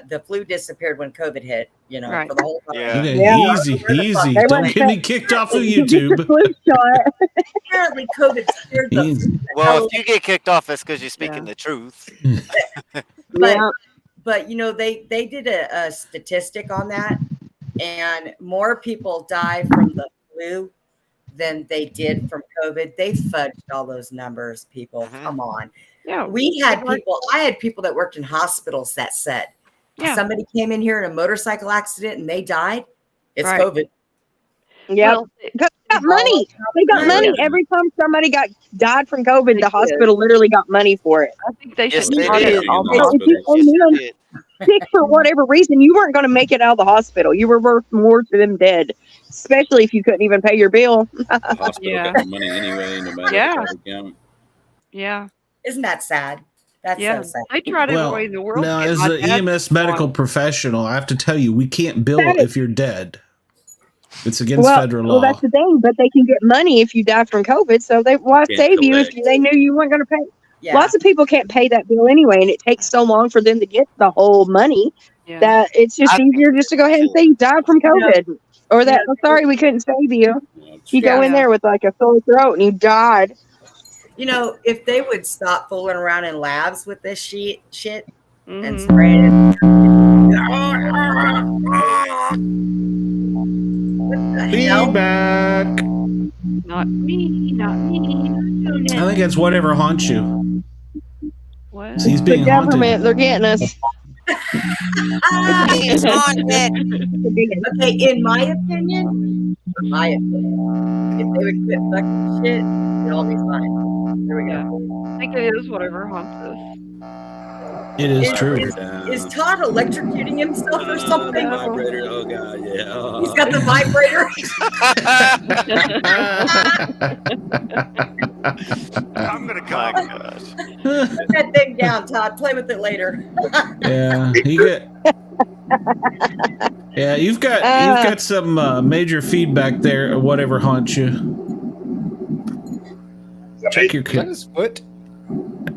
the flu disappeared when COVID hit, Right. for the whole time. Yeah. Okay, Yeah. easy. They Don't went get me kicked off of You get the YouTube. flu shot. Apparently, COVID scared the Easy. Well, if you get kicked off, that's because you're speaking the truth. But, Yeah. but they did a statistic on that, and more people die from the flu than they did from COVID. They fudged all those numbers, people. Mhm. Come on. Yeah. I had people that worked in hospitals that said, Yeah. somebody came in here in a motorcycle accident and they died. It's Right. COVID. Yeah. Well, Because they got money. They got money. Every time somebody died from COVID, the hospital literally got money for it. I think they Yes, should they audit did. all the Yes, If you hospitals. came in Yes, sick for whatever reason, you weren't going to make it out of the hospital. You were worth more to them dead, especially if you couldn't even pay your bill. The hospital Yeah. got the money anyway, no matter Yeah. how we count. Yeah. Isn't that sad? That's Yeah. so sad. They tried every Well, way in the world. now to get as my an dad EMS to go on. medical professional, I have to tell you, we can't bill That is- if you're dead. It's against federal law. Well, that's the thing. But they can get money if you die from COVID. So why Can't save you if collect. they knew you weren't going to pay? Yeah. Lots of people can't pay that bill anyway, and it takes so long for them to get the whole money Yeah. that it's just I think easier just to go ahead and say you died from COVID, or that sorry we couldn't save you. Well, You go in Yeah. there with like a sore throat and you died. If they would stop fooling around in labs with this shit and Mhm. spraying it. What the hell? Feedback. Not me. Not me. I think it's whatever haunts you. What? He's The being government, haunted. they're getting us. He's haunted. Okay, in my opinion, if they would quit fucking shit, it'd all be fine. There we go. I think it is whatever haunts us. It is true. Is Todd electrocuting himself or something? The vibrator. Oh god, yeah. He's got the vibrator. I'm gonna come. Oh, gosh. Put that thing down, Todd. Play with it later. Yeah, you've got some major feedback there. Or whatever haunts you. Check your foot.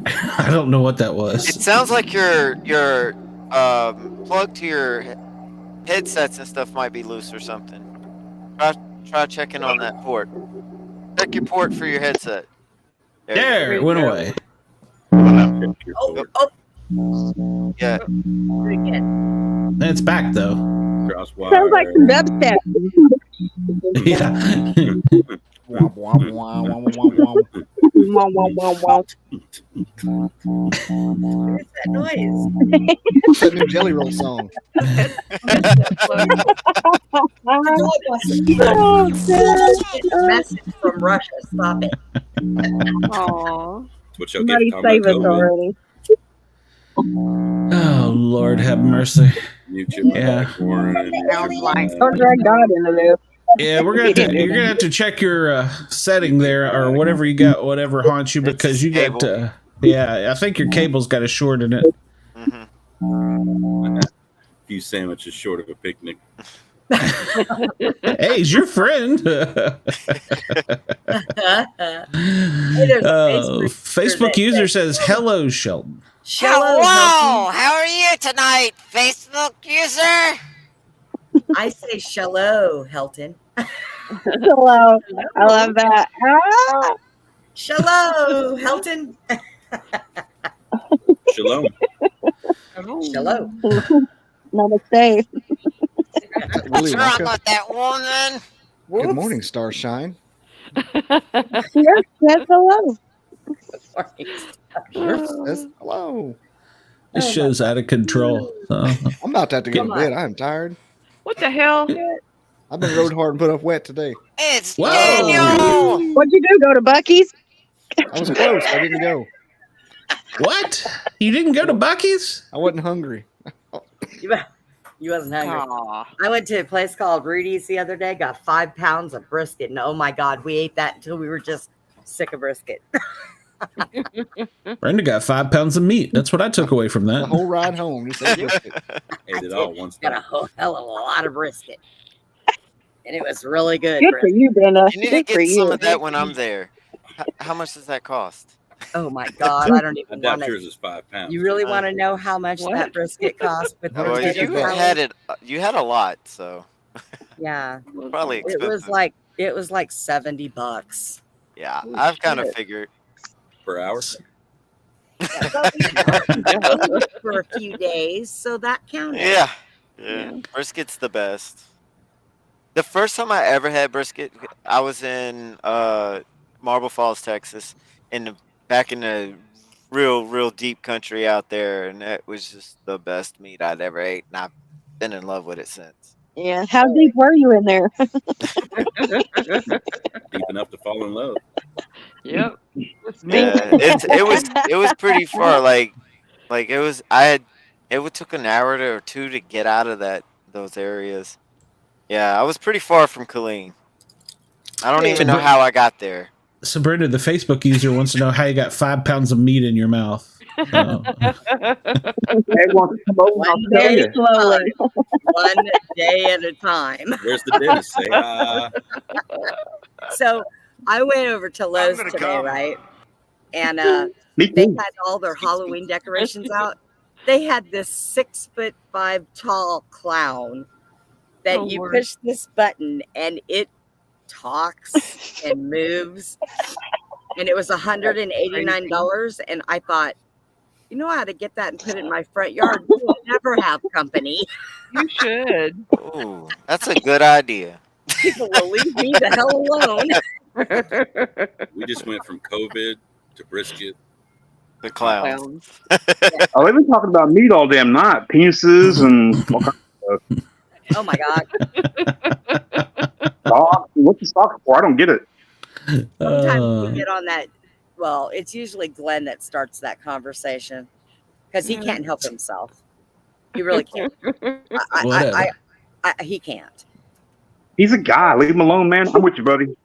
I don't know what that was. It sounds like your plug to your headsets and stuff might be loose or something. Try checking on that port. Check your port for your headset. There, it went away. Oh. Yeah. Do it again. It's back though. Crosswire. Sounds like some dubstep. Yeah. Womp, womp, womp, womp, womp, womp. What is that noise? It's that new Jelly Roll song. Message from Russia. Stop it. Aww. That's what y'all get Somebody talking save about us COVID. already. Oh Lord, have mercy. Mute your mic, Warren, and mute your mic. Don't drag God into this. Yeah, you're gonna have to check your setting there or whatever you got, whatever haunts you, because you got. I think your cable's got a short in it. A few sandwiches short of a picnic. Hey, he's your friend. Facebook user says, "Hello, Sheldon." Hello, how are you tonight, Facebook user? I say shallow, Helton. Hello. I love that. Ah! Shallow, Helton. Shalom. Shalom. Namaste. What's wrong with that woman? Good morning, Starshine. Yes, hello. Yes, hello. This show's out of control. I'm about to have to go to Come bed. on. I'm tired. What the hell? I've been rode hard and put up wet today. It's Whoa. Daniel. What'd you do? Go to Bucky's? I was close. I didn't go. What? You didn't go to Bucky's? I wasn't hungry. You wasn't hungry. Aw. I went to a place called Rudy's the other day, got 5 pounds of brisket, and oh my God, we ate that until we were just sick of brisket. Brenda got 5 pounds of meat. That's what I took away from The that. whole ride home. Just ate brisket. Ate it all once. Got a whole hell of a lot of brisket. And it was really good. Good for brisket. you, Brenda. You need to Good for get some you. of that when I'm there. How much does that cost? Oh my God, I don't I even doubt want yours to. is 5 pounds. You really want to know how much What? that brisket cost? With the Well, Well, potato you salad? had it. You had a lot, so Yeah, probably it expensive. was like $70. Yeah, Oh, I've kind of shit. figured. per hour. For a few days, so that counted. Yeah. Brisket's the best. The first time I ever had brisket, I was in Marble Falls, Texas, back in the real deep country out there, and it was just the best meat I'd ever ate, and I've been in love with it since. Yeah. How deep were you in there? Deep enough to fall in love. Yep. Yeah, it was pretty far. Like it was. It took an hour or two to get out of those areas. Yeah, I was pretty far from Killeen. I don't even know how I got there. So, Brenda, the Facebook user wants to know how you got 5 pounds of meat in your mouth. One day slowly, one day at a time. Where's the dentist? Say, So I went over to Lowe's today, right? And they had all their Halloween decorations out. They had this 6'5" tall clown that you push this button and it talks and moves. And it was $189. And I thought, you know how to get that and put it in my front yard? We will never have company. You should. Ooh, that's a good idea. People will leave me the hell alone. we just went from COVID to brisket The clowns. Oh, they've been talking about meat all damn night. Penises and all kinds of stuff. Oh my God. What's the sock for? I don't get it. Sometimes we get on that. Well, it's usually Glenn that starts that conversation because he can't help himself. He really can't. He can't. He's a guy. Leave him alone, man. I'm with you, buddy.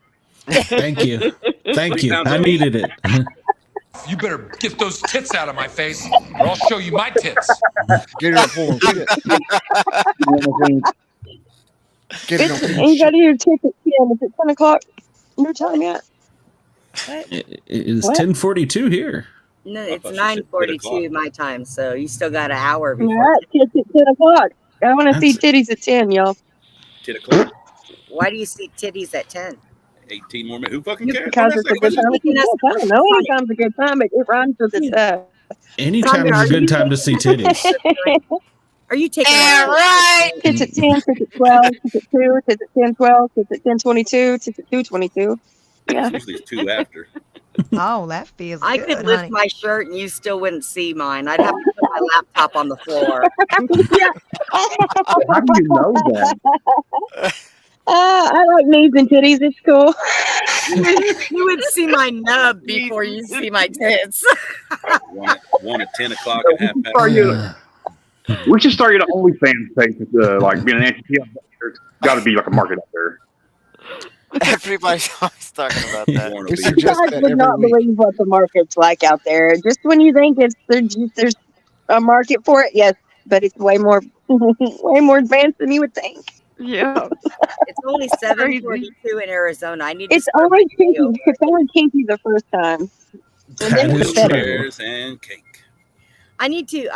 Thank you. Thank you. I needed it. You better get those tits out of my face, or I'll show you my tits. Get her full of shit. Ain't got your ticket 10. Is it 10 o'clock your time yet? It is 10:42 here. No, it's 9:42 my time, so you still got an hour before. All right, it's at 10 o'clock. I want to see titties at 10, y'all. 10 o'clock. Why do you see titties at 10? 18 more minutes. Who fucking cares? Because it's a good time. I don't know. Anytime's a good time, but it rhymes with it. Anytime is a good time to see titties. Are you taking right? It's at 10, it's at 12, it's at 2, it's at 10, 12, it's at 10:22, it's at 2:22. Yeah. Usually it's 2 after. Oh, that feels I good, could lift honey. my shirt and you still wouldn't see mine. I'd have to put my laptop on the floor. How do you know that? I like knees and titties. It's cool. You would see my nub before you see my tits. One at 10 o'clock and half past. We should start you an OnlyFans page, like being an amputee. There's got to be like a market out there. Everybody's always talking about that. You guys would not believe what the market's like out there. Just when you think there's a market for it, yes, but it's way more advanced than you would think. Yeah, it's only 7:42 in Arizona. I need. It's only kinky. It's only kinky the first time. That is Chairs and cake. I need to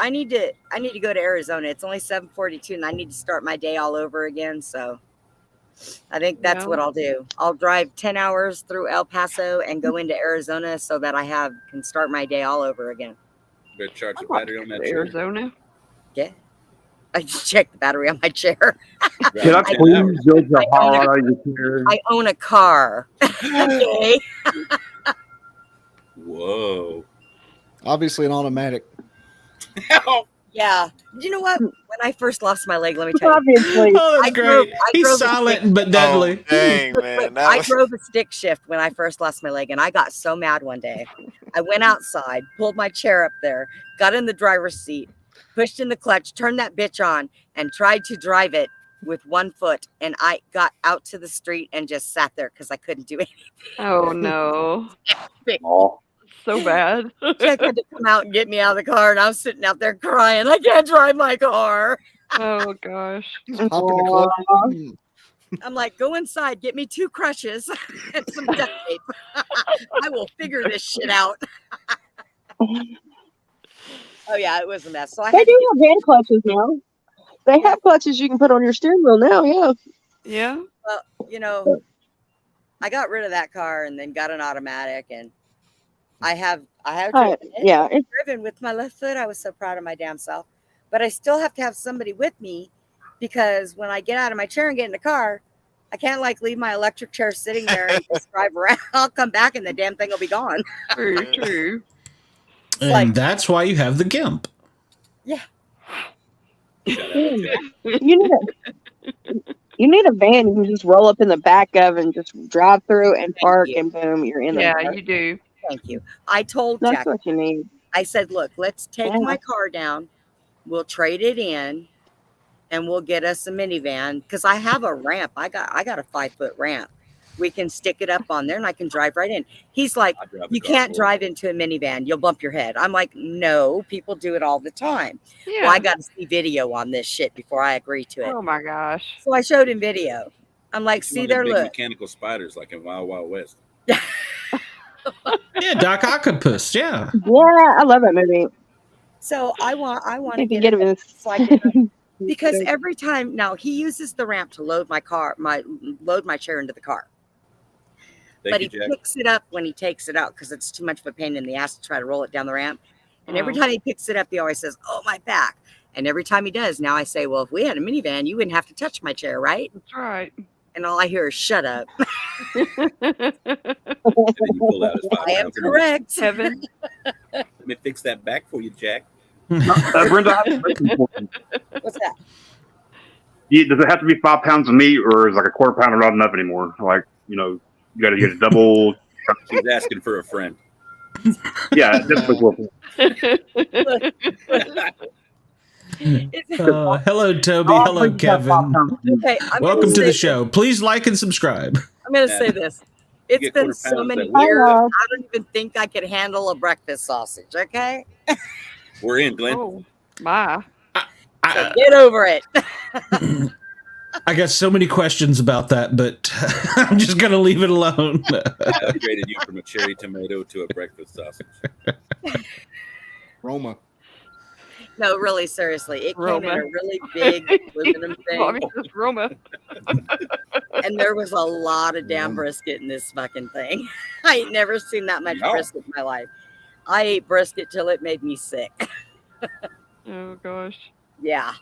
go to Arizona. It's only 7:42, and I need to start my day all over again. So, I think that's what I'll do. I'll drive 10 hours through El Paso and go into Arizona so that I can start my day all over again. Better charge the battery on that chair. Arizona. Yeah. I just checked the battery on my chair. Can I please build your heart out of your chair? I own a car. Okay. Whoa. Obviously an automatic. Yeah. You know what? When I first lost my leg, let me tell you. Obviously. Oh, that's great. He's silent but deadly. Oh, dang, man. I drove a stick shift when I first lost my leg, and I got so mad one day. I went outside, pulled my chair up there, got in the driver's seat, pushed in the clutch, turned that bitch on, and tried to drive it with one foot. And I got out to the street and just sat there because I couldn't do anything. Oh no. Oh. So bad. Jack had to come out and get me out of the car, and I was sitting out there crying. I can't drive my car. Oh gosh. Hop in the club. I'm like, go inside, get me 2 crutches and some duct tape. I will figure this shit out. Oh yeah, it was a mess. So They do have hand clutches now. They have clutches you can put on your steering wheel now. Yeah. Yeah. Well, you know, I got rid of that car and then got an automatic, and I have driven with my left foot. I was so proud of my damn self, but I still have to have somebody with me because when I get out of my chair and get in the car, I can't like leave my electric chair sitting there and just drive around. I'll come back and the damn thing will be gone. True. And that's why you have the GIMP. Yeah. You need a van you can just roll up in the back of and just drive through and park and boom, you're in there. Yeah, you do. Thank you. I told That's Jack, what you need. I said, look, let's take my car down. We'll trade it in and we'll get us a minivan because I have a ramp. I got a 5-foot ramp. We can stick it up on there and I can drive right in. He's like, you can't drive into a minivan. You'll bump your head. I'm like, no, people do it all the time. Yeah. Well, I got to see video on this shit before I agree to it. Oh my gosh. So I showed him video. I'm like, It's see one of them there, big look. mechanical spiders like in Wild Wild West. Yeah, Doc Octopus. Yeah. Yeah, I love that movie. So I want to You can get get him it so I can, because every time now he uses the ramp to load my chair into the car. But he picks it up when he takes it out because it's too much of a pain in the ass to try to roll it down the ramp. And every time he picks it up, he always says, "Oh, my back." And every time he does, now I say, "Well, if we had a minivan, you wouldn't have to touch my chair, right?" That's right. And all I hear is, "Shut up." And then you pull out his I am correct. Heaven. me fix that back for you, Jack. Brenda, I have a question for you. What's that? Does it have to be 5 pounds of meat, or is like a quarter pounder not enough anymore? Like, you got to get a double. She's asking for a friend. Yeah, definitely. Hello, Toby. Hello, Kevin. Okay, Welcome to the show. Please like and subscribe. I'm going to say this. It's been so many years. I don't even think I could handle a breakfast sausage. Okay. We're in, Glenn. Oh my! So get over it. I got so many questions about that, but I'm just going to leave it alone. I upgraded you from a cherry tomato to a breakfast sausage. Roma. No, really, seriously. It Roma. came in a really big aluminum thing. Roma. And there was a lot of damn brisket in this fucking thing. I ain't never seen that much brisket in my life. I ate brisket till it made me sick. Oh gosh. Yeah.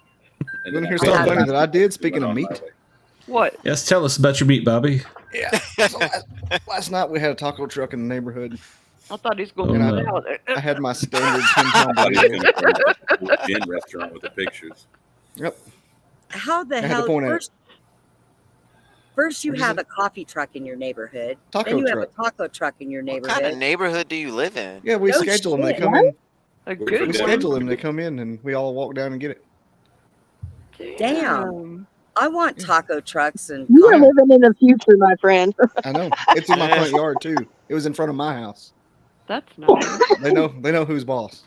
You want to hear something funny that I did? Speaking of meat. What? Yes, tell us about your meat, Bobby. Yeah. So last night we had a taco truck in the neighborhood. I thought he was going to put out. I had my standard 10-pound burrito. Gin restaurant with the pictures. Yep. How the I had to hell? point at First you What is have it? a coffee truck in your neighborhood. Taco then you truck. have a taco truck in your What neighborhood. kind of neighborhood do you live in? Yeah, we No schedule them. They shit. come in. A We good schedule them. They come in, and we all walk down and get it. Damn. I want taco trucks and You are living in the future, my friend. I know. It's in my front yard too. It was in front of my house. That's nice. They know who's boss.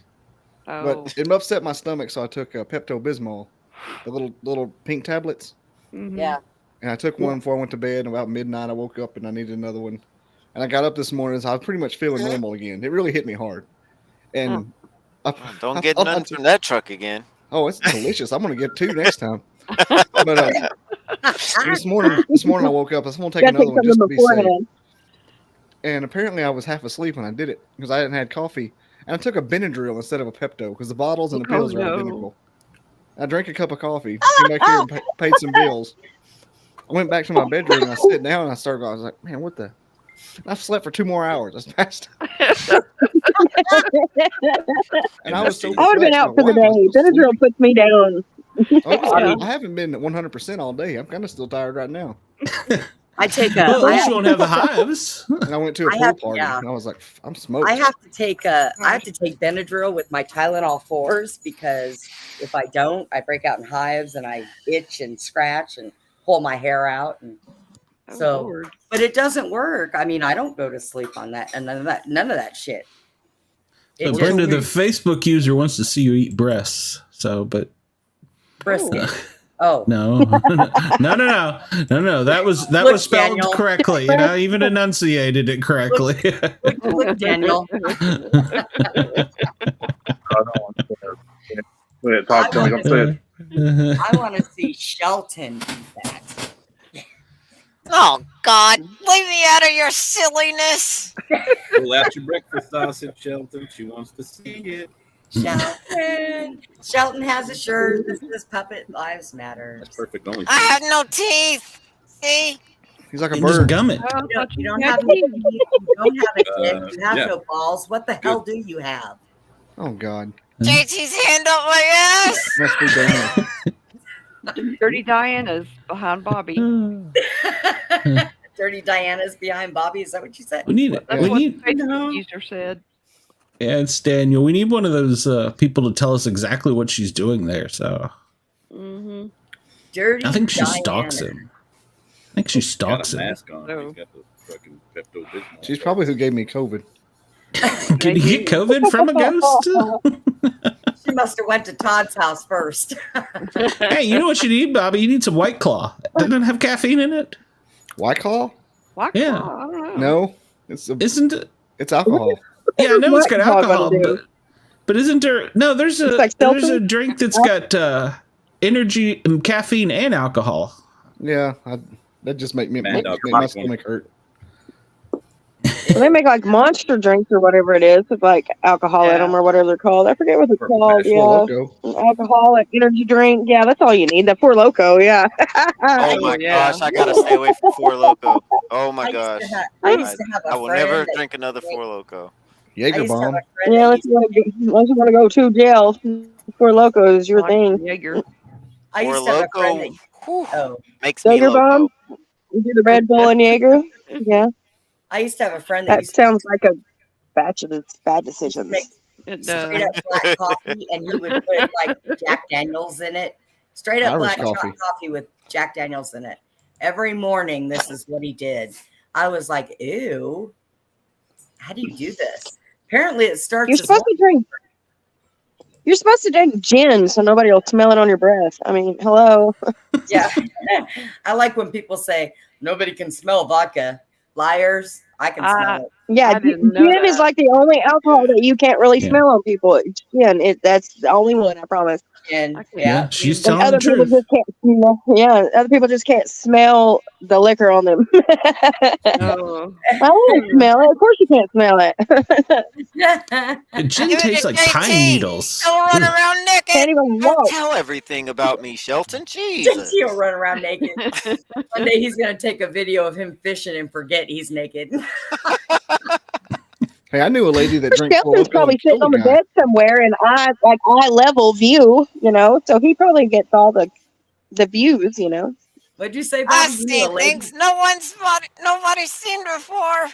Oh. But it upset my stomach, so I took Pepto-Bismol, the little pink tablets. Mhm. Yeah. And I took one before I went to bed. And about midnight, I woke up and I needed another one. And I got up this morning, so I was pretty much feeling normal again. It really hit me hard. And Don't get none from that truck again. Oh, it's delicious. I'm gonna get 2 next time. But this morning I woke up. I was gonna take another one just to be safe. And apparently I was half asleep when I did it because I hadn't had coffee. And I took a Benadryl instead of a Pepto because the bottles and the pills are identical. I drank a cup of coffee, came back here and paid some bills. I went back to my bedroom and I sat down and I was like, man, what the? I've slept for 2 more hours. I passed. And I was so I would have been out for the day. Benadryl puts me down. I haven't been at 100% all day. I'm kind of still tired right now. I take Well, at least you won't have the hives. And I went to a pool party. And I was like, I'm smoked. I have to take Benadryl with my Tylenol 4s because if I don't, I break out in hives and I itch and scratch and pull my hair out. And so, but it doesn't work. I mean, I don't go to sleep on that and none of that shit. So Brenda, the Facebook user wants to see you eat breasts. So, but brisket. Oh no. That was spelled Daniel. correctly. Even enunciated it correctly. Look, Daniel. I want to see Shelton eat that. Oh, God. Leave me out of your silliness. Pull out your breakfast sausage, Shelton. She wants to see it. Shelton has a shirt that says Puppet Lives Matter. That's perfect. Only I have no teeth. See? He's like a You just bird. gum it. You don't have any teeth. You don't have a dick. You have no balls. What the hell do you have? Oh, God. JT's hand up my ass. Must be Daniel. Dirty Diana's behind Bobby. Dirty Diana's behind Bobby. Is that what you said? We need it. That's We what need. the Facebook user said. Yeah, it's Daniel. We need one of those people to tell us exactly what she's doing there. So Dirty I think she Diana. stalks him. I think she stalks got a him. mask on. He's got the fucking Pepto-Bismol. She's probably who gave me COVID. Can you get COVID from a ghost? She must have went to Todd's house first. Hey, you know what you need, Bobby? You need some White Claw. Doesn't it have caffeine in it? White Claw? White Yeah. Claw? I don't know. No. Isn't it? It's alcohol. Yeah, I know it's got White Claw alcohol, gonna do? but isn't there? No, there's a like there's a seltzer? drink that's got energy, caffeine, and alcohol. Yeah. That just make Mad Dog my Mike stomach hurt. Well, they make like monster drinks or whatever it is with like alcohol in them or whatever they're called. I forget what they're called. Four Yeah, Loko. alcoholic energy drink. Yeah, that's all you need. That Four Loko. Yeah. Oh my gosh, I gotta stay away from Four Loko. Oh my gosh, I used to have a I will friend never that drink another Four Loko. Jaeger used to have bomb. a friend Yeah, that unless used you want to go to jail for loco is your Like thing. Jaeger. I Four used to have a friend Loco that oh makes me Jaeger bomb? loco. You do the Red Bull and Jaeger? Yeah. I used to have a friend that That used to sounds like a bad make decisions. It straight does. up black coffee, and he would put like Jack Daniels in it. Straight up Irish black shot coffee. coffee with Jack Daniels in it. Every morning, this is what he did. I was like, ew, how do you do this? Apparently, it starts You're as supposed to drink. You're supposed to drink gin so nobody will smell it on your breath. I mean, hello. Yeah. I like when people say nobody can smell vodka. Liars. I can smell it. Yeah, I didn't know gin is that. like the only alcohol that you can't really Yeah. smell on people. It's gin. That's the only one, I promise. And Yeah, she's And telling the other people truth. just can't smell. Yeah, other people just can't smell the liquor on them. Oh. I want to smell it. Of course you can't smell it. Gin Give it tastes to like JT. pine needles. Don't run Ugh. around naked. Can't even Don't walk. tell everything about me, Shelton. Jesus. He'll run around naked. One day he's going to take a video of him fishing and forget he's naked. Hey, I knew a lady that drank Four Shelton's Loko probably and killed sitting on a the guy. bed somewhere, and eye level view, so he probably gets all the views, What'd you say, I Bobby? You knew see a lady. things nobody's seen before.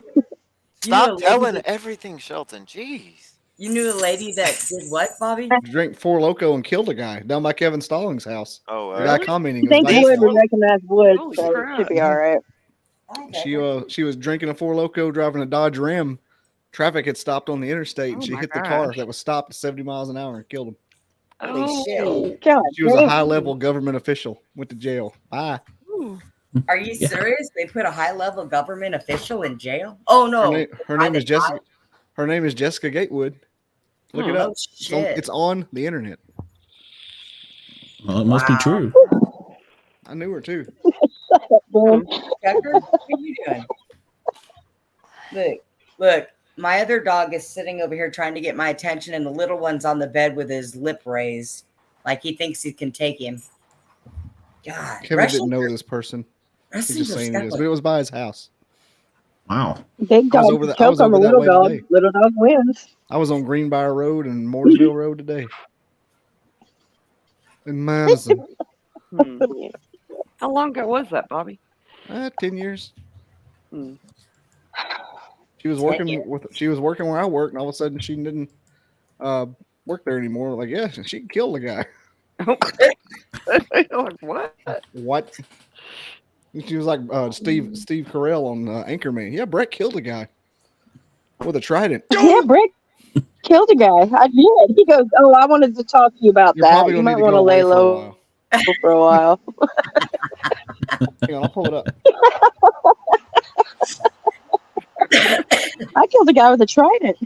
Stop telling everything, Shelton. Jeez. You knew a lady that did what, Bobby? Drank Four Loko and killed a guy down by Kevin Stallings' house. Oh, The guy commenting. I think it was wood nice. would recognize wood, Holy so it crap. should be all right. She was drinking a Four Loko, driving a Dodge Ram. Traffic had stopped on the interstate, and Oh she my hit the car gosh. that was stopped at 70 miles an hour and killed him. Holy shit. Oh. God, She was a damn. high-level government official. Went to jail. Bye. Ooh. Are you serious? They put a high-level government official in jail? Oh no. Her name is Jessica. Her name is Jessica Gatewood. Look it Oh, up. shit. It's on the internet. Well, it must be true. I knew her too. Tucker, what are you doing? Look. My other dog is sitting over here trying to get my attention, and the little one's on the bed with his lip raised, like he thinks he can take him. God, Kevin didn't know this person. He's Russians just are saying he is, stuck but it was by his house. Wow. Big dog over that- I choke was on the over that little way dog. today. Little dog wins. I was on Greenbrier Road and Mooresville Road today. In Madison. How long ago was that, Bobby? 10 years. Hmm. She was working where I work, and all of a sudden she didn't work there anymore. Like, yeah, she killed a guy. Like, what? What? And she was like Steve Carell on Anchorman. Yeah, Brett killed a guy with a trident. Yeah, Brett killed a guy. I did. He goes, "Oh, I wanted to talk to you about You're that. probably You gonna might need to want to go away lay for a low while. for a while." Hang on, I'll pull it up. I killed a guy with a trident.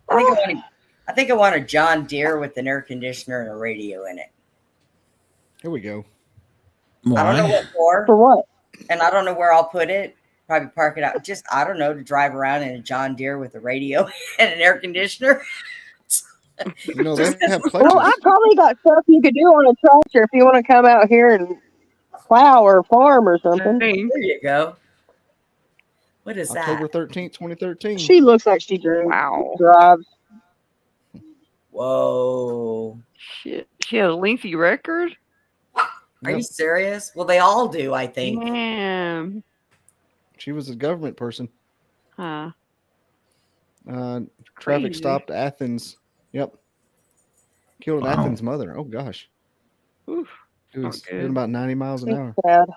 I think I want a John Deere with an air conditioner and a radio in it. Here we go. I don't know what for. For what? And I don't know where I'll put it. Probably park it out. Just, I don't know, to drive around in a John Deere with a radio and an air conditioner. You know, they have Well, I clutches. probably got stuff you could do on a tractor if you want to come out here and plow or farm or something. There you go. What is October that? 13th, 2013. She looks like she drives. Whoa. Shit. She had a lengthy record? Are you serious? Well, they all do, I think. Damn. She was a government person. Huh. Traffic Crazy. stopped Athens. Yep. Killed an Athens mother. Oh, gosh. Oof. It was good. doing about 90 miles an hour. Sad.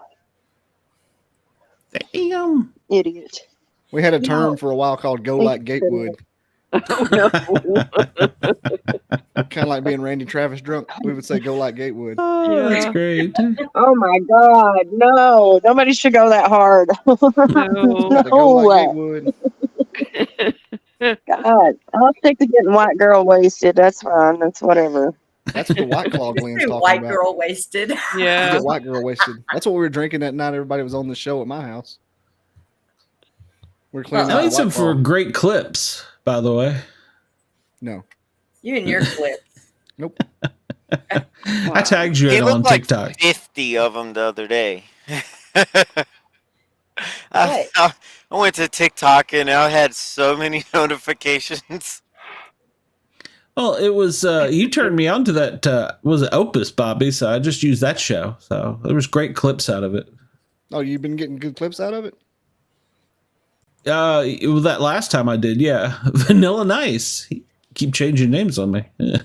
Damn. Idiot. We had a term for a while called Go Like Gatewood. Kind of like being Randy Travis drunk. We would say Go Like Gatewood. Oh, that's great. Oh my God. No. Nobody should go that hard. No. Go Like Gatewood. God. I'll stick to getting white girl wasted. That's fine. That's whatever. That's what the White Claw Glenn's talking White about. girl wasted. You Yeah. get white girl wasted. That's what we were drinking that night. Everybody was on the show at my house. We were cleaning I out made the some White for Claw. great clips, by the way. No. You and your clip. Nope. I tagged you He in on looked like TikTok. 50 of them the other day. I went to TikTok and I had so many notifications. Well, it was you turned me on to that. Was it Opus, Bobby? So I just used that show. So there was great clips out of it. Oh, you've been getting good clips out of it? It was that last time I did, yeah. Vanilla Nice. Keep changing names on me. Yeah,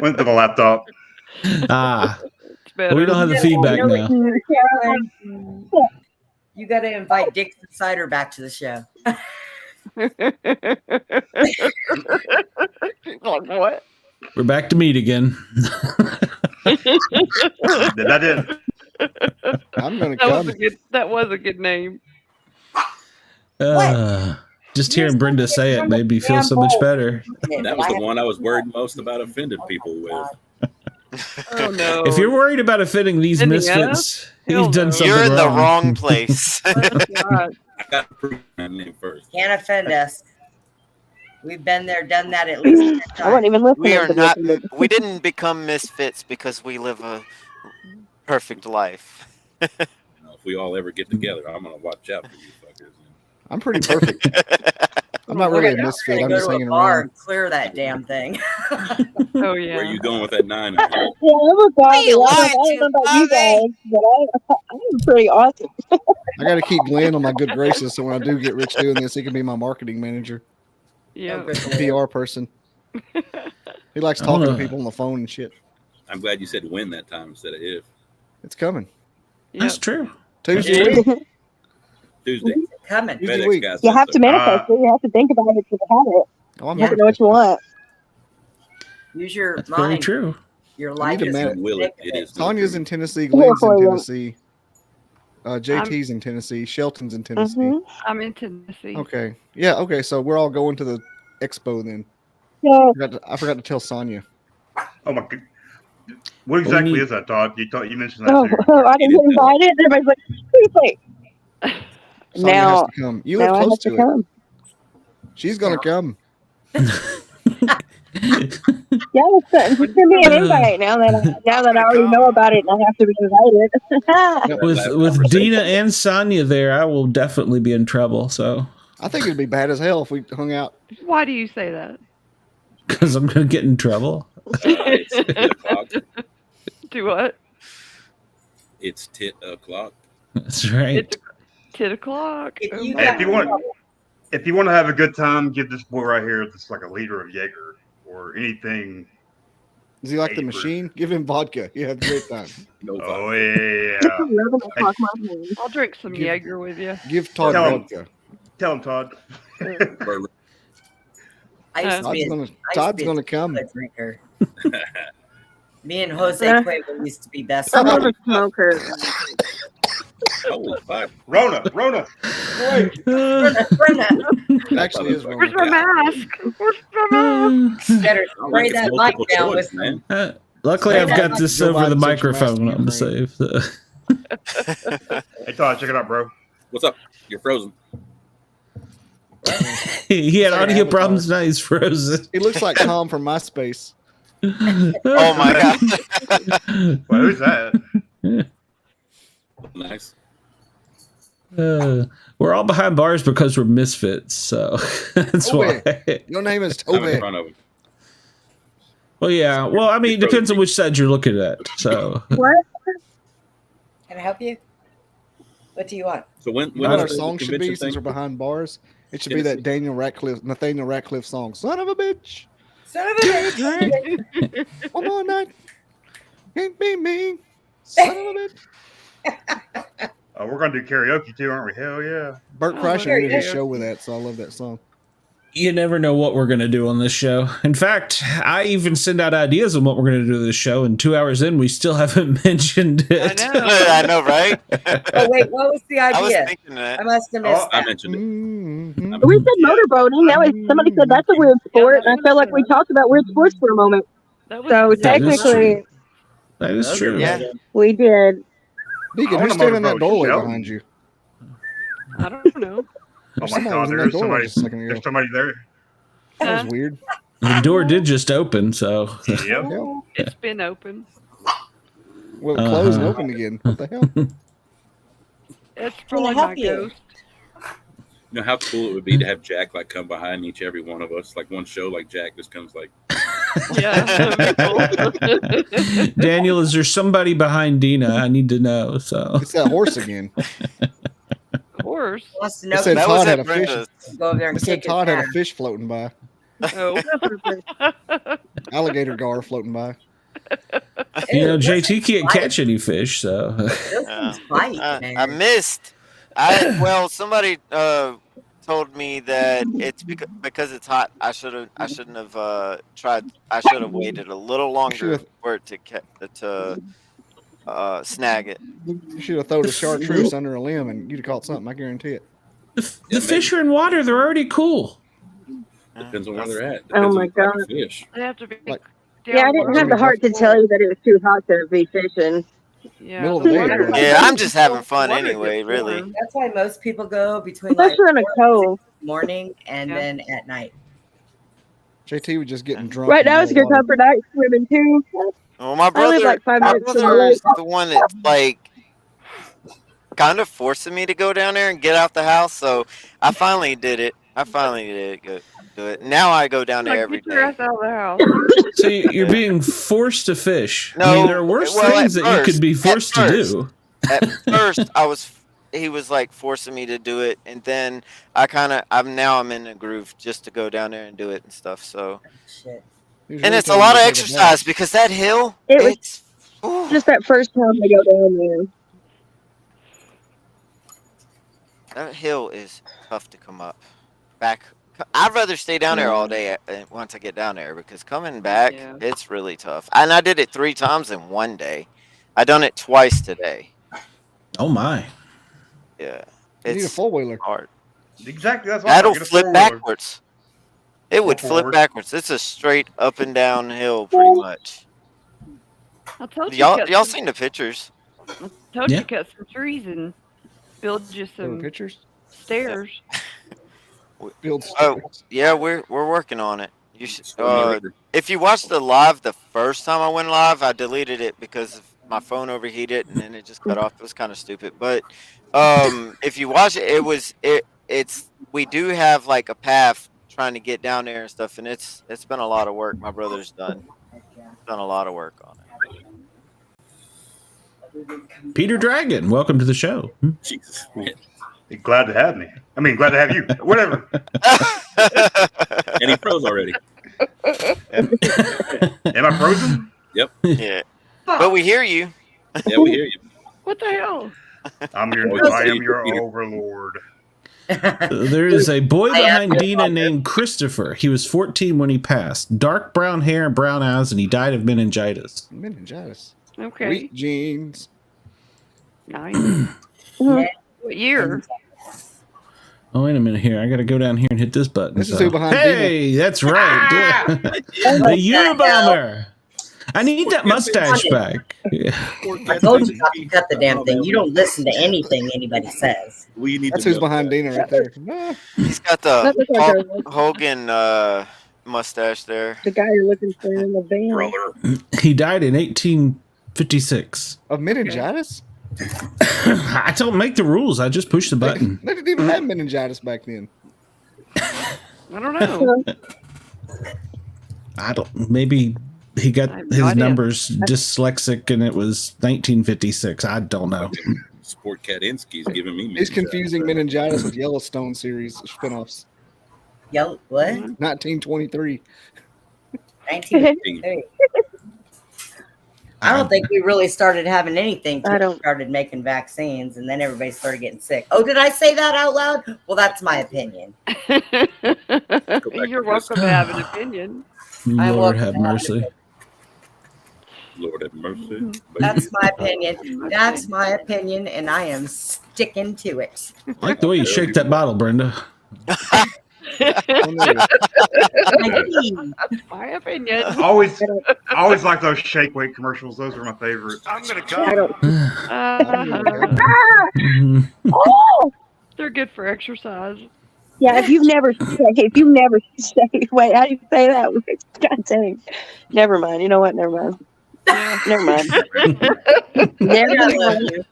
went to the laptop. We don't have the feedback now. You got to invite Dixon Cider back to the show. Like what? We're back to meet again. That did. I'm gonna come. That was a good name. Just hearing Brenda say it made me feel so much better. That was the one I was worried most about offending people with. Oh no! If you're worried about offending these misfits, you've done something You're in the wrong. wrong place. I got to prove my name first. Can't offend us. We've been there, done that at least 10 times. I wasn't even listening. We are to not. this. We didn't become misfits because we live a perfect life. You know, if we all ever get together, I'm gonna watch out for you fuckers. I'm pretty perfect. I'm not really a misfit. I'm just hanging around. And clear that damn thing. Oh yeah. Where are you going with that 9? Yeah, I'm a Bobby. I don't know about you guys, but I'm pretty awesome. I got to keep Glenn on my good graces, so when I do get rich doing this, he can be my marketing manager, Yeah. PR person. He likes talking to people on the phone and shit. I'm glad you said when that time instead of if. It's coming. That's true. Tuesday week. Tuesday. Coming. Tuesday week. You have to manifest it. You have to think about it to have it. Oh, I'm You have to know what you want. Use your That's mind. very true. Your I life need is to Will it? It is. Tanya's in Tennessee. Glenn's in Tennessee. JT's in Tennessee. Shelton's in Tennessee. I'm in Tennessee. Okay. Yeah. Okay. So we're all going to the expo then. Yeah. I forgot to tell Sonya. Oh my god. What exactly is that, Todd? You mentioned that. Oh, too. I didn't get invited. Everybody's like, "Please wait." Sonya Now, has to come. You live now I close have to to it. come. She's gonna come. Yeah, it's send me an invite now that I already know about it and I have to be invited. With Dina and Sonya there, I will definitely be in trouble. So I think it'd be bad as hell if we hung out. Why do you say that? because I'm going to get in trouble. It's 10 o'clock. Do what? It's 10 o'clock. That's right. It's 10 o'clock. Hey, if you want to have a good time, give this boy right here that's like a liter of Jaeger or anything. Is he like the machine? Give him vodka. You have a great time. Oh yeah. I'll drink some Jaeger with you. Give Todd vodka. Tell him, Todd. Todd's gonna come. Drinker. Me and Jose Cuervo used to be best I'm friends. a smoker. Holy fuck. Rona. It actually is. Where's my mask? Where's my mask? Better spray that mic down with some. Luckily, I've got this over the microphone. I'm safe. Hey, Todd, check it out, bro. What's up? You're frozen. He had audio problems. Now he's frozen. He looks like Tom from MySpace. Oh my god. Well, who's that? Nice. We're all behind bars because we're misfits, so that's why. Your name is I'm in Toby. front of him. Well, yeah. Well, I mean, it depends on which side you're looking at. So, What? Can I help you? What do you want? So when You know what our is the song should be convention since thing? we're behind bars? It should be that Nathaniel Ratcliffe song. Son of a bitch. Son of a bitch. One more night. Can't be me. Son of a bitch. We're gonna do karaoke too, aren't we? Hell yeah. Bert Kreischer ended his show with that, so I love that song. you never know what we're going to do on this show. In fact, I even send out ideas on what we're going to do this show, and 2 hours in, we still haven't mentioned it. I know, right? Oh, wait, what was the idea? I was thinking that. I must have missed that. I mentioned it. We said motorboating. That was somebody said that's a weird sport, and I feel like we talked about weird sports for a moment. So technically, that is true. Yeah. We did. Deacon, who's standing in that doorway behind you? I don't know. Oh my Someone god, was in that there's door somebody, just a second ago. there's somebody there. That was weird. The door did just open, so. Yep. It's been open. Well, it closed and opened again. What the hell? That's Can I probably help my you? ghost. You know how cool it would be to have Jack like come behind every one of us, like one show, like Jack just comes like. Yeah, that'd be cool. Daniel, is there somebody behind Dina? I need to know. So It's that horse again. Horse. Wants to It know said if Todd he had a wants fish. to go over there and It said kick his Todd had a ass. fish floating by. Oh. Alligator gar floating by. you know, JT can't catch any fish, so I missed. Somebody told me that it's because it's hot. I shouldn't have tried. I should have waited a little longer for it to snag it. You should have thrown a chartreuse under a limb and you'd have caught something. I guarantee it. the fish are in water. They're already cool. Depends on where they're at. Oh my god. Fish. They have to be. Yeah, I didn't have the heart to tell you that it was too hot to be fishing. Yeah. Middle of the day. Yeah, I'm just having fun anyway. Really. That's why most people go between Especially in a cove. morning and then at night. JT was just getting drunk. Right now it's a good time for night swimming too. Well, my I brother, live like 5 my minutes from the brother lake. is the one that's like kind of forcing me to go down there and get out the house. So I finally did it. Go do it. Now I go down there every Get your day. ass out of the house. So you're being forced to fish. I No, mean, there are worse well, things at that you first- could be forced to do. At first, he was like forcing me to do it, and then I'm in a groove just to go down there and do it and stuff. So, and it's a lot of exercise because that hill. It was just that first time I go down there. That hill is tough to come up. I'd rather stay down there all day once I get down there because coming back, it's really tough. And I did it 3 times in one day. I done it twice today. Oh my! Yeah, You need a it's four-wheeler. hard. Exactly. That's why That'll I get a flip four-wheeler. backwards. It would flip forward. backwards. It's a straight up and down hill, pretty much. I told you. Y'all seen the pictures? Told you to cut some trees and build you some pictures. Stairs. Build yeah, we're working on it. You should. If you watched the live the first time I went live, I deleted it because my phone overheated and then it just cut off. It was kind of stupid. But if you watch it, we do have like a path trying to get down there and stuff, and it's been a lot of work. My brother's done a lot of work on it. Peter Dragon, welcome to the show. Jesus. Glad to have me. I mean, glad to have you. Whatever. And he froze already. Am I frozen? Yep. Yeah. But we hear you. Yeah, we hear you. What the hell? I am your overlord. There is a boy behind Dina named Christopher. He was 14 when he passed. Dark brown hair and brown eyes, and he died of meningitis. Meningitis. Okay. Wheat jeans. Nice. What year? Oh, wait a minute here. I got to go down here and hit this button. This is who behind Hey, Dina. that's right. The Unabomber. I need that mustache back. I told you not to cut the damn thing. You don't listen to anything anybody says. That's who's behind Dina right there. He's got the Hogan mustache there. The guy you're looking for in the van. He died in 1856. Of meningitis? I don't make the rules. I just push the button. They didn't even have meningitis back then. I don't know. I don't. Maybe he got no his idea. numbers dyslexic and it was 1956. I don't know. Sportcat Insky's giving me. He's confusing meningitis with Yellowstone series spinoffs. What? 1923. 1953. I don't think we really started having anything till we started making vaccines, and then everybody started getting sick. Oh, did I say that out loud? Well, that's my opinion. You're welcome to have an opinion. Lord have mercy. Lord have mercy. That's my opinion. That's my opinion, and I am sticking to it. I like the way you shake that bottle, Brenda. That's my opinion. I always like those shake weight commercials. Those are my favorite. I'm gonna go. They're good for exercise. Yeah, if you've never wait, how do you say that? God dang. Never mind. You know what? Never mind. Never mind. Never mind.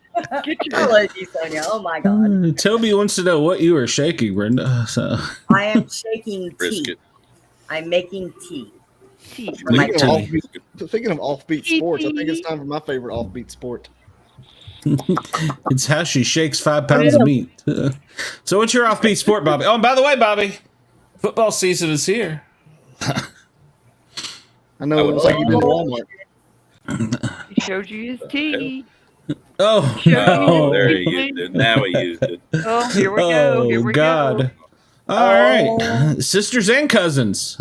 I love you, Sonia. Oh my God. Toby wants to know what you are shaking, Brenda. So I am shaking tea. Brisket. I'm making tea. Tea. For my Speaking of offbeat sports, I think it's time for my favorite offbeat sport. It's how she shakes 5 pounds of meat. So what's your offbeat sport, Bobby? Oh, and by the way, Bobby, football season is here. I know. It looks like you've been to Walmart. He showed you his tea. Oh, Oh, there he used it. Now he used it. Oh, here we go. Here we God. go. All right. Sisters and cousins.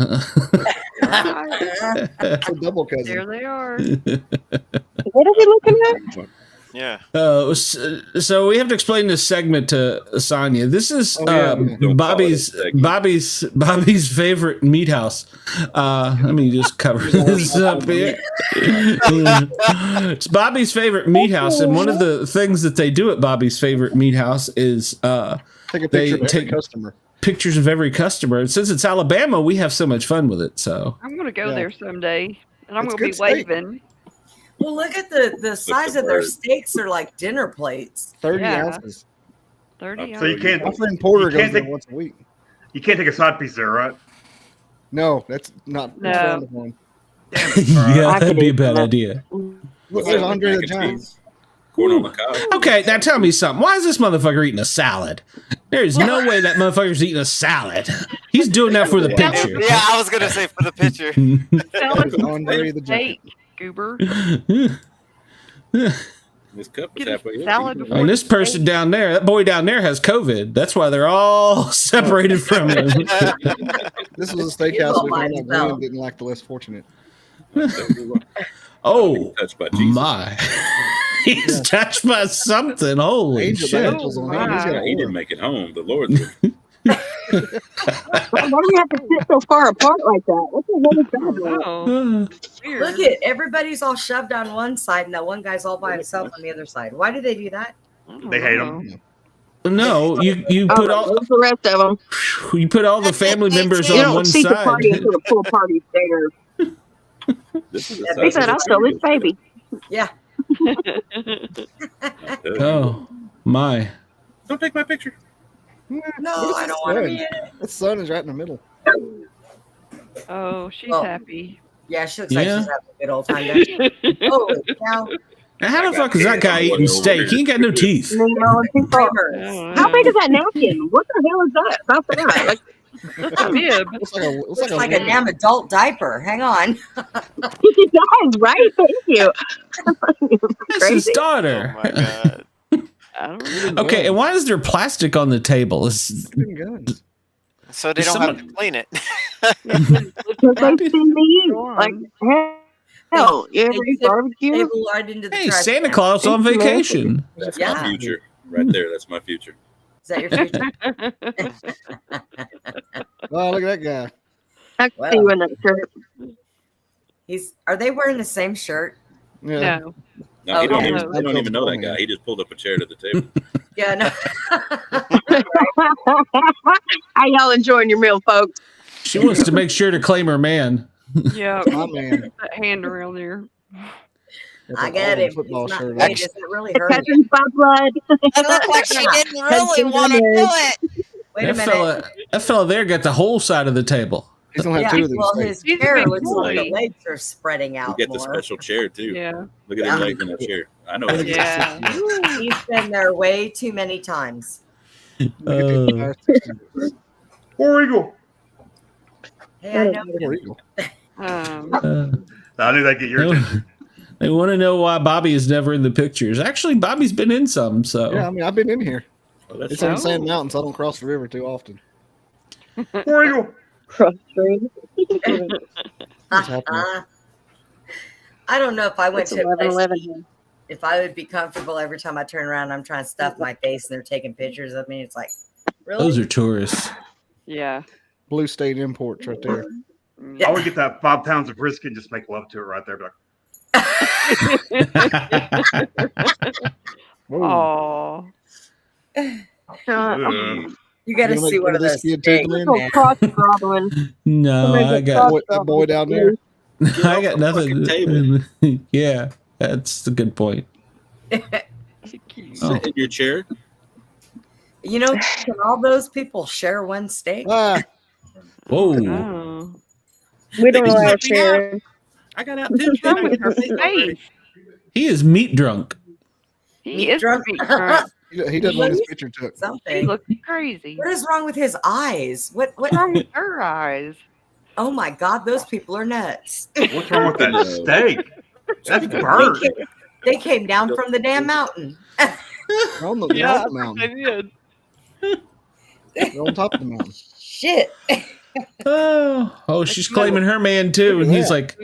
It's a double cousin. There they are. What are we looking at? Yeah. So we have to explain this segment to Sonia. This is Bobby's favorite meat house. Let me just cover this up here. It's Bobby's favorite meat house, and one of the things that they do at Bobby's favorite meat house is Take a picture of every customer. Pictures of every customer. And since it's Alabama, we have so much fun with it. So I'm going to go there someday, and I'm It's going to be good steak. waving. Well, look at the size of their steaks are like dinner plates. 30 Yeah. ounces. 30 So you can't. My friend Porter you goes can't there take, once a week. you can't take a side piece there, right? No, that's not. No. That's round of one. yeah, that'd be a bad idea. Look, there's Andre the Giant. Corn on the cob. Okay, now tell me something. Why is this motherfucker eating a salad? There's no way that motherfucker's eating a salad. He's doing that for the picture. Yeah, I was gonna say for the picture. Andre the Giant. Goober. This cup is halfway salad empty. before And this person down there, that boy down there has COVID. That's why they're all separated from him. This was a steakhouse we found out Glenn didn't like the less fortunate. Oh, Touched by Jesus. my. He's touched by something. Holy Angel shit. angels on him. He's got a He didn't make it home. The Lord did. Why do you have to sit so far apart like that? What's the whole problem? Oh, weird. Look at everybody's all shoved on one side, and that one guy's all by himself on the other side. Why do they do that? They hate them. No, you put all Where's the rest of them? you put all the family members You on don't one see the party side. until the full party's there. This is Yeah, He said, "I stole his baby." Yeah. Oh my. Don't take my picture. No, I don't want to be in it. The sun is right in the middle. Oh, she's Oh. happy. Yeah, she looks like Yeah. she's having a good old time. Doesn't she? Holy cow. Now, how the fuck is that guy eating steak? He ain't got no teeth. You know, people- Framers. How big is that napkin? What the hell is that? About that? Like, That's a bib. Looks like a, Looks like a damn adult diaper. Hang on. it does, right? Thank you. That's his Crazy. daughter. Oh my god. I don't know. Okay, and why is there plastic on the table? guns. So they don't have to clean it. Because they send me in. Like, hell, you ever eat barbecue? Table right into the Hey, trash Santa can. Claus on vacation. That's Yeah. my future. Right there. That's my future. Is that your future? Oh, look at that guy. I can see you in that shirt. Are they wearing the same shirt? Yeah. No. No, he Okay. don't even know that guy. He just pulled up a chair to the table. Yeah, no. How y'all enjoying your meal, folks? She wants to make sure to claim her man. Yeah. My man. That hand around there. That's I an get Auburn it. Football It's not, shirt. wait, does it really hurt? Cousins by blood. It looked like she didn't really want to do it. Wait a That minute. fella there got the whole side of the table. He's gonna have Yeah, two of these. well, steaks. his He's a hair big looks like the boy. legs are spreading We out get the more. special chair too. Yeah. Look at him legs in that chair. I know. it. Yeah. He's been there way too many times. Uh, War Eagle. Hey, I know. War Eagle. I knew that'd get your attention. they want to know why Bobby is never in the pictures. Actually, Bobby's been in some, so. Yeah, I mean, I've been in here. Oh, that's It's on right. Sand Mountain, so I don't cross the river too often. War Eagle. Frustrated. What's happening? I don't know if I went It's to a place 11:11 to eat, if I would be comfortable every time I turn around. I'm trying to stuff my face and they're taking pictures of me. It's like, really? Those are tourists. Yeah. Blue State imports right there. I would get that 5 pounds of brisket and just make love to it right there. Be like, Oh. You got to You gonna see make one of this those kid too, steaks, Glenn? man. Cross gobbling. No, I got That boy down there. I got nothing. Fucking table. Yeah, that's the good point. Sit in your chair. You know, can all those people share one steak? Whoa. Oh. We don't They allow just shut me out. sharing. I got out 10 What's wrong with her face? He is meat drunk. He is drunk. He doesn't want his picture took. He Something. looks crazy. What is wrong with his eyes? What's wrong with her eyes? Oh my God, those people are nuts. What's wrong with that steak? That's bird. They came down from the damn mountain. They're on the, they're on the mountain. They're on top of the mountain. Shit. Oh, she's claiming her man too, and he's like,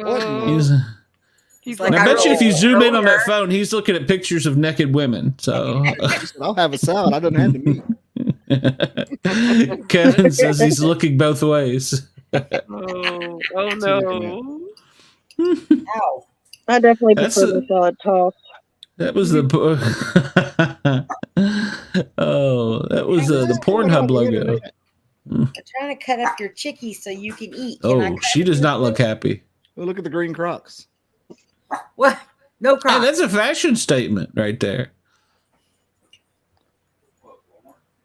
He's and I bet you if you zoom in on that phone, he's looking at pictures of naked women. So I'll have a salad. I don't have to meet. Kevin says he's looking both ways. Oh no. Ow. I definitely That's prefer the salad toss. That was the that was the Pornhub logo. I'm trying to cut up your chickie so you can eat. Oh, she does not look happy. Oh, look at the green Crocs. What? No Crocs. Hey, that's a fashion statement right there.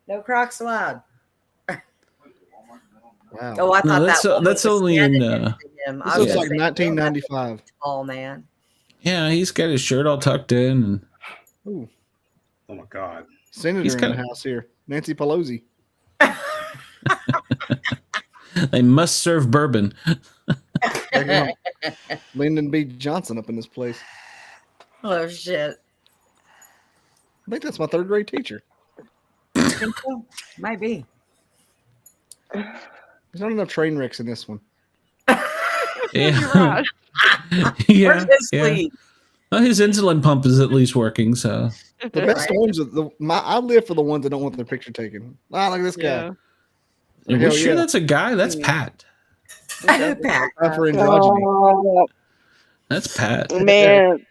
No Crocs allowed. Wow. Oh, I thought that's only in. This looks like 1995. Tall man. Yeah, he's got his shirt all tucked in, and Ooh. Oh my God. Senator He's in kinda- the house here. Nancy Pelosi. they must serve bourbon. Lyndon B. Johnson up in this place. Oh shit. I think that's my third grade teacher. Might be. There's not enough train wrecks in this one. Yeah, Where's his yeah. sleeve? Well, his insulin pump is at least working. So The best ones are I live for the ones that don't want their picture taken. Ah, look at this guy. are we Hell sure yeah. that's a guy? That's Pat. Pat. For androgyny. Oh, That's Pat. man.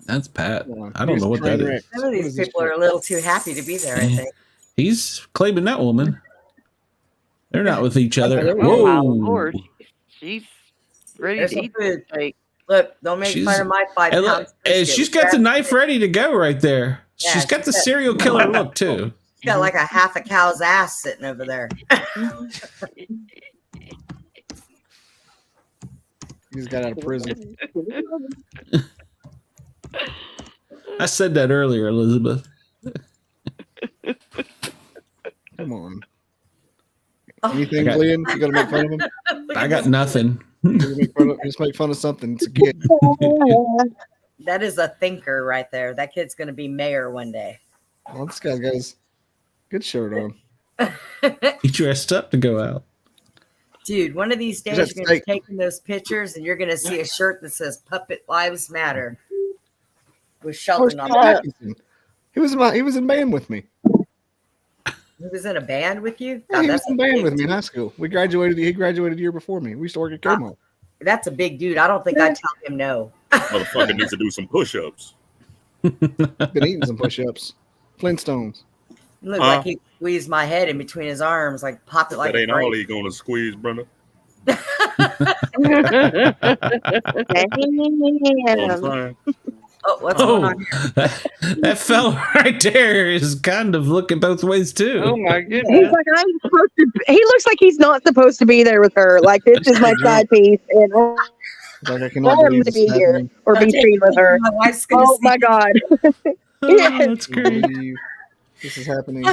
That's Pat. I don't Here's know what that train is. wreck. Some of these people are a little too happy to be there, I think. He's claiming that woman. They're not with each other. Oh Whoa. my lord. She's ready There's to some eat food. the steak. Look, don't make She's- fun of my 5 And, pounds. and she's got the knife ready to go right there. Yeah, She's got the she's got- serial killer look too. She's got like a half a cow's ass sitting over there. He just got out of prison. I said that earlier, Elizabeth. Come on. Oh. Anything, I got- Glenn? You gotta make fun of him? I got nothing. Just make fun of something. It's a kid. That is a thinker right there. That kid's going to be mayor one day. Well, this guy's got his good shirt on. He dressed up to go out. Dude, one of these days That's you're going to be steak. taking those pictures and you're going to see a shirt that says Puppet Lives Matter with Shelton on Where's it. Atkinson? He was in band with me. He was in a band with you? Yeah, God, he was that's in a band big with me in dude. high school. He graduated a year before me. We used to work at Kmart. That's a big dude. I don't think I'd tell him no. Motherfucker needs to do some push-ups. Been eating some push-ups. Flintstones. He looked like he squeezed my head in between his arms, like popped it like That a ain't all grape. he gonna squeeze, Brenda. Damn. Oh, what's going on? That fella right there is kind of looking both ways too. Oh my He's goodness. like, I'm supposed to. He looks like he's not supposed to be there with her. Like, this is my side piece, and Like I I cannot want him believe to this be is here happening. or be seen with her. My wife's gonna Oh see my god! Oh, Yes. that's I great. can't believe this is happening.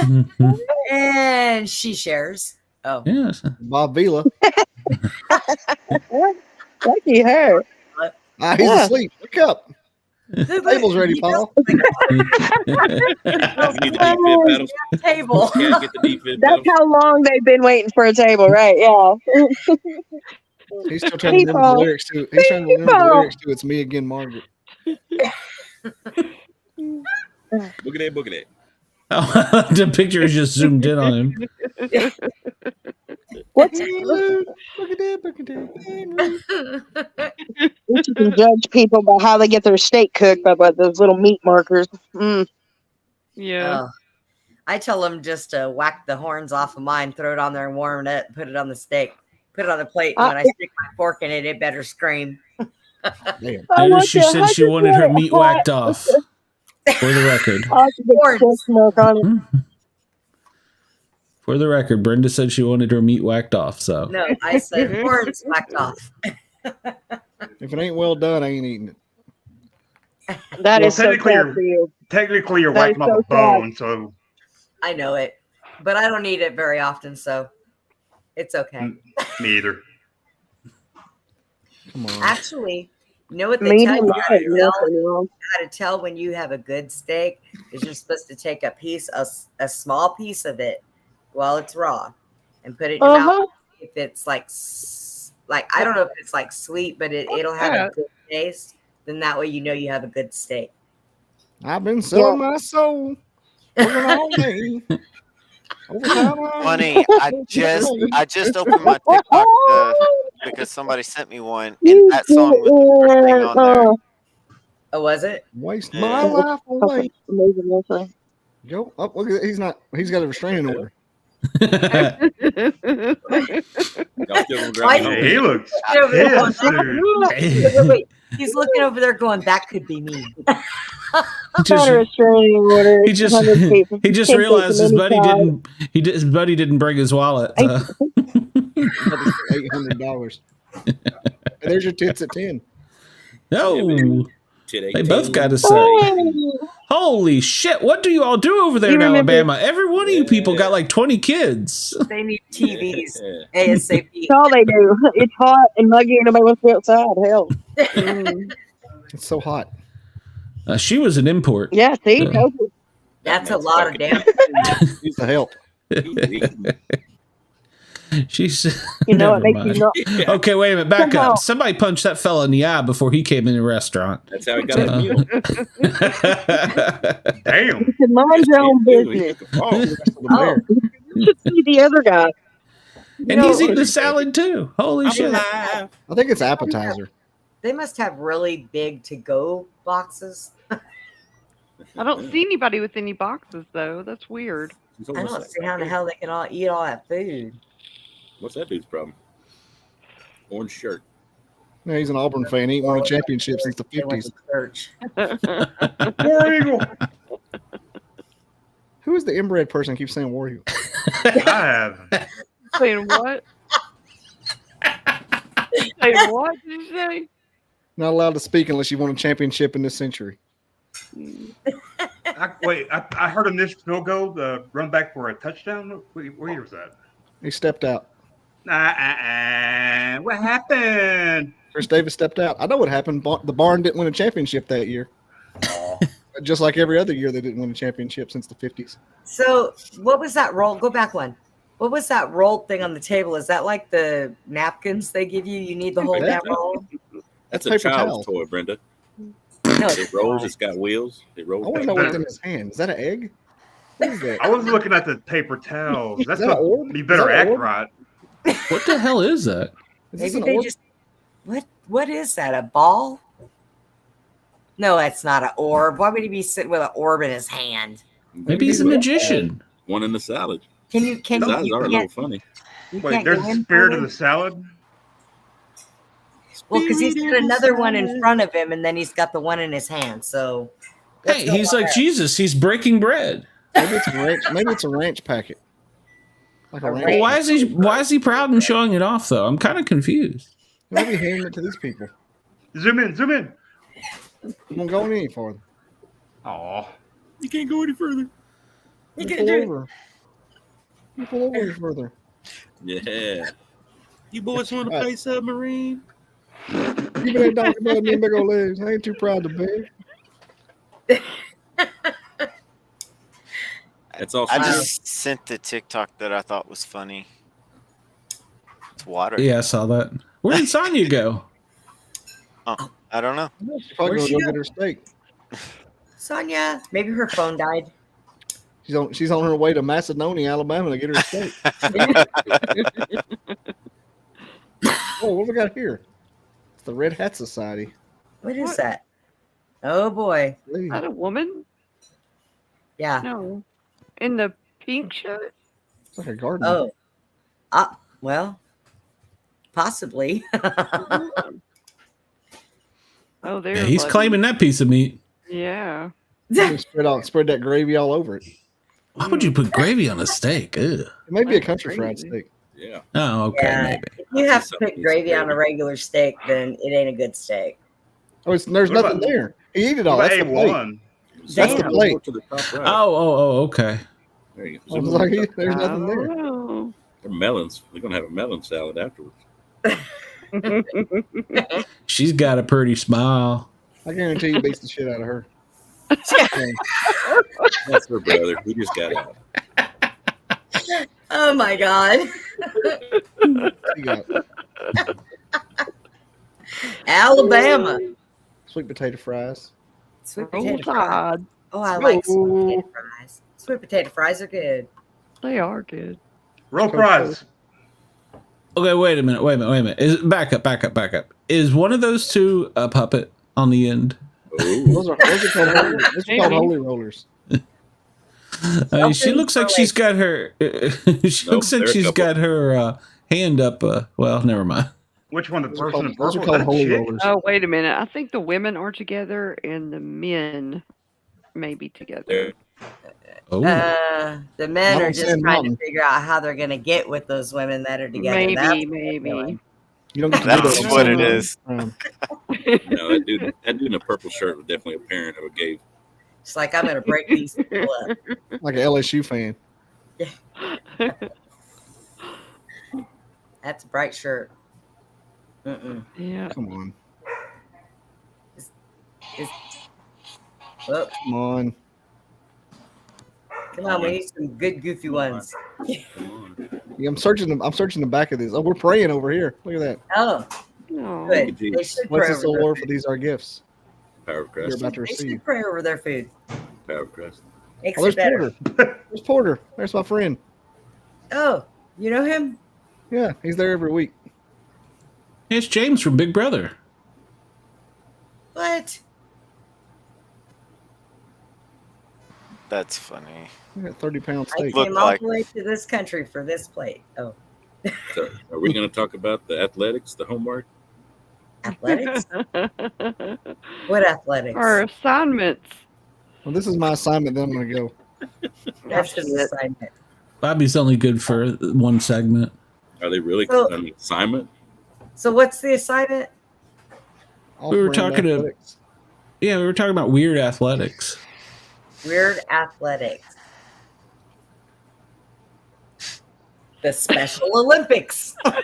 and she shares. Oh, Yes. Bob Vila. Lucky her. He's Yeah. asleep. Wake up. Table's ready, Paul. You need the defib pedals. table. Yeah, get the defib That's pedals. how long they've been waiting for a table, right? Yeah. He's still trying to remember the lyrics to. He's trying to remember the lyrics to "It's Me Again, Margaret." Boogity, boogity. Oh, the picture is just zoomed in on him. What's Look at that, look at that. you can judge people by how they get their steak cooked by those little meat markers. Mm. Yeah. Oh. I tell them just to whack the horns off of mine, throw it on there and warm it, put it on the steak, put it on the plate. And when I stick my fork in it, it better scream. Damn. I want She you- said I she just wanted her want it meat hot. whacked off. For the record. I should get some smoke on it. For the record, Brenda said she wanted her meat whacked off. So No, I said horns whacked off. If it ain't well done, I ain't eating it. That Well, is so sad for you. Technically, you're That whacking is off a so sad. bone, so I know it, but I don't eat it very often, so it's okay. me either. Come on. Actually, you know what they Medium tell you rare, nothing wrong. how to tell when you have a good steak is you're supposed to take a small piece of it while it's raw and put it in your mouth. If it's like I don't know if it's like sweet, but it'll have a good taste. Then that way you know you have a good steak. I've been selling my soul. Working all day. Funny, I just opened my TikTok because somebody sent me one, and that song was the first thing on there. Oh, was it? Waste Yeah. my life away. Amazing, actually. Go up. Look at he's got a restraining order. He looks pissed, dude. Wait, he's looking over there going, that could be me. He just realized his buddy didn't bring his wallet. $800. There's your tits at 10. No, they both got to say. Holy shit! What do you all do over there in Alabama? Every one of you people got like 20 kids. They need TVs ASAP. That's all they do. It's hot and muggy and nobody wants to be outside. Hell. It's so hot. She was an import. Yeah, see? That's a lot of damn Needs the help. She's. You know, it never makes you mind. not. Okay, wait a minute. Back Somehow. up. Somebody punched that fella in the eye before he came in the restaurant. That's how he got his meal. Damn. You should mind your own business. Oh, You should see the other guy. And he's eating the salad too. Holy shit. I think it's appetizer. They must have really big to-go boxes. I don't see anybody with any boxes though. That's weird. I don't see how the hell they can all eat all that food. What's that dude's problem? Orange shirt. Yeah, he's an Auburn fan. He ain't won a championship since the They went 50s. to church. War Eagle. Who is the inbred person who keeps saying War Eagle? I have. Saying what? Saying what did you say? Not allowed to speak unless you won a championship in this century. I heard him this field goal, the run back for a touchdown. Where was that? He stepped out. What happened? Chris Davis stepped out. I know what happened. The barn didn't win a championship that year. Just like every other year, they didn't win a championship since the 50s. So what was that roll? Go back one. What was that rolled thing on the table? Is that like the napkins they give you? You need the whole damn roll? That's Paper a child's towel. toy, Brenda. No, It rolls. It's got wheels. It rolls. I want to know what's in his hand. Is that an egg? What is that? I was looking at the paper towels. That's Is that what an orb? you Is better that an act orb? right. What the hell is that? Is this Maybe an they orb? just what is that? A ball? No, that's not an orb. Why would he be sitting with an orb in his hand? Maybe he's a magician. One in the salad. Can you His eyes are a little can't, funny. you Wait, can't there's go the in spirit for of it? the salad. Well, because he's got another one in front of him, and then he's got the one in his hand. So Hey, he's like Jesus. He's breaking bread. Maybe it's a ranch. Maybe it's a ranch packet. Like a ranch. Well, why is he proud and showing it off though? I'm kind of confused. Maybe handing it to these people. Zoom in, zoom in. You won't go any farther. Oh, You can't go any further. you Pull can do it. over. You pull over any further. Yeah. You boys want to play submarine? Give me that dog about me big old legs. I ain't too proud to beg. That's all. I just sent the TikTok that I thought was funny. It's water. Yeah, I saw that. Where did Sonya go? Oh, I don't know. She's probably Where'd gonna she go go? get her steak. Sonia, maybe her phone died. She's on her way to Macedonia, Alabama to get her steak. Oh, what do we got here? It's the Red Hat Society. What is that? Oh boy. Is that a woman? Yeah. No. In the pink shirt? It's like a garden. Oh. Well, possibly. Oh, there. Yeah, he's claiming that piece of meat. Yeah. Spread that gravy all over it. Why would you put gravy on a steak? Ew. It may be a country fried steak. Yeah. Oh, okay, Yeah, maybe. if you have to put gravy on a regular steak, then it ain't a good steak. Oh, there's What nothing about- there. He ate it all. What That's about the plate. A1? That's the Damn. plate. To the top right. Oh, okay. There you I go. was Zoom like, in. there's nothing there. Oh. They're melons. We're gonna have a melon salad afterwards. She's got a pretty smile. I guarantee you beats the shit out of her. That's her brother. He just got out. Oh my god. She got Alabama. sweet potato fries. Sweet Roll potato fries. Tide. Oh, I like sweet potato fries. Sweet potato fries are good. They are good. Roll fries. Okay, wait a minute. Back up. Is one of those two a puppet on the end? Those are called holy rollers. She looks like she's got her. She looks like she's got her hand up. Well, never mind. Which one? The Those are person in called- those are purple? called Is that a holy chick? rollers. Oh, wait a minute. I think the women are together and the men may be together. Oh, The men Not are on just Sand trying Mountain. to figure out how they're going to get with those women that are together. Maybe, That's what they're maybe. doing. You don't get to do That's that. what it is. No, that dude in a purple shirt was definitely a parent of a gay. It's like, I'm going to break these people up. Like an LSU fan. That's a bright shirt. Yeah. Come on. Oh, Come on. come on, we need some good goofy ones. Yeah, I'm searching the back of this. Oh, we're praying over here. Look at that. Oh, Oh. good. They should What's pray this, over O their Lord, for food. these our gifts Power of you're Christ. about to They receive. should pray over their food. Power of Christ. Makes Oh, it there's better. Porter. There's Porter. There's my friend. Oh, you know him? Yeah, he's there every week. it's James from Big Brother. What? That's funny. We got 30-pound I steak. came all the way to this country for this plate. Oh, So, are we going to talk about the athletics, the homework? athletics? What athletics? Our assignments. Well, this is my assignment. Then I'm going to go. That's his assignment. Bobby's only good for one segment. Are they really So- on the assignment? So what's the assignment? We were talking athletics. we were talking about weird athletics. Weird athletics. The Special Olympics. Eating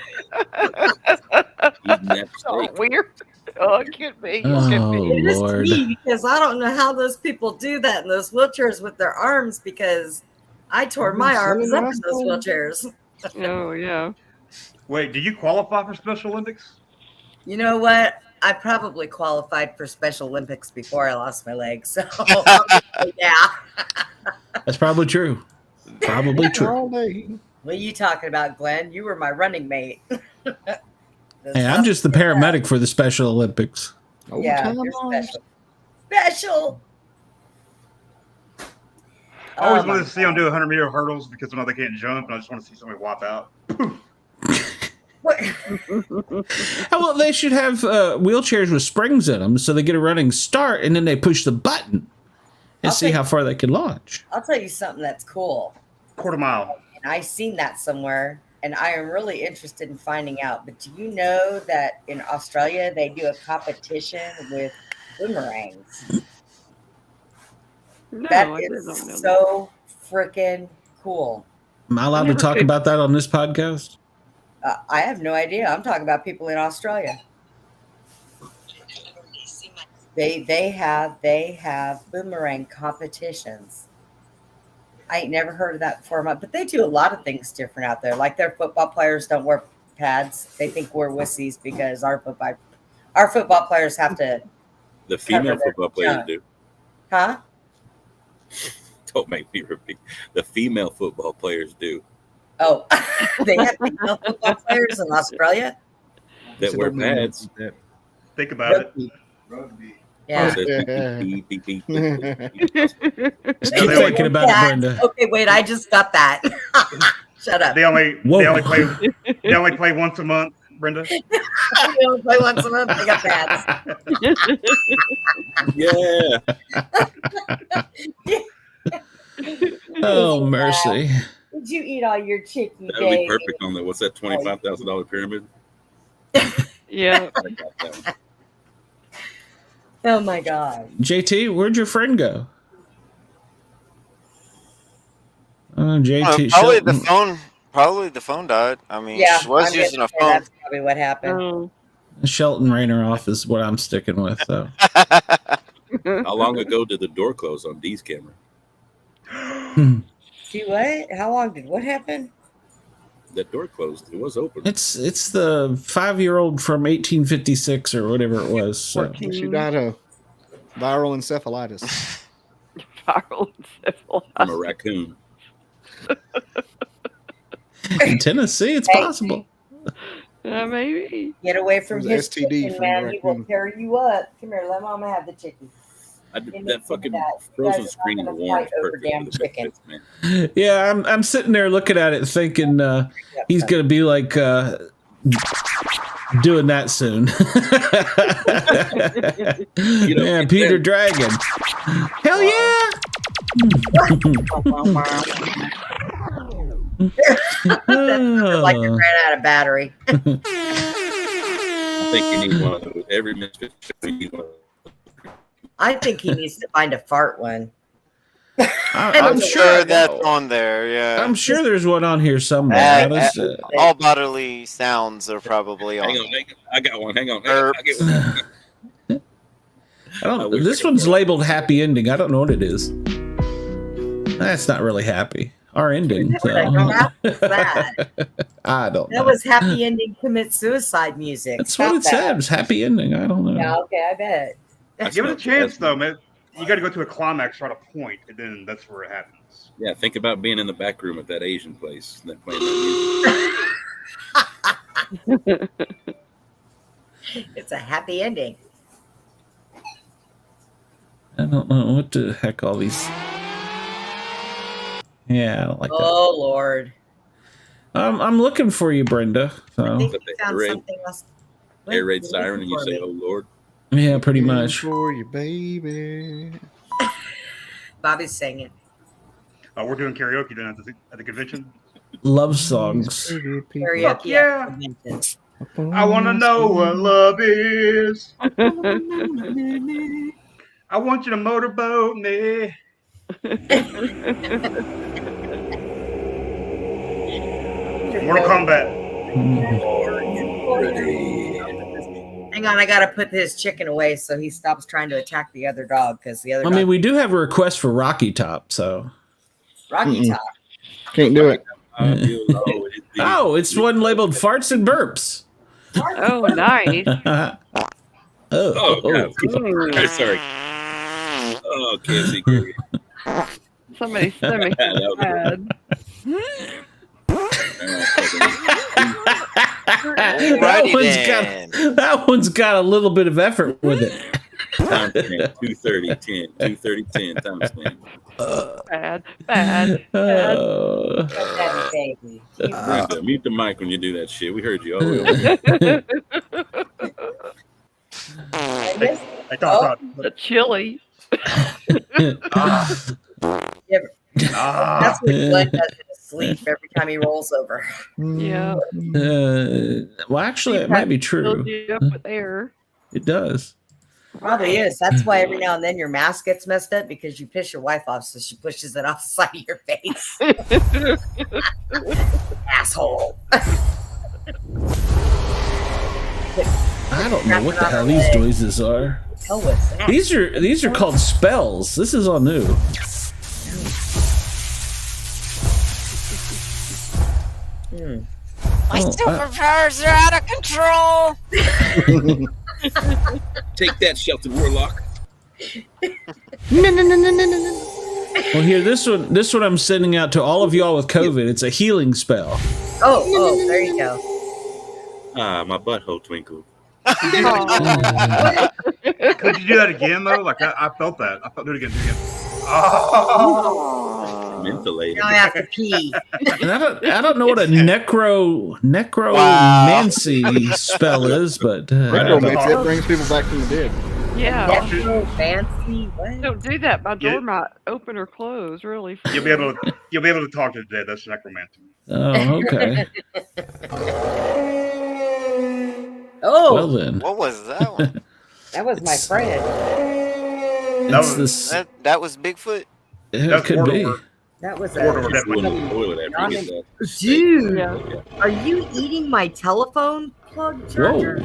that Oh, steak. weird. Oh, it could be. It Oh, could be. It is to Lord. me because I don't know how those people do that in those wheelchairs with their arms because I tore my arms up in those wheelchairs. Oh, yeah. Wait, do you qualify for Special Olympics? You know what? I probably qualified for Special Olympics before I lost my leg. So, yeah. That's probably true. Probably true. All day. What are you talking about, Glenn? You were my running mate. Hey, I'm just the paramedic for the Special Olympics. Yeah, Overtime you're hours. special. Special. I always Oh, wanted my to see them do 100-meter hurdles because they can't jump, and I just want to see somebody whop out. What? Well, they should have wheelchairs with springs in them so they get a running start and then they push the button and I'll see take- how far they can launch. I'll tell you something that's cool. Quarter mile. And I seen that somewhere, and I am really interested in finding out. But do you know that in Australia they do a competition with boomerangs? No, That I did is not know that. so freaking cool. Am I allowed to never talk could- about that on this podcast? I have no idea. I'm talking about people in Australia. They have boomerang competitions. I ain't never heard of that before, but they do a lot of things different out there. Like their football players don't wear pads; they think we're wussies because our football players have to. The female Cover their football players junk. do. Huh? Don't make me repeat. The female football players do. Oh, they have female football players in Australia. That wear pads. Think about it. Yeah. Beep, beep, beep, beep, beep. Just Yeah, keep they thinking about it, Yeah. Brenda. Okay, wait. I just got that. Shut up. They only Whoa. play once a month Brenda? We only play once a month. I got Yeah. Oh, mercy. Did you eat all your chicken? That would be perfect on the what's that $25,000 pyramid? Yeah. Oh my God. JT, where'd your friend go? JT. Probably Shelton. the phone. Probably the phone died. I mean, Yeah, she was I'm using a gonna say phone. That's probably what happened. Shelton ran her off is what I'm sticking with. So. How long ago did the door close on Dee's camera? See what? How long did what happen? That door closed. It was open. It's the 5-year-old from 1856 or whatever it was. So. She died of viral encephalitis. Viral encephalitis. I'm a raccoon. In Tennessee, it's possible. Maybe. Get away from It was his STD chicken, from man. the He will raccoon. tear you up. Come here, let Mama have the chicken. That fucking You frozen guys are screen in not the gonna warm fight is over perfect. damn for the chicken. Misfits, man. Yeah, I'm sitting there looking at it thinking he's going to be like doing that soon. Yeah, Peter Dragon. Hell yeah! Like it ran out of battery. I think you need one of those. Every Misfit show, you need one of those. I think he needs to find a fart one. I'm sure that's on there. Yeah. I'm sure there's one on here somewhere. All bodily sounds are probably on. Hang on. I got one. Hang on. I get one. This one's labeled happy ending. I don't know what it is. That's not really happy. Our ending. So. That was sad. I don't know. That was happy ending commit suicide music. That's what it said. It was happy ending. I don't know. Yeah, okay, I bet. Give it a chance, though, man. You got to go to a climax, try to point, and then that's where it happens. Yeah, think about being in the back room at that Asian place that playing that music. It's a happy ending. I don't know what the heck all these. Yeah, I don't like that. Oh Lord. I'm looking for you, Brenda. So. I think we found something else. Air raid siren, and you say, "Oh Lord." Yeah, pretty much. For you, baby. Bobby's singing. We're doing karaoke then at the convention. Love songs. Karaoke. Fuck yeah. I want to know what love is. I want you to motorboat me. Mortal Kombat. Hang on, I gotta put his chicken away so he stops trying to attack the other dog because the other. I mean, we do have a request for Rocky Top, so. Rocky Top. Can't do it. Oh, it's one labeled farts and burps. Oh, nice. God. Sorry. Oh, can't see Gary. Somebody's stomach is bad. That one's got a little bit of effort with it. Times 10, 230, 10, 230, 10, times 10. Bad. Brenda, mute the mic when you do that shit. We heard you all the way over. The chili. That's what Glenn does in his sleep every time he rolls over. Yeah. Well, actually, it might be true. Fills you up with air. It does. Probably is. That's why every now and then your mask gets messed up because you piss your wife off, so she pushes it off the side of your face. Asshole. I don't know what the hell these noises are. Hell was that? These are called spells. This is all new. My superpowers are out of control. Take that, Shelton Warlock. Well, here, this one I'm sending out to all of y'all with COVID. It's a healing spell. Oh, there you go. Ah, my butthole twinkled. Could you do that again though? Like I felt that. I felt do it again. Oh. Mentholated. Now I have to pee. And I don't know what a necromancy spell is, but Necromancy, it brings people back from the dead. Yeah. Fancy. What? Don't do that. My door might open or close. Really. You'll be able to talk to the dead. That's necromancy. Oh, okay. Oh, Well then, What was that one? that was my friend. That was Bigfoot. It could be. That was Just went in the toilet after he gets that. Dude, Yeah. are you eating my telephone plug charger?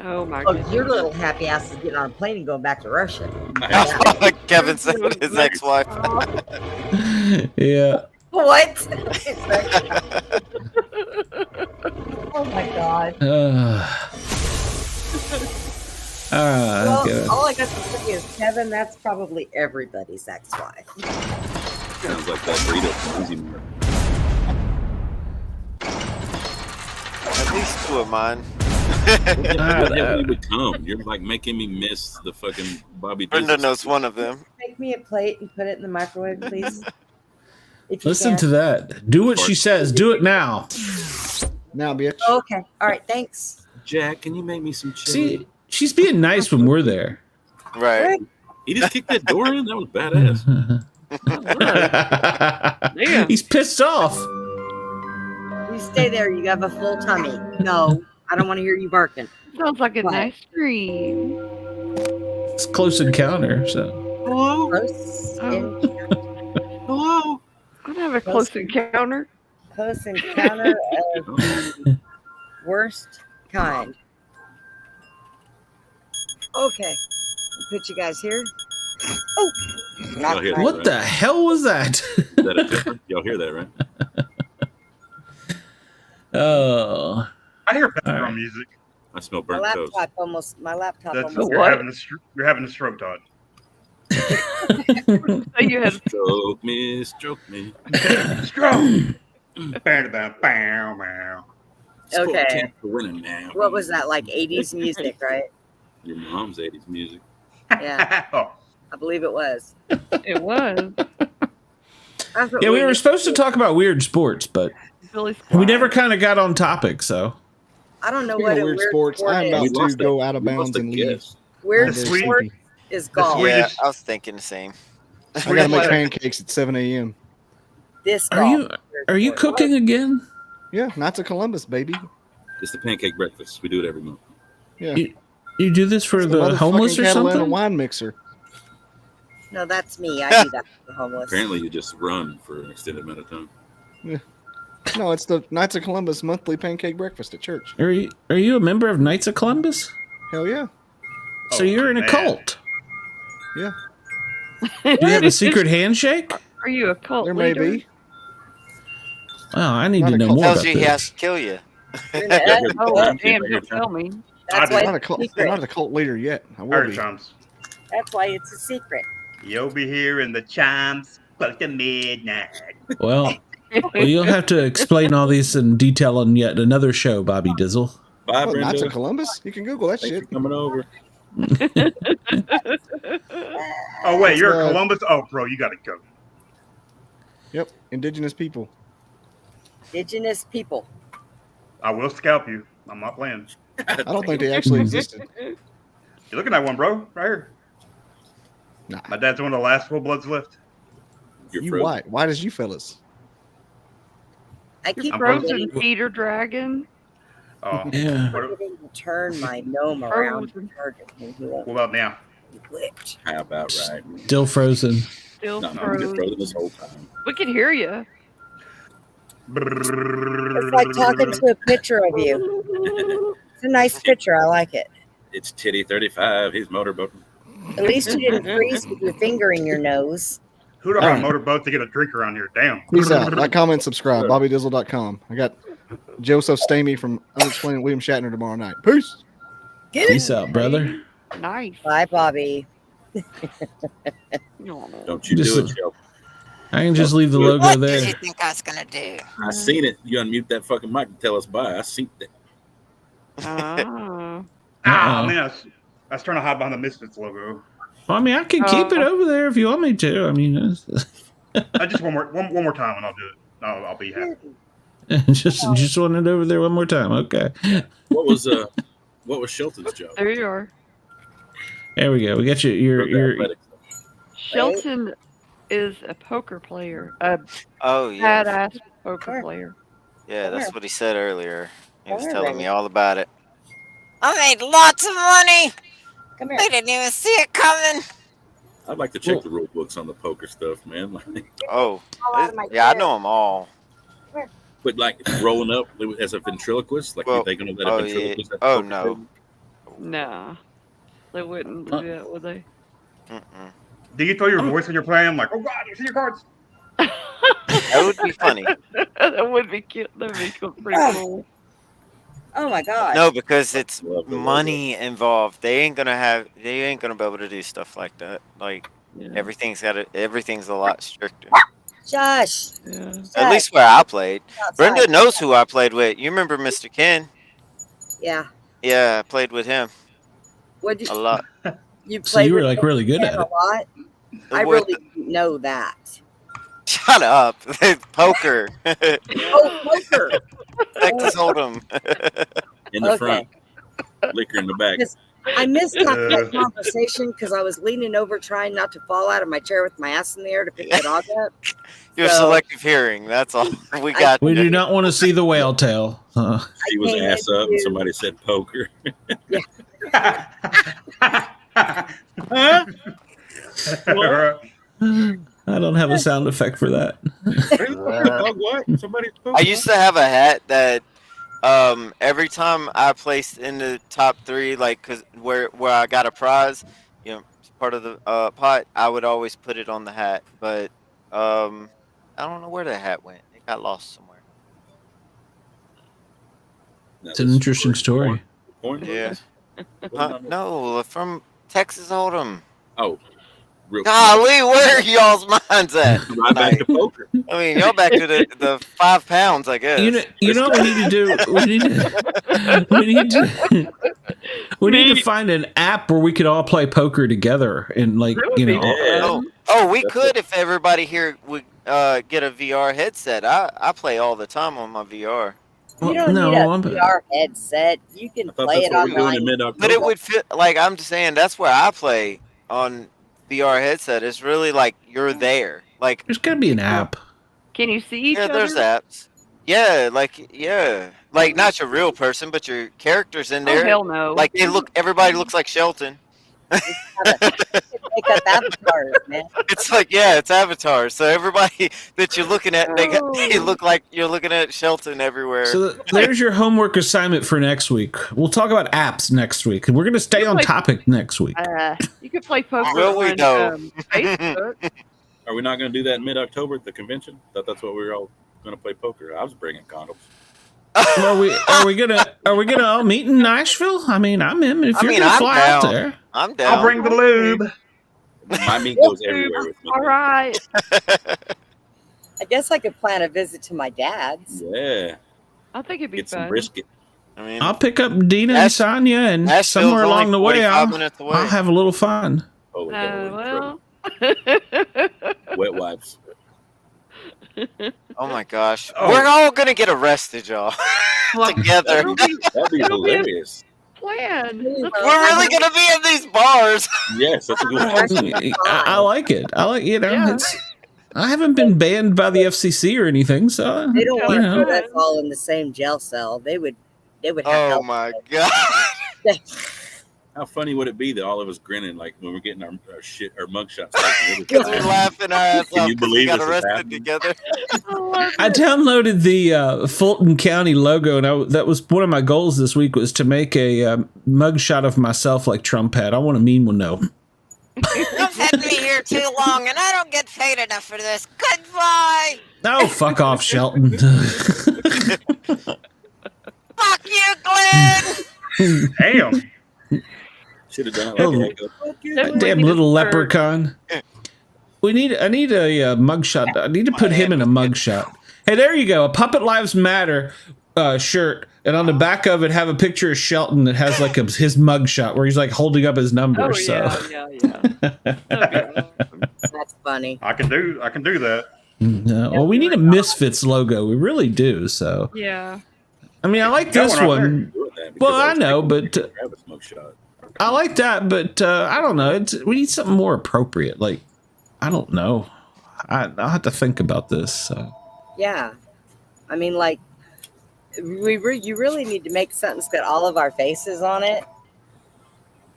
Oh my Oh, goodness. your little happy ass is getting on a plane and going back to Russia. Kevin said his ex-wife. Yeah. What? Oh my god. Well, Okay. all I got to say is, Kevin, that's probably everybody's ex-wife. Sounds like that burrito from Easy Mart. At least two of mine. What have we become? You're like making me miss the fucking Bobby. Brenda knows one of them. Make me a plate and put it in the microwave, please. If you Listen can. to that. Do what she says. Do it now. Now, bitch. Okay. All right. Thanks. Jack, can you make me some chili? See, she's being nice when we're there. Right. He just kicked that door in? That was badass. He's pissed off. You stay there. You have a full tummy. No, I don't want to hear you barking. Sounds like a What? nice dream. It's close encounter, so. Close Oh. I'd have a close encounter. Close encounter of worst kind. Okay. Put you guys here. Oh, Y'all hear that, What right? the hell was that? Is that a pepper? Y'all hear that, right? Oh. I hear pepper All right. music. I smell my burnt toast. laptop almost. That's almost. you're having a stroke, Todd. You had Stroke me, stroke me. Stroke. Bow, bow, bow, bow. Okay. Sportcat for winning now. What was that? Like 80s music, right? Your mom's 80s music. Yeah, Oh, I believe it was. it was. That's what Yeah, we were supposed to talk about weird sports, but Billy's we never kind of got on topic, so. I don't know Speaking what of a weird weird sports, sport I'm is. about We to lost go that. out of We lost bounds the and leave. guest. Weird The sport Swedish- is the golf. Yeah, Swedish- I was thinking the same. I gotta make pancakes at 7 a.m. Disc Are golf. you Weird are you sport. cooking again? Yeah, Knights of Columbus, baby. It's the pancake breakfast. We do it every month. Yeah. You do this for It's the homeless motherfucking or Catalana something? wine mixer. No, that's me. I do that for the homeless. Apparently, you just run for an extended amount of time. No, it's the Knights of Columbus monthly pancake breakfast at church. Are you a member of Knights of Columbus? Hell yeah. So you're in a man. cult. Yeah. Do you have a secret handshake? Are you a cult There may leader? be. Oh, I need Not to a know cult. more Tells about you he has this. to kill you. Oh, damn, don't tell me. That's I'm why not a it's a cult. I'm secret. not a cult leader yet. I will Alright, be. Chums. That's why it's a secret. You'll be here in the chimes close to midnight. Well, you'll have to explain all these in detail on yet another show, Bobby Dizzle. Bye, What, Knights Brenda. of Columbus? You can Google that Thanks shit. for coming over. Oh wait, It's, you're a Columbus? Oh, bro, you gotta go. Yep, indigenous people. Indigenous people. I will scalp you. I'm not playing. I don't think they actually existed. You're looking at one, bro, right here. Nah. My dad's one of the last full bloods left. You're You frozen. white. White as you fellas. I keep I'm Frozen Peter Dragon. Oh, Yeah. forgetting to turn my gnome around to Frozen. target me. He won't what about now? whipped. How about right? Still frozen. Still No, I've been frozen. frozen this whole time. We can hear you. It's like talking to a picture of you. It's a nice picture. I like it. It's Titty 35. He's motorboating. At least you didn't freeze with your finger in your nose. Who don't All have a right. motorboat to get a drink around here? Damn. Peace out. Like, comment, subscribe. BobbyDizzle.com. I got Joseph Stamey from Unexplained William Shatner tomorrow night. Peace. Peace out, brother. Nice. Bye, Bobby. Don't you Just- do it, Joe. I can just leave the What logo did you there. think I was gonna do? I seen it. You unmute that fucking mic and tell us bye. I seen it. Ah. Ah, Uh-oh. man, I was trying to hide behind the Misfits logo. Well, I mean, I can keep it over there if you want me to. I mean, Just one more time, and I'll do it. I'll be happy. just want it over there one more time. Okay. What was Shelton's job? There you are. There we go. We got your Shelton is a poker player. Oh yeah. Badass poker player. Yeah, that's what he said earlier. He was telling me all about it. I made lots of money. Come here. They didn't even see it coming. I'd like to check the rule books on the poker stuff, man. Yeah, I know them all. But like rolling up as a ventriloquist, like are they going to let a ventriloquist? Yeah. Oh no. Nah, they wouldn't do that, would they? Do you throw your voice when you're playing? Like, oh God, you see your cards. That would be funny. That would be cute. That would be pretty cool. Oh my God. No, because it's money involved. They ain't gonna be able to do stuff like that. Like everything's a lot stricter. Shush. Yeah. At least where I played. Brenda knows who I played with. You remember Mr. Ken? Yeah. Yeah, I played with him. A lot. You played So you were with like really good at a it. lot? I really didn't know that. Shut up. Poker. Oh, poker. Texas Hold'em. In the front. Liquor in the back. I missed that conversation because I was leaning over trying not to fall out of my chair with my ass in the air to pick the dog up. Your selective hearing. That's all. We got. We do not want to see the whale tail. She was ass up and somebody said poker. I don't have a sound effect for that. I used to have a hat that every time I placed in the top 3, like where I got a prize, part of the pot, I would always put it on the hat. But I don't know where the hat went. It got lost somewhere. It's an interesting story. Yeah. No, from Texas Hold'em. Oh. Golly, where are y'all's minds at? Right back to poker. I mean, y'all back to the 5 pounds, I guess. You know what we need to do? We need to find an app where we could all play poker together and we could if everybody here would get a VR headset. I play all the time on my VR. You don't need a VR headset. You can play it online. But it would fit. Like I'm just saying, that's where I play on VR headset. It's really like you're there. Like there's gotta be an app. Can you see each other? Yeah, there's apps. Yeah, like not your real person, but your characters in there. Oh hell no! Like everybody looks like Shelton. Make up avatars, man. It's like it's avatars. So everybody that you're looking at, they look like you're looking at Shelton everywhere. So there's your homework assignment for next week. We'll talk about apps next week. We're gonna stay on topic next week. You could play poker Will we know? Facebook. Are we not going to do that in mid-October at the convention? That's what we were all going to play poker. I was bringing condoms. Are we gonna all meet in Nashville? I mean, I'm in. If you're gonna fly out there, I'm down. I'll bring the lube. My meat goes everywhere with me. All right. I guess I could plan a visit to my dad's. Yeah. I think it'd be Get fun. some brisket. I mean, I'll pick up Dina and Sonia, and somewhere along the way, I'll have a little fun. Well. Wet wipes. Oh my gosh, we're all gonna get arrested, y'all, together. That'd be hilarious. Plan. We're really gonna be in these bars. Yes, that's a good one. I like it. It's. I haven't been banned by the FCC or anything, so they don't want to put us all in the same jail cell. They would have Oh my god. How funny would it be that all of us grinning like when we're getting our mugshots? Because we're laughing our ass off. Can you believe we got this is arrested happening? together? I downloaded the Fulton County logo, and that was one of my goals this week was to make a mugshot of myself like Trump had. I want a mean one, though. You've had me here too long, and I don't get paid enough for this. Goodbye. Oh, fuck off, Shelton. Fuck you, Glenn. Damn. Should have done it. That damn little leprechaun. I need a mugshot. I need to put him in a mugshot. Hey, there you go. A Puppet Lives Matter shirt, and on the back of it have a picture of Shelton that has like his mugshot where he's like holding up his number. Oh, yeah. That's funny. I can do that. No, well, we need a Misfits logo. We really do. So, Yeah. I mean, I like Got this one right one. Well, I know, but Grab a smoke shot. I like that. But I don't know. We need something more appropriate. Like, I don't know. I'll have to think about this. So. Yeah, I mean, like, you really need to make something that's got all of our faces on it.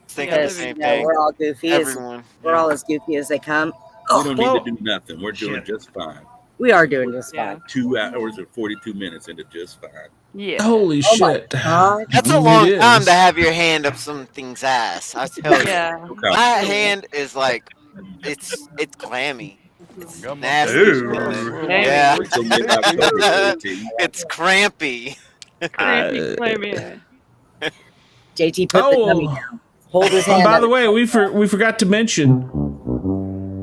Thinking the Because, same you know, thing. we're all goofy. Everyone. We're all as goofy as they come. We don't need to do nothing. We're doing just fine. We are doing just fine. 2 hours and 42 minutes into just fine. Yeah. Holy shit. That's a long time to have your hand up something's ass. I tell you. Yeah. My hand is like, it's clammy. It's nasty. Ew. Yeah. It's crampy. JT put the dummy down. Hold his hand. By up. the way, we forgot to mention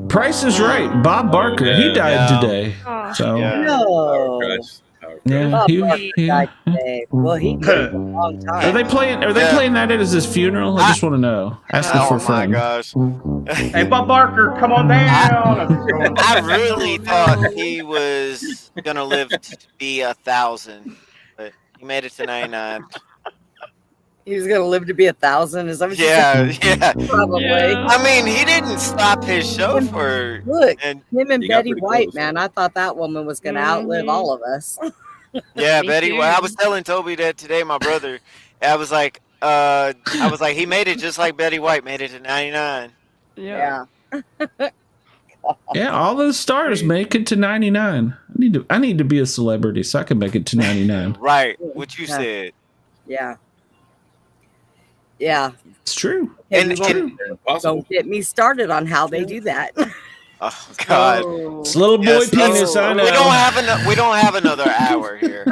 Price is Right. Bob Barker, he died today. So No. yeah, Bob he, Barker died today. Well, he did a long time. Are they playing that at his funeral? I just want to know. Ask it for a friend. Gosh. Hey, Bob Barker, come on down. I really thought he was gonna live to be 1,000, but he made it to 99. He was gonna live to be 1,000. Is that what you Yeah, said? yeah. Probably. Yeah. I mean, he didn't stop his show for. Look, and him and He got Betty pretty White, close. man. I thought that woman was gonna outlive all of us. yeah, Me Betty. too. Well, I was telling Toby that today, my brother. I was like, he made it just like Betty White made it to 99. Yeah. Yeah, all those stars make it to 99. I need to be a celebrity so I can make it to 99. Right, what you said. Yeah. Yeah. It's true. And Don't get me started on how they do that. oh God, It's little boy Yes, penis. I know. we don't have another hour here.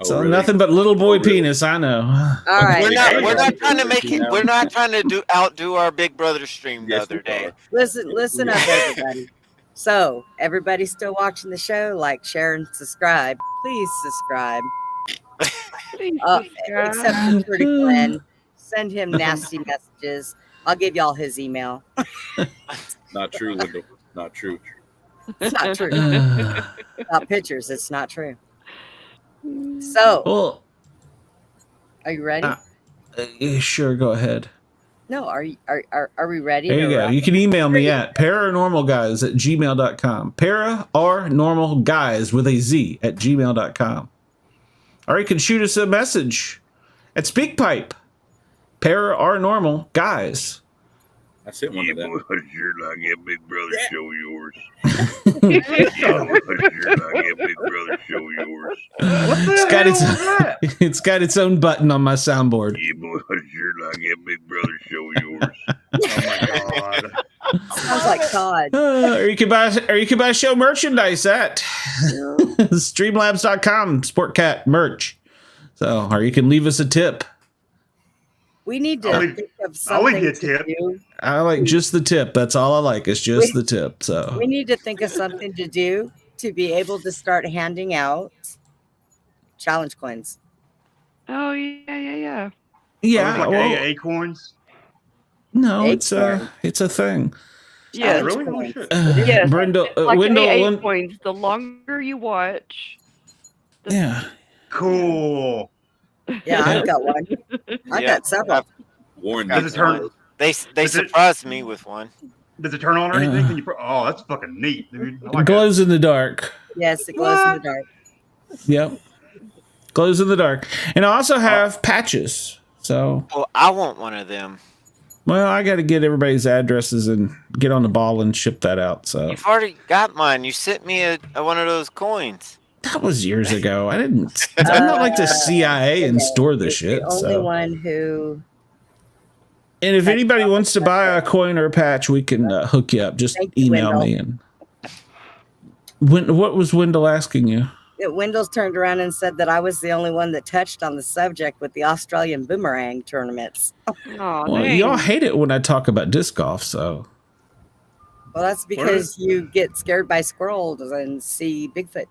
So nothing but little boy penis. I know. All right. We're not trying to make it. We're not trying to outdo our Big Brother stream the other day. Listen up, everybody. So, everybody still watching the show, like, share, and subscribe. Please subscribe. Except for Pretty Glenn. Send him nasty messages. I'll give y'all his email. Not true, Wendell. Not true. It's not true. About pictures, it's not true. So, Well, are you ready? yeah, sure, go ahead. No, are we ready? There you go. You can email me at paranormalguys@gmail.com. Paranormalguys with a Z at gmail.com. Or you can shoot us a message at SpeakPipe. Paranormal Guys. I sent one of them. You're like a Big Brother show yours. You're like a Big Brother show yours. It's got its own button on my soundboard. Yeah, boy, you're like a Big Brother show yours. Oh my god. Sounds like Todd. Or you can buy show merchandise at streamlabs.com, Sportcat merch. So, or you can leave us a tip. We need to think of I'll leave something you a to tip. do. I like just the tip. That's all I like. It's just the tip. So We need to think of something to do to be able to start handing out challenge coins. Oh yeah. yeah. Like Well, acorns. no, it's a thing. Yeah. Really? Holy shit. Yes. Brenda, Like Wendell, AA coins. The longer you watch. yeah. Cool. Yeah, I've got one. I Yeah. got several. Warren Does does it turn? They Is it- surprised me with one. Does it turn on or anything? Can you? Oh, that's fucking neat, dude. I It like glows in the dark. Yes, it glows in the dark. Yep. Glows in the dark. And I also have patches. So, Well, I want one of them. well, I got to get everybody's addresses and get on the ball and ship that out. So You've already got mine. You sent me a one of those coins. that was years ago. I'm not like the CIA and store the shit. The only So. one who. And if anybody wants to buy a coin or a patch, we can hook you up. Just Thank you, email me. And what was Wendell asking you? Wendell's turned around and said that I was the only one that touched on the subject with the Australian boomerang tournaments. Oh, Well, y'all hate it when I talk about disc golf. So Well, that's because you get scared by squirrels and see Bigfoot.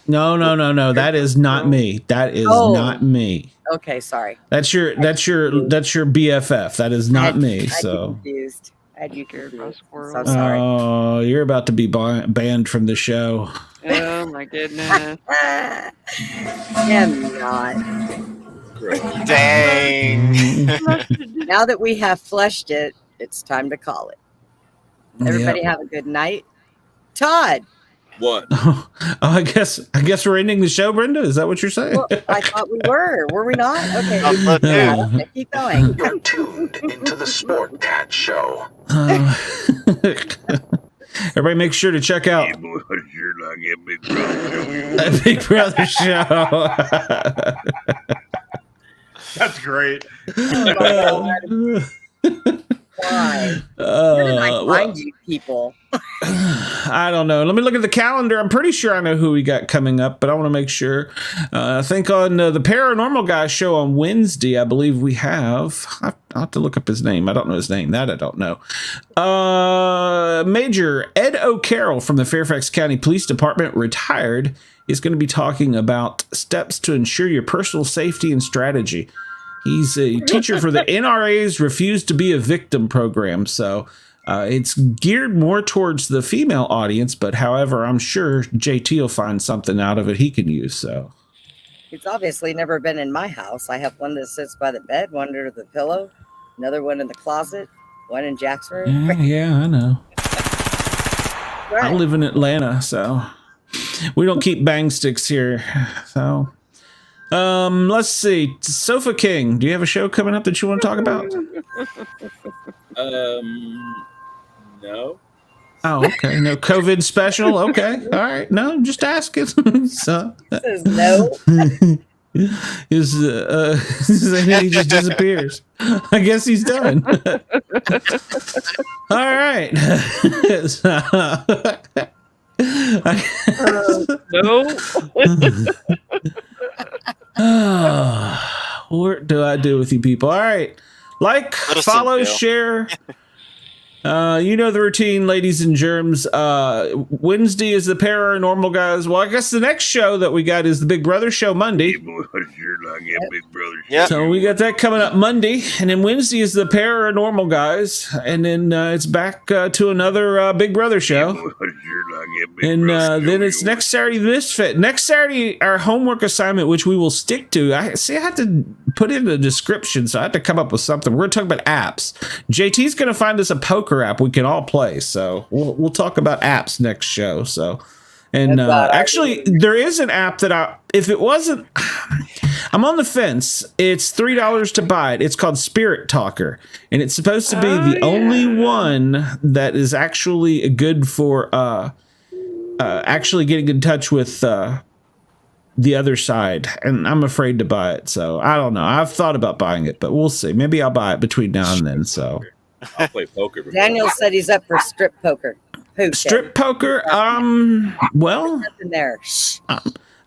no. That is not me. That is not me. Okay, sorry. That's your BFF. That is not me. So Confused. I do Scared too. by I'm squirrels. so sorry. Oh, you're about to be banned from the show. Oh my goodness. Am not. Dang. Now that we have flushed it, it's time to call it. Everybody have a good night. Todd. What? Oh, I guess we're ending the show, Brenda. Is that what you're saying? Well, I thought we were. Were we not? Okay. Yeah. Keep going. You're tuned into the Sportcat show. Everybody make sure to check out that Big Brother show. That's great. Why? Where did I find you people? I don't know. Let me look at the calendar. I'm pretty sure I know who we got coming up, but I want to make sure. I think on the Paranormal Guy show on Wednesday, I believe we have. I'll have to look up his name. I don't know his name. That I don't know. Major Ed O'Carroll from the Fairfax County Police Department, retired, is going to be talking about steps to ensure your personal safety and strategy. He's a teacher for the NRA's Refuse to Be a Victim program, so it's geared more towards the female audience, but however, I'm sure JT will find something out of it he can use. So It's obviously never been in my house. I have one that sits by the bed, one under the pillow, another one in the closet, one in Jack's room. Yeah, I know. Right. I live in Atlanta, so we don't keep bang sticks here. So let's see. Sofa King, do you have a show coming up that you want to talk about? No. Oh, okay. No COVID special. Okay. All right. No, just asking. So, Says no. he just disappears. I guess he's done. All right. No. What do I do with you people? All right. Like, follow, share. You know the routine, ladies and germs. Wednesday is the Paranormal Guys. Well, I guess the next show that we got is the Big Brother show Monday. So we got that coming up Monday, and then Wednesday is the Paranormal Guys, and then it's back to another Big Brother show. And then it's next Saturday, Misfit. Next Saturday, our homework assignment, which we will stick to. I had to put in the description, so I had to come up with something. We're going to talk about apps. JT's going to find us a poker app we can all play. So we'll talk about apps next show. So, and actually, there is an app that if it wasn't, I'm on the fence. It's $3 to buy it. It's called Spirit Talker, and it's supposed to be the only one that is actually good for actually getting in touch with the other side, and I'm afraid to buy it. So I don't know. I've thought about buying it, but we'll see. Maybe I'll buy it between now and then. So I'll play poker. Daniel said he's up for strip poker. Strip poker. Well, nothing there.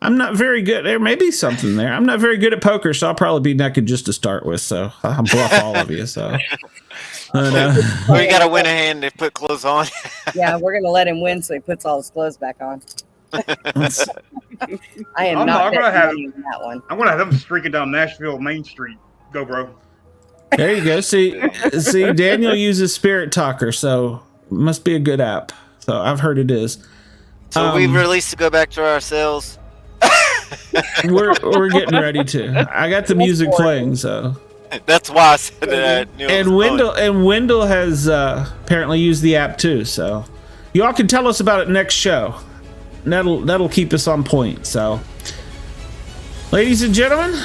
I'm not very good. There may be something there. I'm not very good at poker, so I'll probably be naked just to start with. So I'll bluff all of you. So. But, we gotta win a hand and put clothes on. Yeah, we're gonna let him win so he puts all his clothes back on. I am not gonna have that one. I'm gonna have them streaking down Nashville Main Street. Go, bro. There you go. See, Daniel uses Spirit Talker, so it must be a good app. So I've heard it is. So we've released to go back to ourselves. We're getting ready to. I got the music playing, so. That's why I said that. And Wendell has apparently used the app too. So you all can tell us about it next show. And that'll keep us on point. So, ladies and gentlemen,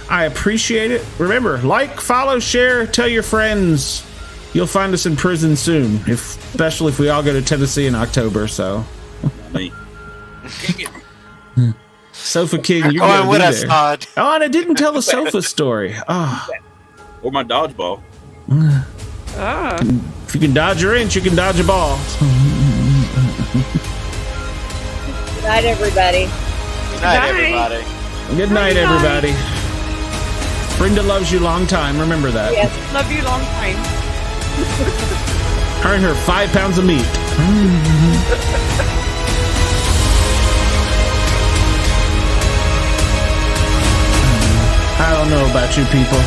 I appreciate it. Remember, like, follow, share, tell your friends. You'll find us in prison soon, especially if we all go to Tennessee in October. So, Sofa King, you're going with us, Todd. Oh, and I didn't tell the sofa story. Oh. Or my dodgeball. If you can dodge your inch, you can dodge a ball. Good night, everybody. Good night, everybody. Good night, everybody. Brenda loves you long time. Remember that. Yes, love you long time. Her and her 5 pounds of meat. I don't know about you people.